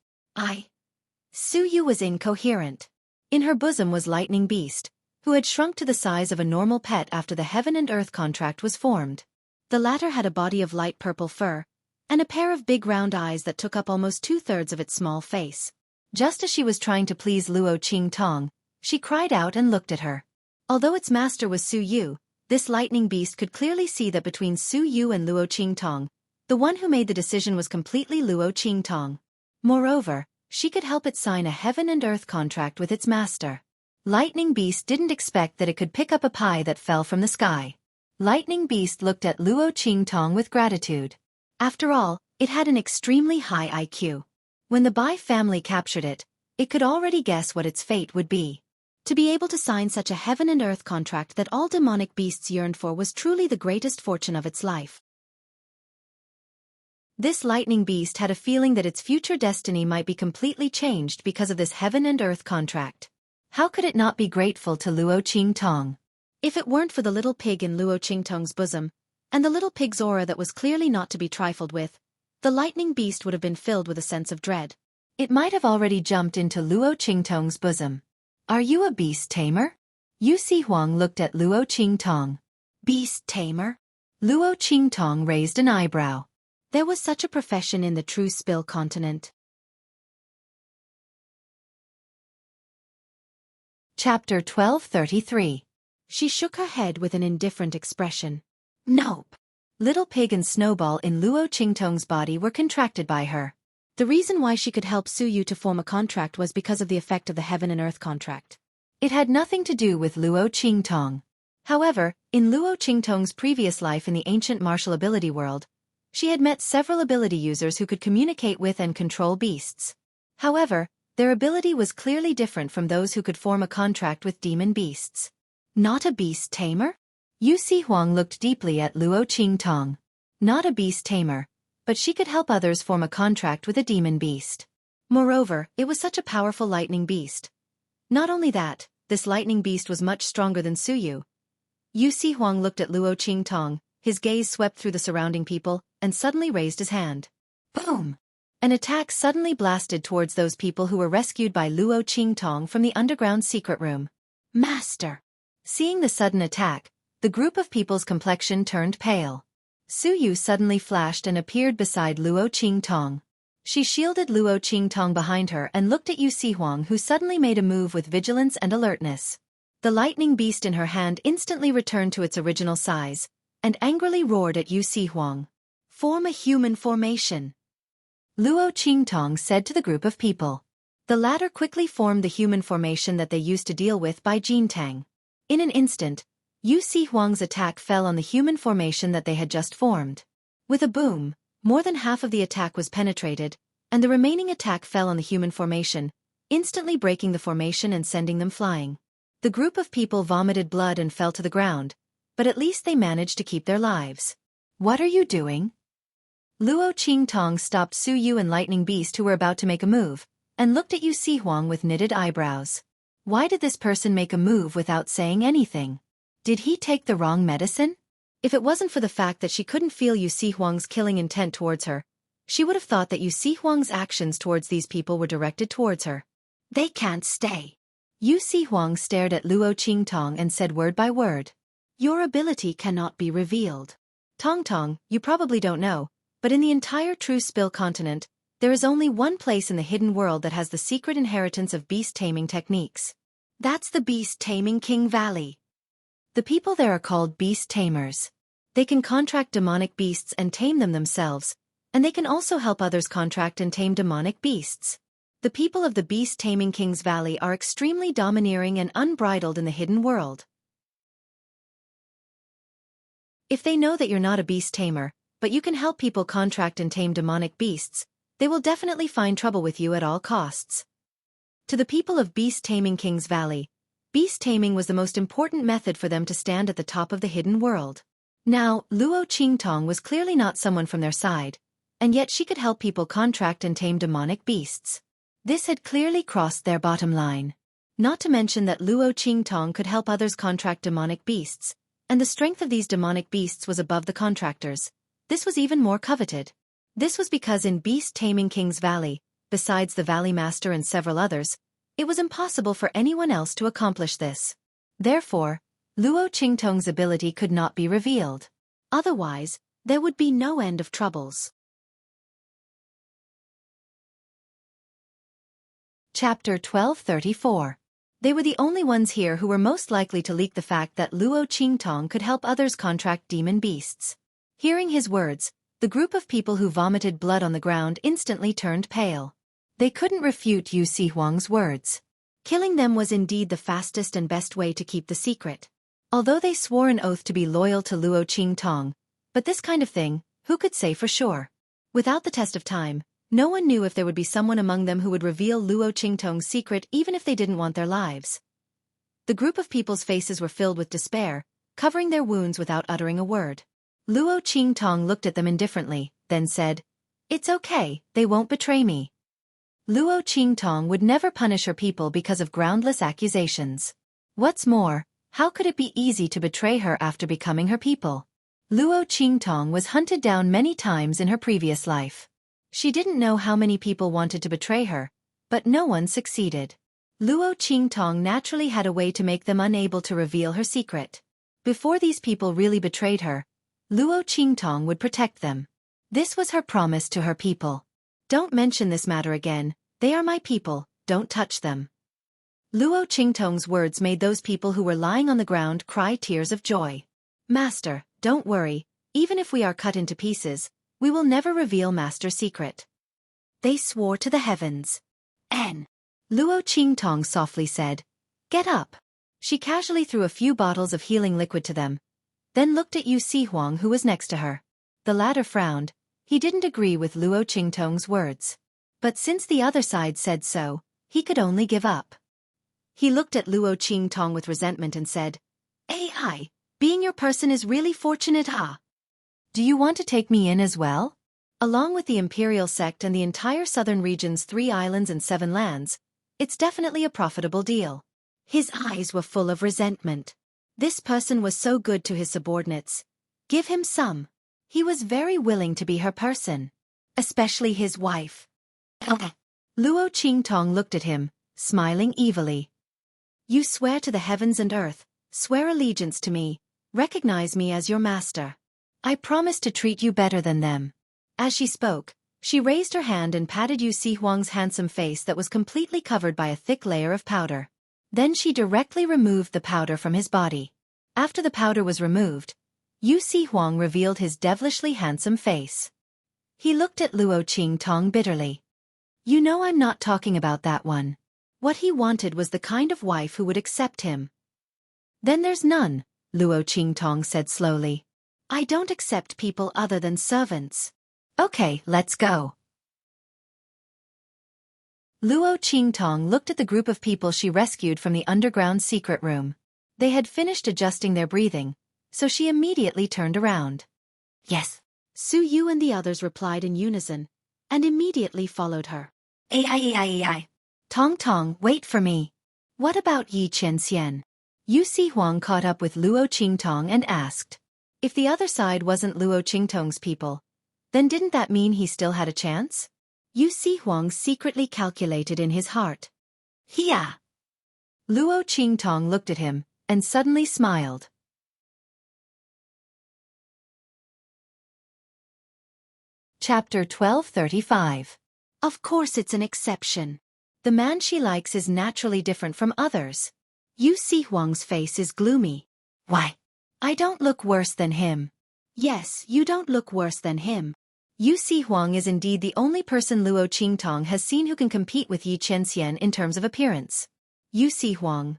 Xueqi was incoherent. In her bosom was Lightning Beast, who had shrunk to the size of a normal pet after the Heaven and Earth contract was formed. The latter had a body of light purple fur, and a pair of big round eyes that took up almost 2/3 of its small face. Just as she was trying to please Luo Qingtong, she cried out and looked at her. Although its master was Xueqi, this lightning beast could clearly see that between Xueqi and Luo Qingtong, the one who made the decision was completely Luo Qingtong. Moreover, she could help it sign a Heaven and Earth contract with its master. Lightning Beast didn't expect that it could pick up a pie that fell from the sky. Lightning Beast looked at Luo Qingtong with gratitude. After all, it had an extremely high IQ. When the Bai family captured it, it could already guess what its fate would be. To be able to sign such a Heaven and Earth contract that all demonic beasts yearned for was truly the greatest fortune of its life. This lightning beast had a feeling that its future destiny might be completely changed because of this Heaven and Earth contract. How could it not be grateful to Luo Qingtong? If it weren't for the little pig in Luo Qingtong's bosom, and the little pig's aura that was clearly not to be trifled with, the lightning beast would have been filled with a sense of dread. It might have already jumped into Luo Qingtong's bosom. Are you a beast tamer? Yusi Huang looked at Luo Qingtong. Beast tamer? Luo Qingtong raised an eyebrow. There was such a profession in the True Spill continent. Chapter 1233. She shook her head with an indifferent expression. Nope. Little Pig and Snowball in Luo Qingtong's body were contracted by her. The reason why she could help Xueqi to form a contract was because of the effect of the Heaven and Earth contract. It had nothing to do with Luo Qingtong. However, in Luo Qingtong's previous life in the ancient martial ability world, she had met several ability users who could communicate with and control beasts. However, their ability was clearly different from those who could form a contract with demon beasts. Not a beast tamer? Yusi Huang looked deeply at Luo Qingtong. Not a beast tamer, but she could help others form a contract with a demon beast. Moreover, it was such a powerful lightning beast. Not only that, this lightning beast was much stronger than Xueqi. Yusi Huang looked at Luo Qingtong, his gaze swept through the surrounding people, and suddenly raised his hand. Boom! An attack suddenly blasted towards those people who were rescued by Luo Qingtong from the underground secret room. Master! Seeing the sudden attack, the group of people's complexion turned pale. Xueqi suddenly flashed and appeared beside Luo Qingtong. She shielded Luo Qingtong behind her and looked at Yusi Huang, who suddenly made a move with vigilance and alertness. The lightning beast in her hand instantly returned to its original size, and angrily roared at Yusi Huang. Form a human formation. Luo Qingtong said to the group of people. The latter quickly formed the human formation that they used to deal with by Jintang. In an instant, Yusi Huang's attack fell on the human formation that they had just formed. With a boom, more than half of the attack was penetrated, and the remaining attack fell on the human formation, instantly breaking the formation and sending them flying. The group of people vomited blood and fell to the ground, but at least they managed to keep their lives. What are you doing? Luo Qingtong stopped Xueqi and Lightning Beast, who were about to make a move, and looked at Yusi Huang with knitted eyebrows. Why did this person make a move without saying anything? Did he take the wrong medicine? If it wasn't for the fact that she couldn't feel Yusi Huang's killing intent towards her, she would have thought that Yusi Huang's actions towards these people were directed towards her. They can't stay. Yusi Huang stared at Luo Qingtong and said word by word. Your ability cannot be revealed. Tong, you probably don't know, but in the entire True Spill continent, there is only one place in the hidden world that has the secret inheritance of beast-taming techniques. That's the Beast-Taming King Valley. The people there are called beast-tamers. They can contract demonic beasts and tame them themselves, and they can also help others contract and tame demonic beasts. The people of the Beast-Taming King's Valley are extremely domineering and unbridled in the hidden world. If they know that you're not a beast tamer, but you can help people contract and tame demonic beasts, They will definitely find trouble with you at all costs. To the people of beast-taming King's Valley, beast-taming was the most important method for them to stand at the top of the hidden world. Now, Luo Qingtong was clearly not someone from their side, and yet she could help people contract and tame demonic beasts. This had clearly crossed their bottom line. Not to mention that Luo Qingtong could help others contract demonic beasts, and the strength of these demonic beasts was above the contractors. This was even more coveted. This was because in beast-taming King's Valley, besides the Valley Master and several others, it was impossible for anyone else to accomplish this. Therefore, Luo Qingtong's ability could not be revealed. Otherwise, there would be no end of troubles. Chapter 1234. They were the only ones here who were most likely to leak the fact that Luo Qingtong could help others contract demon beasts. Hearing his words, the group of people who vomited blood on the ground instantly turned pale. They couldn't refute Yu Sihuang's words. Killing them was indeed the fastest and best way to keep the secret. Although they swore an oath to be loyal to Luo Qingtong, but this kind of thing, who could say for sure? Without the test of time, no one knew if there would be someone among them who would reveal Luo Qingtong's secret even if they didn't want their lives. The group of people's faces were filled with despair, covering their wounds without uttering a word. Luo Qingtong looked at them indifferently, then said, "It's okay, they won't betray me." Luo Qingtong would never punish her people because of groundless accusations. What's more, how could it be easy to betray her after becoming her people? Luo Qingtong was hunted down many times in her previous life. She didn't know how many people wanted to betray her, but no one succeeded. Luo Qingtong naturally had a way to make them unable to reveal her secret. Before these people really betrayed her, Luo Qingtong would protect them. This was her promise to her people. "Don't mention this matter again, they are my people, don't touch them." Luo Qingtong's words made those people who were lying on the ground cry tears of joy. "Master, don't worry, even if we are cut into pieces, we will never reveal Master's secret." They swore to the heavens. Luo Qingtong softly said, "Get up." She casually threw a few bottles of healing liquid to them, then looked at Yu Sihuang who was next to her. The latter frowned. He didn't agree with Luo Qingtong's words. But since the other side said so, he could only give up. He looked at Luo Qingtong with resentment and said, "AI, being your person is really fortunate, huh? Do you want to take me in as well?" Along with the imperial sect and the entire southern region's 3 islands and 7 lands, it's definitely a profitable deal. His eyes were full of resentment. This person was so good to his subordinates. Give him some. He was very willing to be her person. Especially his wife. Luo Qingtong looked at him, smiling evilly. "You swear to the heavens and earth, swear allegiance to me, recognize me as your master. I promise to treat you better than them." As she spoke, she raised her hand and patted Yu Sihuang's handsome face that was completely covered by a thick layer of powder. Then she directly removed the powder from his body. After the powder was removed, Yu Sihuang revealed his devilishly handsome face. He looked at Luo Qingtong bitterly. "You know I'm not talking about that one." What he wanted was the kind of wife who would accept him. "Then there's none," Luo Qingtong said slowly. "I don't accept people other than servants." "Okay, let's go." Luo Qingtong looked at the group of people she rescued from the underground secret room. They had finished adjusting their breathing, so she immediately turned around. "Yes." Su Yu and the others replied in unison, and immediately followed her. "Ai. Tong Tong, wait for me." "What about Yi Qianxian?" Yu Sihuang caught up with Luo Qingtong and asked. If the other side wasn't Luo Qingtong's people, then didn't that mean he still had a chance? Yu Sihuang secretly calculated in his heart. "Yeah." Luo Qingtong looked at him, and suddenly smiled. Chapter 1235. Of course it's an exception. The man she likes is naturally different from others. Yu Sihuang's face is gloomy. "Why? I don't look worse than him." "Yes, you don't look worse than him." Yu Sihuang is indeed the only person Luo Qingtong has seen who can compete with Yi Qianxian in terms of appearance. Yu Sihuang.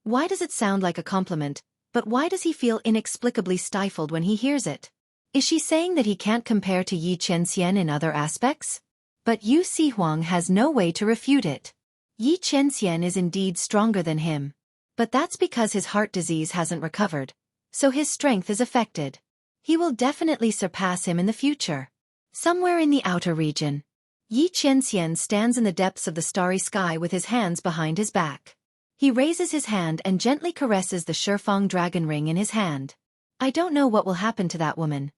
Why does it sound like a compliment, but why does he feel inexplicably stifled when he hears it? Is she saying that he can't compare to Yi Qianxian in other aspects? But Yu Sihuang has no way to refute it. Yi Qianxian is indeed stronger than him. But that's because his heart disease hasn't recovered, so his strength is affected. He will definitely surpass him in the future. Somewhere in the outer region, Yi Qianxian stands in the depths of the starry sky with his hands behind his back. He raises his hand and gently caresses the Shifeng dragon ring in his hand. I don't know what will happen to that woman.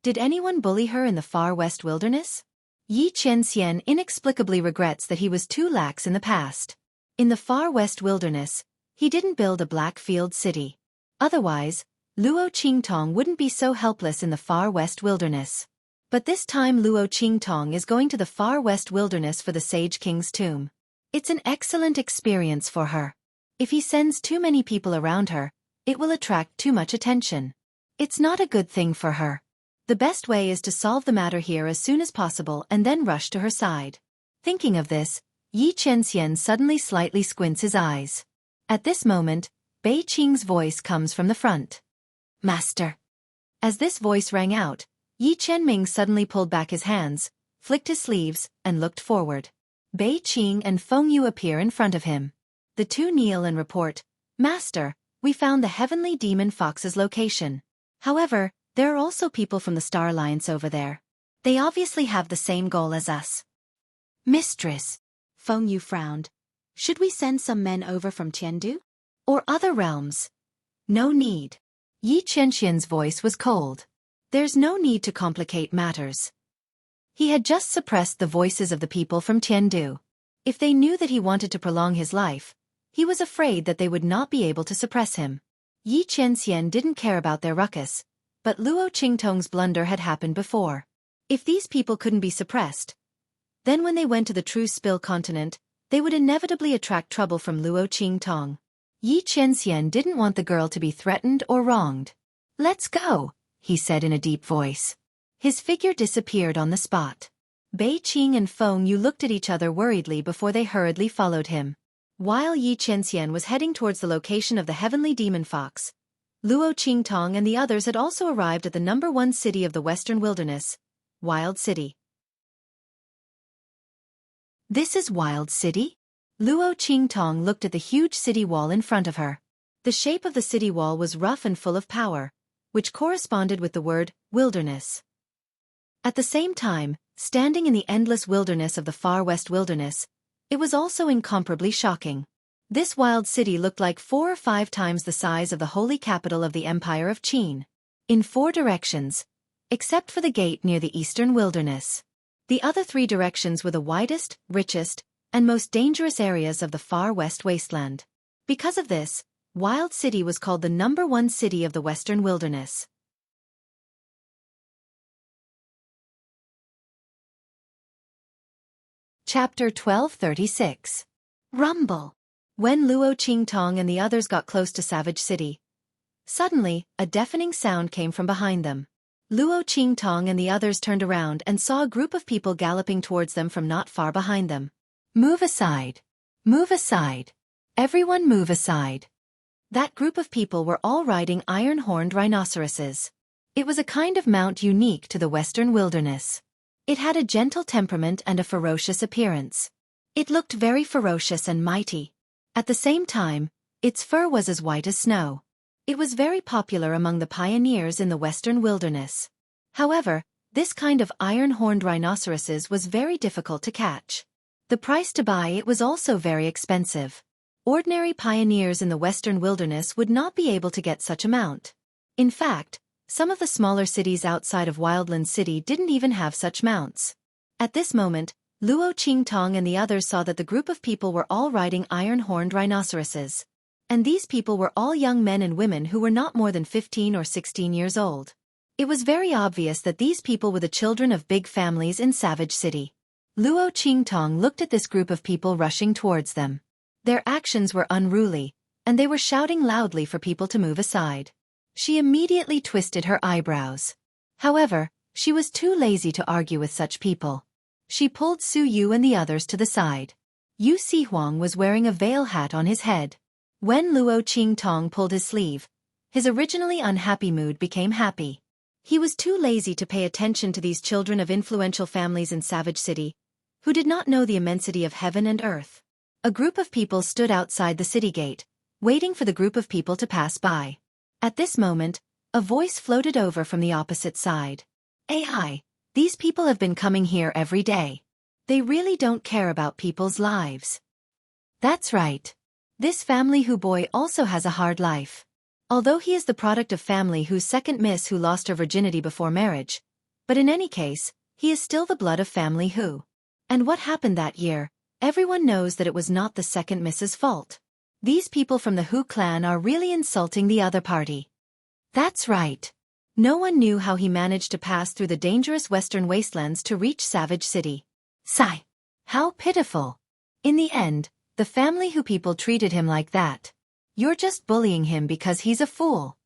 Did anyone bully her in the far west wilderness? Yi Qianxian inexplicably regrets that he was too lax in the past. In the far west wilderness, he didn't build a black field city. Otherwise, Luo Qingtong wouldn't be so helpless in the far west wilderness. But this time Luo Qingtong is going to the far west wilderness for the Sage King's tomb. It's an excellent experience for her. If he sends too many people around her, it will attract too much attention. It's not a good thing for her. The best way is to solve the matter here as soon as possible and then rush to her side. Thinking of this, Yi Qianxian suddenly slightly squints his eyes. At this moment, Bei Qing's voice comes from the front. Master. As this voice rang out, Yi Qianming suddenly pulled back his hands, flicked his sleeves, and looked forward. Bei Qing and Feng Yu appear in front of him. The two kneel and report, Master, we found the heavenly demon fox's location. However, there are also people from the Star Alliance over there. They obviously have the same goal as us. Mistress. Feng Yu frowned. Should we send some men over from Tiandu? Or other realms? No need. Yi Qianxian's voice was cold. There's no need to complicate matters. He had just suppressed the voices of the people from Tiandu. If they knew that he wanted to prolong his life, he was afraid that they would not be able to suppress him. Yi Qianxian didn't care about their ruckus, but Luo Qingtong's blunder had happened before. If these people couldn't be suppressed, then when they went to the True Spill continent, they would inevitably attract trouble from Luo Qingtong. Yi Qianxian didn't want the girl to be threatened or wronged. Let's go, he said in a deep voice. His figure disappeared on the spot. Bei Qing and Feng Yu looked at each other worriedly before they hurriedly followed him. While Yi Qianxian was heading towards the location of the heavenly demon fox, Luo Qingtong and the others had also arrived at the #1 city of the western wilderness, Wild City. This is Wild City? Luo Qingtong looked at the huge city wall in front of her. The shape of the city wall was rough and full of power, which corresponded with the word, wilderness. At the same time, standing in the endless wilderness of the far west wilderness, it was also incomparably shocking. This wild city looked like 4 or 5 times the size of the holy capital of the Empire of Qin. In 4 directions, except for the gate near the eastern wilderness. The other 3 directions were the widest, richest, and most dangerous areas of the far west wasteland. Because of this, Wild City was called the #1 city of the western wilderness. Chapter 1236. Rumble. When Luo Qingtong and the others got close to Savage City, suddenly, a deafening sound came from behind them. Luo Qingtong and the others turned around and saw a group of people galloping towards them from not far behind them. Move aside. Move aside. Everyone move aside. That group of people were all riding iron-horned rhinoceroses. It was a kind of mount unique to the western wilderness. It had a gentle temperament and a ferocious appearance. It looked very ferocious and mighty. At the same time, its fur was as white as snow. It was very popular among the pioneers in the western wilderness. However, this kind of iron-horned rhinoceroses was very difficult to catch. The price to buy it was also very expensive. Ordinary pioneers in the western wilderness would not be able to get such a mount. In fact, some of the smaller cities outside of Wildland City didn't even have such mounts. At this moment, Luo Qingtong and the others saw that the group of people were all riding iron-horned rhinoceroses. And these people were all young men and women who were not more than 15 or 16 years old. It was very obvious that these people were the children of big families in Savage City. Luo Qingtong looked at this group of people rushing towards them. Their actions were unruly, and they were shouting loudly for people to move aside. She immediately twisted her eyebrows. However, she was too lazy to argue with such people. She pulled Su Yu and the others to the side. Yu Sihuang was wearing a veil hat on his head. When Luo Qingtong pulled his sleeve, his originally unhappy mood became happy. He was too lazy to pay attention to these children of influential families in Savage City, who did not know the immensity of heaven and earth. A group of people stood outside the city gate, waiting for the group of people to pass by. At this moment, a voice floated over from the opposite side. "Hi, these people have been coming here every day. They really don't care about people's lives." That's right. This family Hu boy also has a hard life. Although he is the product of family Hu's second miss who lost her virginity before marriage. But in any case, he is still the blood of family Hu. And what happened that year, everyone knows that it was not the second miss's fault. These people from the Hu clan are really insulting the other party. That's right. No one knew how he managed to pass through the dangerous western wastelands to reach Savage City. Sigh. How pitiful. In the end, the family Hu people treated him like that. You're just bullying him because he's a fool.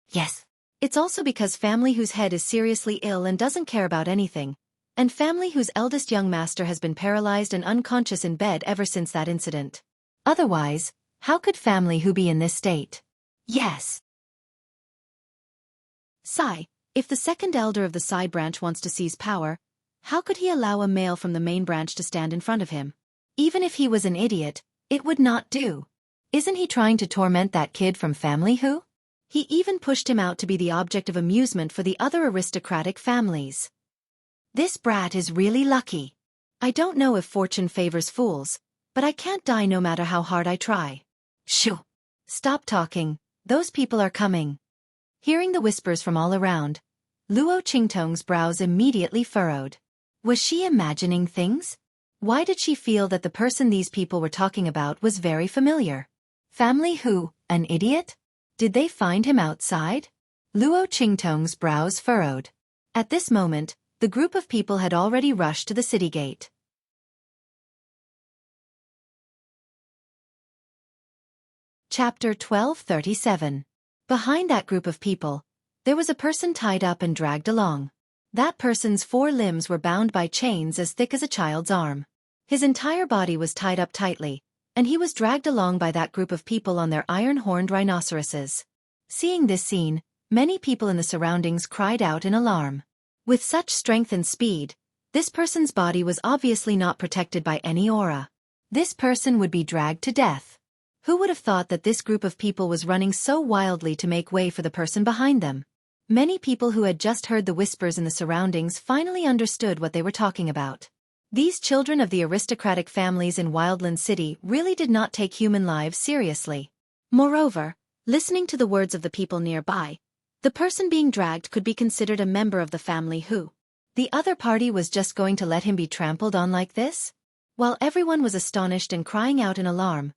Yes. It's also because family Hu's head is seriously ill and doesn't care about anything, and family Hu's eldest young master has been paralyzed and unconscious in bed ever since that incident. Otherwise, how could family Hu be in this state? Yes. Sigh, if the second elder of the side branch wants to seize power, how could he allow a male from the main branch to stand in front of him? Even if he was an idiot, it would not do. Isn't he trying to torment that kid from family Hu? He even pushed him out to be the object of amusement for the other aristocratic families. This brat is really lucky. I don't know if fortune favors fools, but I can't die no matter how hard I try. Shoo! Stop talking, those people are coming. Hearing the whispers from all around, Luo Qingtong's brows immediately furrowed. Was she imagining things? Why did she feel that the person these people were talking about was very familiar? Family Hu, an idiot? Did they find him outside? Luo Qingtong's brows furrowed. At this moment, the group of people had already rushed to the city gate. Chapter 1237. Behind that group of people, there was a person tied up and dragged along. That person's 4 limbs were bound by chains as thick as a child's arm. His entire body was tied up tightly, and he was dragged along by that group of people on their iron-horned rhinoceroses. Seeing this scene, many people in the surroundings cried out in alarm. With such strength and speed, this person's body was obviously not protected by any aura. This person would be dragged to death. Who would have thought that this group of people was running so wildly to make way for the person behind them? Many people who had just heard the whispers in the surroundings finally understood what they were talking about. These children of the aristocratic families in Wildland City really did not take human lives seriously. Moreover, listening to the words of the people nearby, the person being dragged could be considered a member of the family Hu. The other party was just going to let him be trampled on like this? While everyone was astonished and crying out in alarm,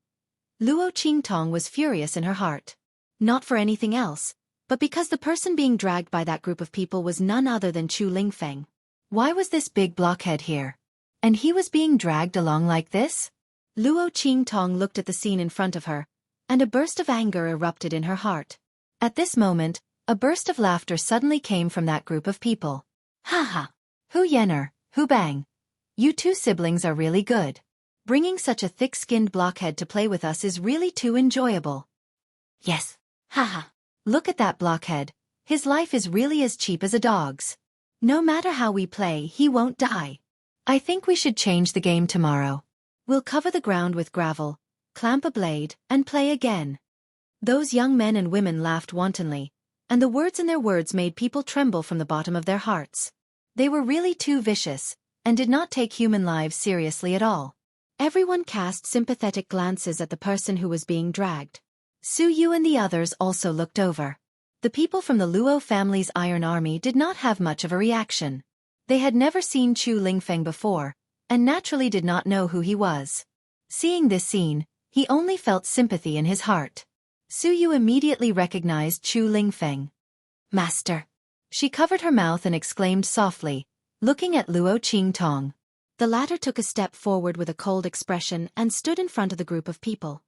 Luo Qingtong was furious in her heart. Not for anything else, but because the person being dragged by that group of people was none other than Chu Lingfeng. Why was this big blockhead here? And he was being dragged along like this? Luo Qingtong looked at the scene in front of her, and a burst of anger erupted in her heart. At this moment, a burst of laughter suddenly came from that group of people. Ha ha! Hu Yener, Hu Bang. You 2 siblings are really good. Bringing such a thick-skinned blockhead to play with us is really too enjoyable. Yes. Ha ha! Look at that blockhead. His life is really as cheap as a dog's. No matter how we play, he won't die. I think we should change the game tomorrow. We'll cover the ground with gravel, clamp a blade, and play again. Those young men and women laughed wantonly, and the words in their words made people tremble from the bottom of their hearts. They were really too vicious, and did not take human lives seriously at all. Everyone cast sympathetic glances at the person who was being dragged. Su Yu and the others also looked over. The people from the Luo family's Iron Army did not have much of a reaction. They had never seen Chu Lingfeng before, and naturally did not know who he was. Seeing this scene, he only felt sympathy in his heart. Su Yu immediately recognized Chu Lingfeng. Master. She covered her mouth and exclaimed softly, looking at Luo Qingtong. The latter took a step forward with a cold expression and stood in front of the group of people.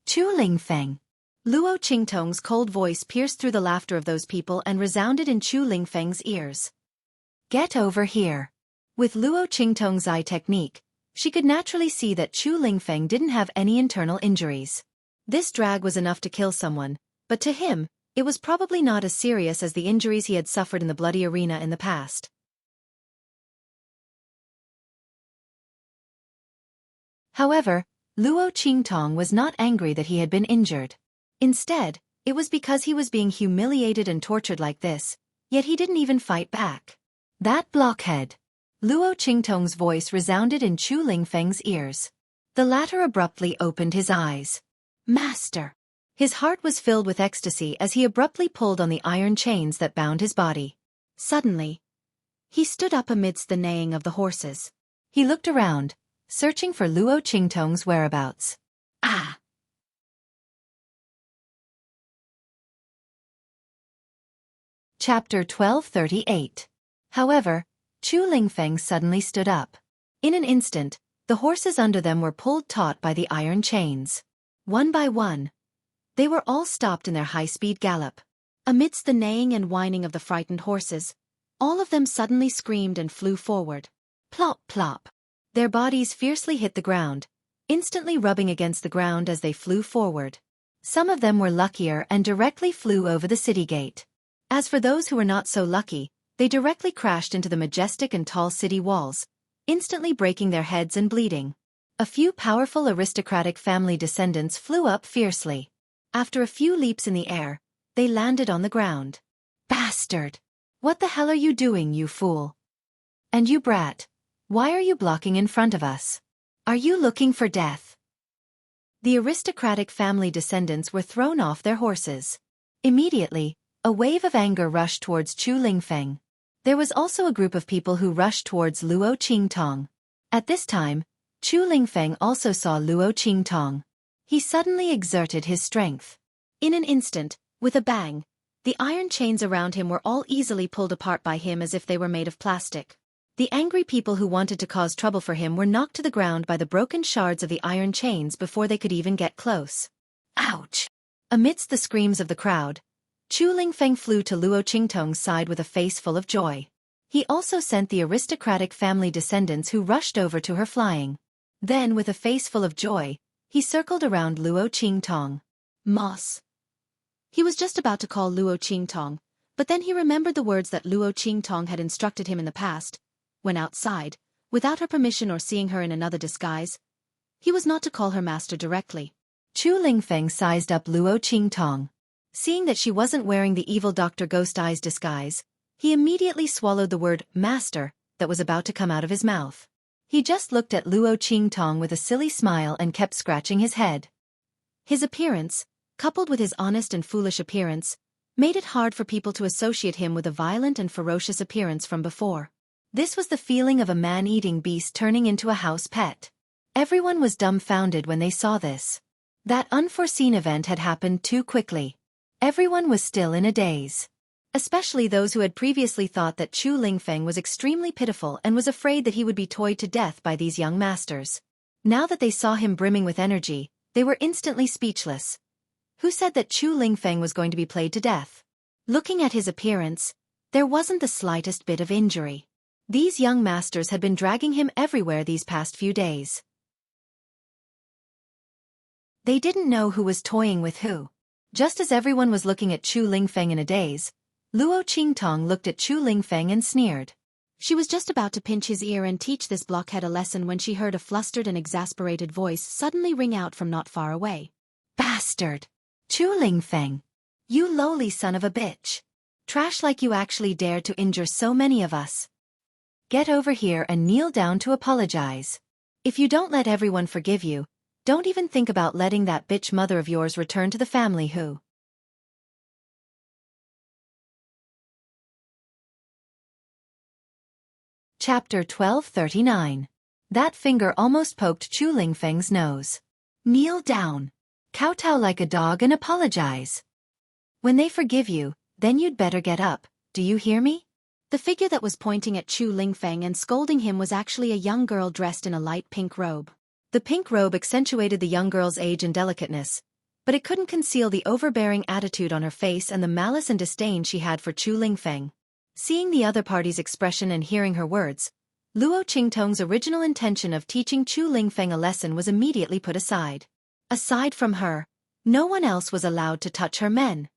Chu Lingfeng. Luo Qingtong's cold voice pierced through the laughter of those people and resounded in Chu Lingfeng's ears. Get over here. With Luo Qingtong's eye technique, she could naturally see that Chu Lingfeng didn't have any internal injuries. This drag was enough to kill someone, but to him, it was probably not as serious as the injuries he had suffered in the bloody arena in the past. However, Luo Qingtong was not angry that he had been injured. Instead, it was because he was being humiliated and tortured like this, yet he didn't even fight back. That blockhead! Luo Qingtong's voice resounded in Chu Lingfeng's ears. The latter abruptly opened his eyes. Master! His heart was filled with ecstasy as he abruptly pulled on the iron chains that bound his body. Suddenly, he stood up amidst the neighing of the horses. He looked around, searching for Luo Qingtong's whereabouts. Ah! Chapter 1238. However, Chu Lingfeng suddenly stood up. In an instant, the horses under them were pulled taut by the iron chains. One by one, they were all stopped in their high-speed gallop. Amidst the neighing and whining of the frightened horses, all of them suddenly screamed and flew forward. Plop, plop. Their bodies fiercely hit the ground, instantly rubbing against the ground as they flew forward. Some of them were luckier and directly flew over the city gate. As for those who were not so lucky, they directly crashed into the majestic and tall city walls, instantly breaking their heads and bleeding. A few powerful aristocratic family descendants flew up fiercely. After a few leaps in the air, they landed on the ground. Bastard! What the hell are you doing, you fool? And you brat, why are you blocking in front of us? Are you looking for death? The aristocratic family descendants were thrown off their horses. Immediately, a wave of anger rushed towards Chu Lingfeng. There was also a group of people who rushed towards Luo Qingtong. At this time, Chu Lingfeng also saw Luo Qingtong. He suddenly exerted his strength. In an instant, with a bang, the iron chains around him were all easily pulled apart by him as if they were made of plastic. The angry people who wanted to cause trouble for him were knocked to the ground by the broken shards of the iron chains before they could even get close. Ouch! Amidst the screams of the crowd, Chu Lingfeng flew to Luo Qingtong's side with a face full of joy. He also sent the aristocratic family descendants who rushed over to her flying. Then, with a face full of joy, he circled around Luo Qingtong. Moss. He was just about to call Luo Qingtong, but then he remembered the words that Luo Qingtong had instructed him in the past. When outside, without her permission or seeing her in another disguise, he was not to call her master directly. Chu Lingfeng sized up Luo Qingtong. Seeing that she wasn't wearing the evil Dr. Ghost Eye's disguise, he immediately swallowed the word master that was about to come out of his mouth. He just looked at Luo Qingtong with a silly smile and kept scratching his head. His appearance, coupled with his honest and foolish appearance, made it hard for people to associate him with a violent and ferocious appearance from before. This was the feeling of a man-eating beast turning into a house pet. Everyone was dumbfounded when they saw this. That unforeseen event had happened too quickly. Everyone was still in a daze. Especially those who had previously thought that Chu Lingfeng was extremely pitiful and was afraid that he would be toyed to death by these young masters. Now that they saw him brimming with energy, they were instantly speechless. Who said that Chu Lingfeng was going to be played to death? Looking at his appearance, there wasn't the slightest bit of injury. These young masters had been dragging him everywhere these past few days. They didn't know who was toying with who. Just as everyone was looking at Chu Lingfeng in a daze, Luo Qingtong looked at Chu Lingfeng and sneered. She was just about to pinch his ear and teach this blockhead a lesson when she heard a flustered and exasperated voice suddenly ring out from not far away. Bastard! Chu Lingfeng! You lowly son of a bitch! Trash like you actually dared to injure so many of us. Get over here and kneel down to apologize. If you don't let everyone forgive you, don't even think about letting that bitch mother of yours return to the family who. Chapter 1239. That finger almost poked Chu Lingfeng's nose. Kneel down. Kowtow like a dog and apologize. When they forgive you, then you'd better get up, do you hear me? The figure that was pointing at Chu Lingfeng and scolding him was actually a young girl dressed in a light pink robe. The pink robe accentuated the young girl's age and delicateness, but it couldn't conceal the overbearing attitude on her face and the malice and disdain she had for Chu Lingfeng. Seeing the other party's expression and hearing her words, Luo Qingtong's original intention of teaching Chu Lingfeng a lesson was immediately put aside. Aside from her, no one else was allowed to touch her men.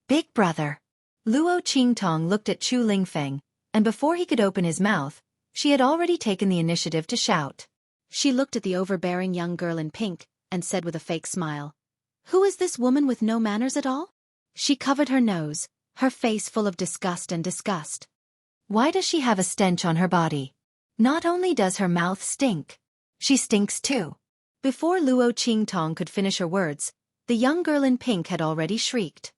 Big brother. Luo Qingtong looked at Chu Lingfeng, and before he could open his mouth, she had already taken the initiative to shout. She looked at the overbearing young girl in pink and said with a fake smile, "Who is this woman with no manners at all?" She covered her nose, her face full of disgust and disgust. Why does she have a stench on her body? Not only does her mouth stink, she stinks too. Before Luo Qingtong could finish her words, the young girl in pink had already shrieked.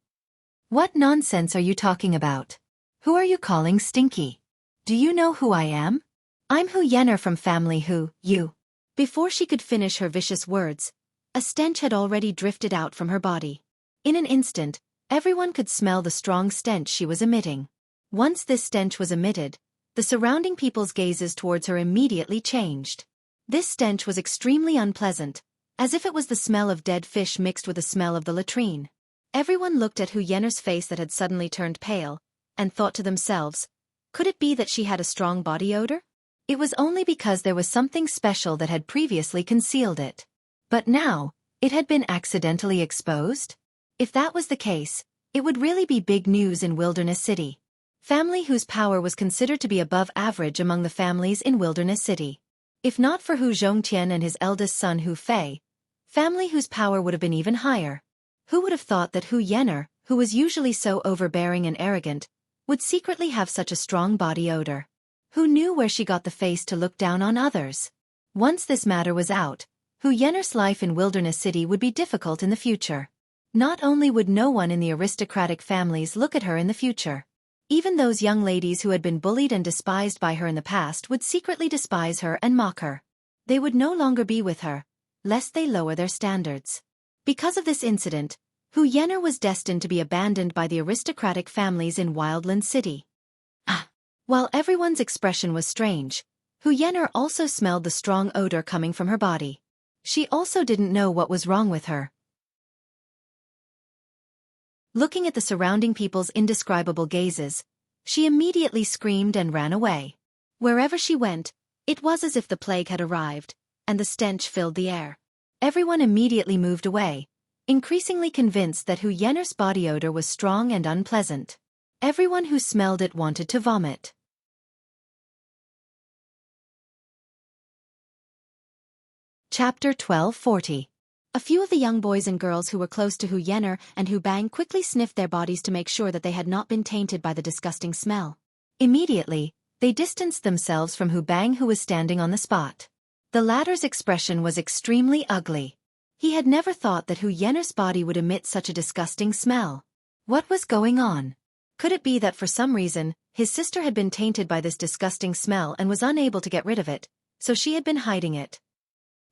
What nonsense are you talking about? Who are you calling stinky? Do you know who I am? I'm Hu Yenner from family Hu, you. Before she could finish her vicious words, a stench had already drifted out from her body. In an instant, everyone could smell the strong stench she was emitting. Once this stench was emitted, the surrounding people's gazes towards her immediately changed. This stench was extremely unpleasant, as if it was the smell of dead fish mixed with the smell of the latrine. Everyone looked at Hu Yenner's face that had suddenly turned pale, and thought to themselves, could it be that she had a strong body odor? It was only because there was something special that had previously concealed it. But now, it had been accidentally exposed? If that was the case, it would really be big news in Wilderness City. Family whose power was considered to be above average among the families in Wilderness City. If not for Hu Zhongtian and his eldest son Hu Fei, family whose power would have been even higher. Who would have thought that Hu Yenner, who was usually so overbearing and arrogant, would secretly have such a strong body odor? Who knew where she got the face to look down on others? Once this matter was out, Hu Yenner's life in Wilderness City would be difficult in the future. Not only would no one in the aristocratic families look at her in the future, even those young ladies who had been bullied and despised by her in the past would secretly despise her and mock her. They would no longer be with her, lest they lower their standards. Because of this incident, Hu Yenner was destined to be abandoned by the aristocratic families in Wildland City. While everyone's expression was strange, Hu Yenner also smelled the strong odor coming from her body. She also didn't know what was wrong with her. Looking at the surrounding people's indescribable gazes, she immediately screamed and ran away. Wherever she went, it was as if the plague had arrived, and the stench filled the air. Everyone immediately moved away, increasingly convinced that Hu Yenner's body odor was strong and unpleasant. Everyone who smelled it wanted to vomit. Chapter 1240. A few of the young boys and girls who were close to Hu Yenner and Hu Bang quickly sniffed their bodies to make sure that they had not been tainted by the disgusting smell. Immediately, they distanced themselves from Hu Bang, who was standing on the spot. The latter's expression was extremely ugly. He had never thought that Hu Yenner's body would emit such a disgusting smell. What was going on? Could it be that for some reason, his sister had been tainted by this disgusting smell and was unable to get rid of it, so she had been hiding it?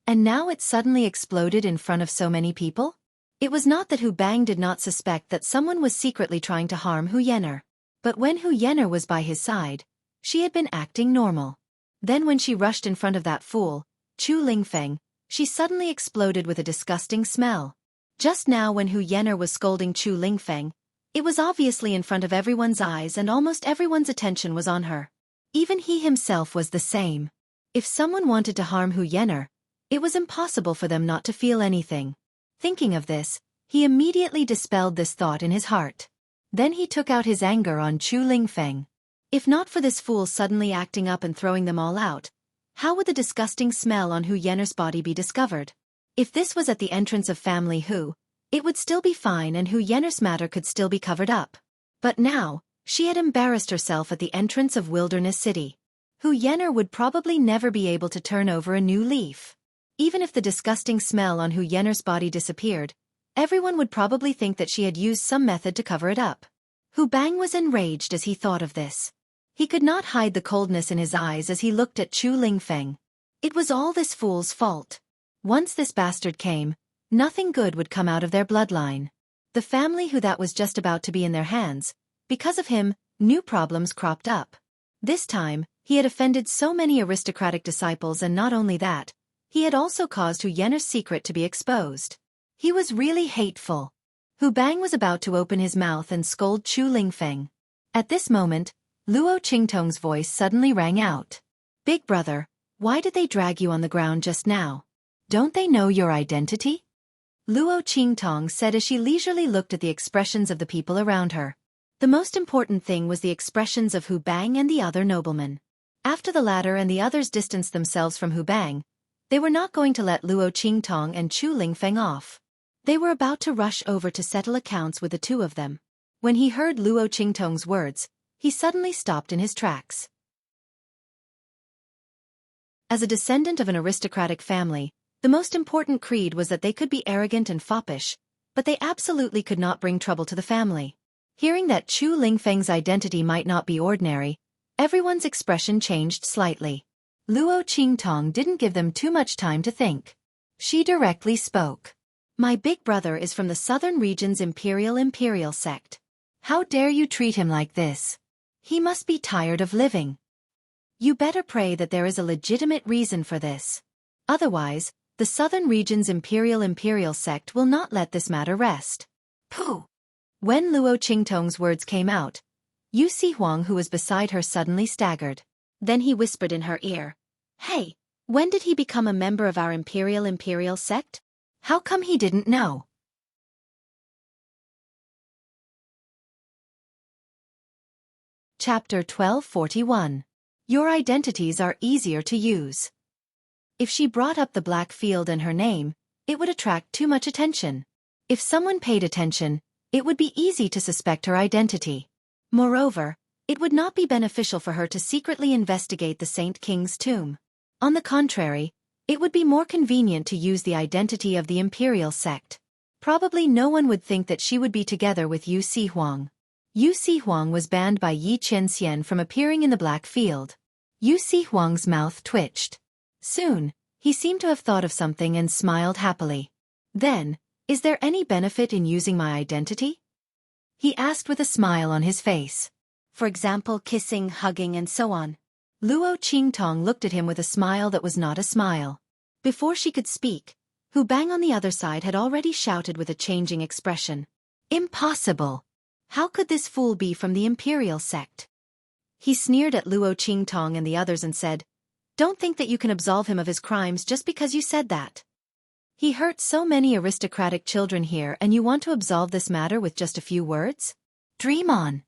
And now it suddenly exploded in front of so many people? It was not that Hu Bang did not suspect that someone was secretly trying to harm Hu Yenner. But when Hu Yenner was by his side, she had been acting normal. Then when she rushed in front of that fool, Chu Lingfeng, she suddenly exploded with a disgusting smell. Just now when Hu Yenner was scolding Chu Lingfeng, it was obviously in front of everyone's eyes and almost everyone's attention was on her. Even he himself was the same. If someone wanted to harm Hu Yenner, it was impossible for them not to feel anything. Thinking of this, he immediately dispelled this thought in his heart. Then he took out his anger on Chu Lingfeng. If not for this fool suddenly acting up and throwing them all out, how would the disgusting smell on Hu Yenner's body be discovered? If this was at the entrance of family Hu, it would still be fine and Hu Yenner's matter could still be covered up. But now, she had embarrassed herself at the entrance of Wilderness City. Hu Yenner would probably never be able to turn over a new leaf. Even if the disgusting smell on Hu Yenner's body disappeared, everyone would probably think that she had used some method to cover it up. Hu Bang was enraged as he thought of this. He could not hide the coldness in his eyes as he looked at Chu Lingfeng. It was all this fool's fault. Once this bastard came, nothing good would come out of their bloodline. The family who that was just about to be in their hands, because of him, new problems cropped up. This time, he had offended so many aristocratic disciples, and not only that, he had also caused Hu Yenner's secret to be exposed. He was really hateful. Hu Bang was about to open his mouth and scold Chu Lingfeng. At this moment, Luo Qingtong's voice suddenly rang out. "Big brother, why did they drag you on the ground just now? Don't they know your identity?" Luo Qingtong said as she leisurely looked at the expressions of the people around her. The most important thing was the expressions of Hu Bang and the other noblemen. After the latter and the others distanced themselves from Hu Bang, They were not going to let Luo Qingtong and Chu Lingfeng off. They were about to rush over to settle accounts with the two of them. When he heard Luo Qingtong's words, he suddenly stopped in his tracks. As a descendant of an aristocratic family, the most important creed was that they could be arrogant and foppish, but they absolutely could not bring trouble to the family. Hearing that Chu Lingfeng's identity might not be ordinary, everyone's expression changed slightly. Luo Qingtong didn't give them too much time to think. She directly spoke. My big brother is from the southern region's imperial sect. How dare you treat him like this? He must be tired of living. You better pray that there is a legitimate reason for this. Otherwise, the southern region's imperial sect will not let this matter rest. Pooh! When Luo Qingtong's words came out, Yu Huang, who was beside her, suddenly staggered. Then he whispered in her ear, Hey, when did he become a member of our imperial sect? How come he didn't know? Chapter 1241. Your identities are easier to use. If she brought up the black field and her name, it would attract too much attention. If someone paid attention, it would be easy to suspect her identity. Moreover, it would not be beneficial for her to secretly investigate the Saint King's tomb. On the contrary, it would be more convenient to use the identity of the imperial sect. Probably no one would think that she would be together with Yu Huang. Yu Huang was banned by Yi Qianxian from appearing in the black field. Yu Huang's mouth twitched. Soon, he seemed to have thought of something and smiled happily. Then, is there any benefit in using my identity? He asked with a smile on his face. For example, kissing, hugging, and so on. Luo Qingtong looked at him with a smile that was not a smile. Before she could speak, Hu Bang on the other side had already shouted with a changing expression. Impossible! How could this fool be from the imperial sect? He sneered at Luo Qingtong and the others and said, Don't think that you can absolve him of his crimes just because you said that. He hurt so many aristocratic children here, and you want to absolve this matter with just a few words? Dream on!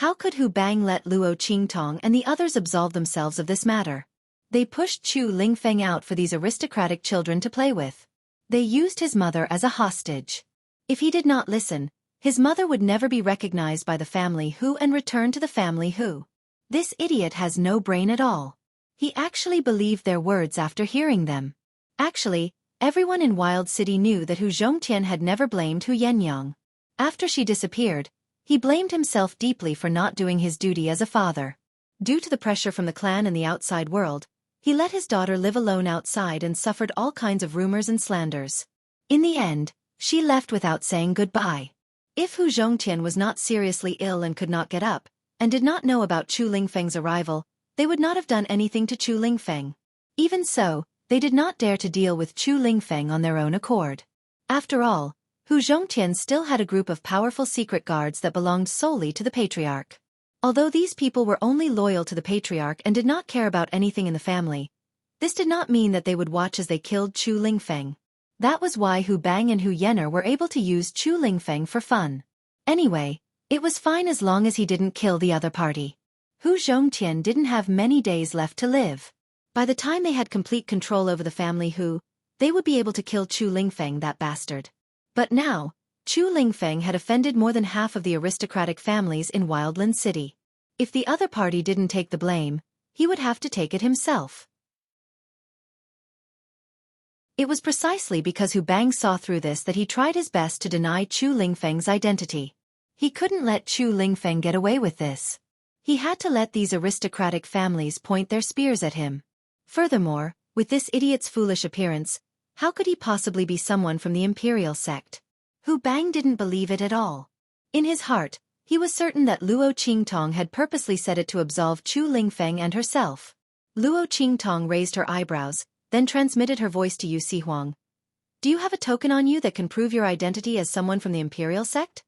How could Hu Bang let Luo Qingtong and the others absolve themselves of this matter? They pushed Chu Lingfeng out for these aristocratic children to play with. They used his mother as a hostage. If he did not listen, his mother would never be recognized by the family Hu and return to the family Hu. This idiot has no brain at all. He actually believed their words after hearing them. Actually, everyone in Wild City knew that Hu Zhongtian had never blamed Hu Yenyang. After she disappeared, he blamed himself deeply for not doing his duty as a father. Due to the pressure from the clan and the outside world, he let his daughter live alone outside and suffered all kinds of rumors and slanders. In the end, she left without saying goodbye. If Hu Zhongtian was not seriously ill and could not get up, and did not know about Chu Lingfeng's arrival, they would not have done anything to Chu Lingfeng. Even so, they did not dare to deal with Chu Lingfeng on their own accord. After all, Hu Zhongtian still had a group of powerful secret guards that belonged solely to the patriarch. Although these people were only loyal to the patriarch and did not care about anything in the family, this did not mean that they would watch as they killed Chu Lingfeng. That was why Hu Bang and Hu Yener were able to use Chu Lingfeng for fun. Anyway, it was fine as long as he didn't kill the other party. Hu Zhongtian didn't have many days left to live. By the time they had complete control over the family Hu, they would be able to kill Chu Lingfeng, that bastard. But now, Chu Lingfeng had offended more than half of the aristocratic families in Wildland City. If the other party didn't take the blame, he would have to take it himself. It was precisely because Hu Bang saw through this that he tried his best to deny Chu Lingfeng's identity. He couldn't let Chu Lingfeng get away with this. He had to let these aristocratic families point their spears at him. Furthermore, with this idiot's foolish appearance, how could he possibly be someone from the imperial sect? Hu Bang didn't believe it at all. In his heart, he was certain that Luo Qingtong had purposely said it to absolve Chu Lingfeng and herself. Luo Qingtong raised her eyebrows, then transmitted her voice to Yu Huang. Do you have a token on you that can prove your identity as someone from the imperial sect?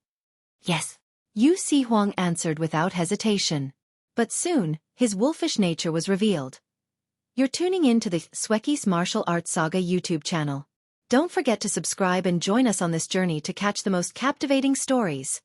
Yes. Yu Huang answered without hesitation. But soon, his wolfish nature was revealed. You're tuning in to the Xueqi's Martial Arts Saga YouTube channel. Don't forget to subscribe and join us on this journey to catch the most captivating stories.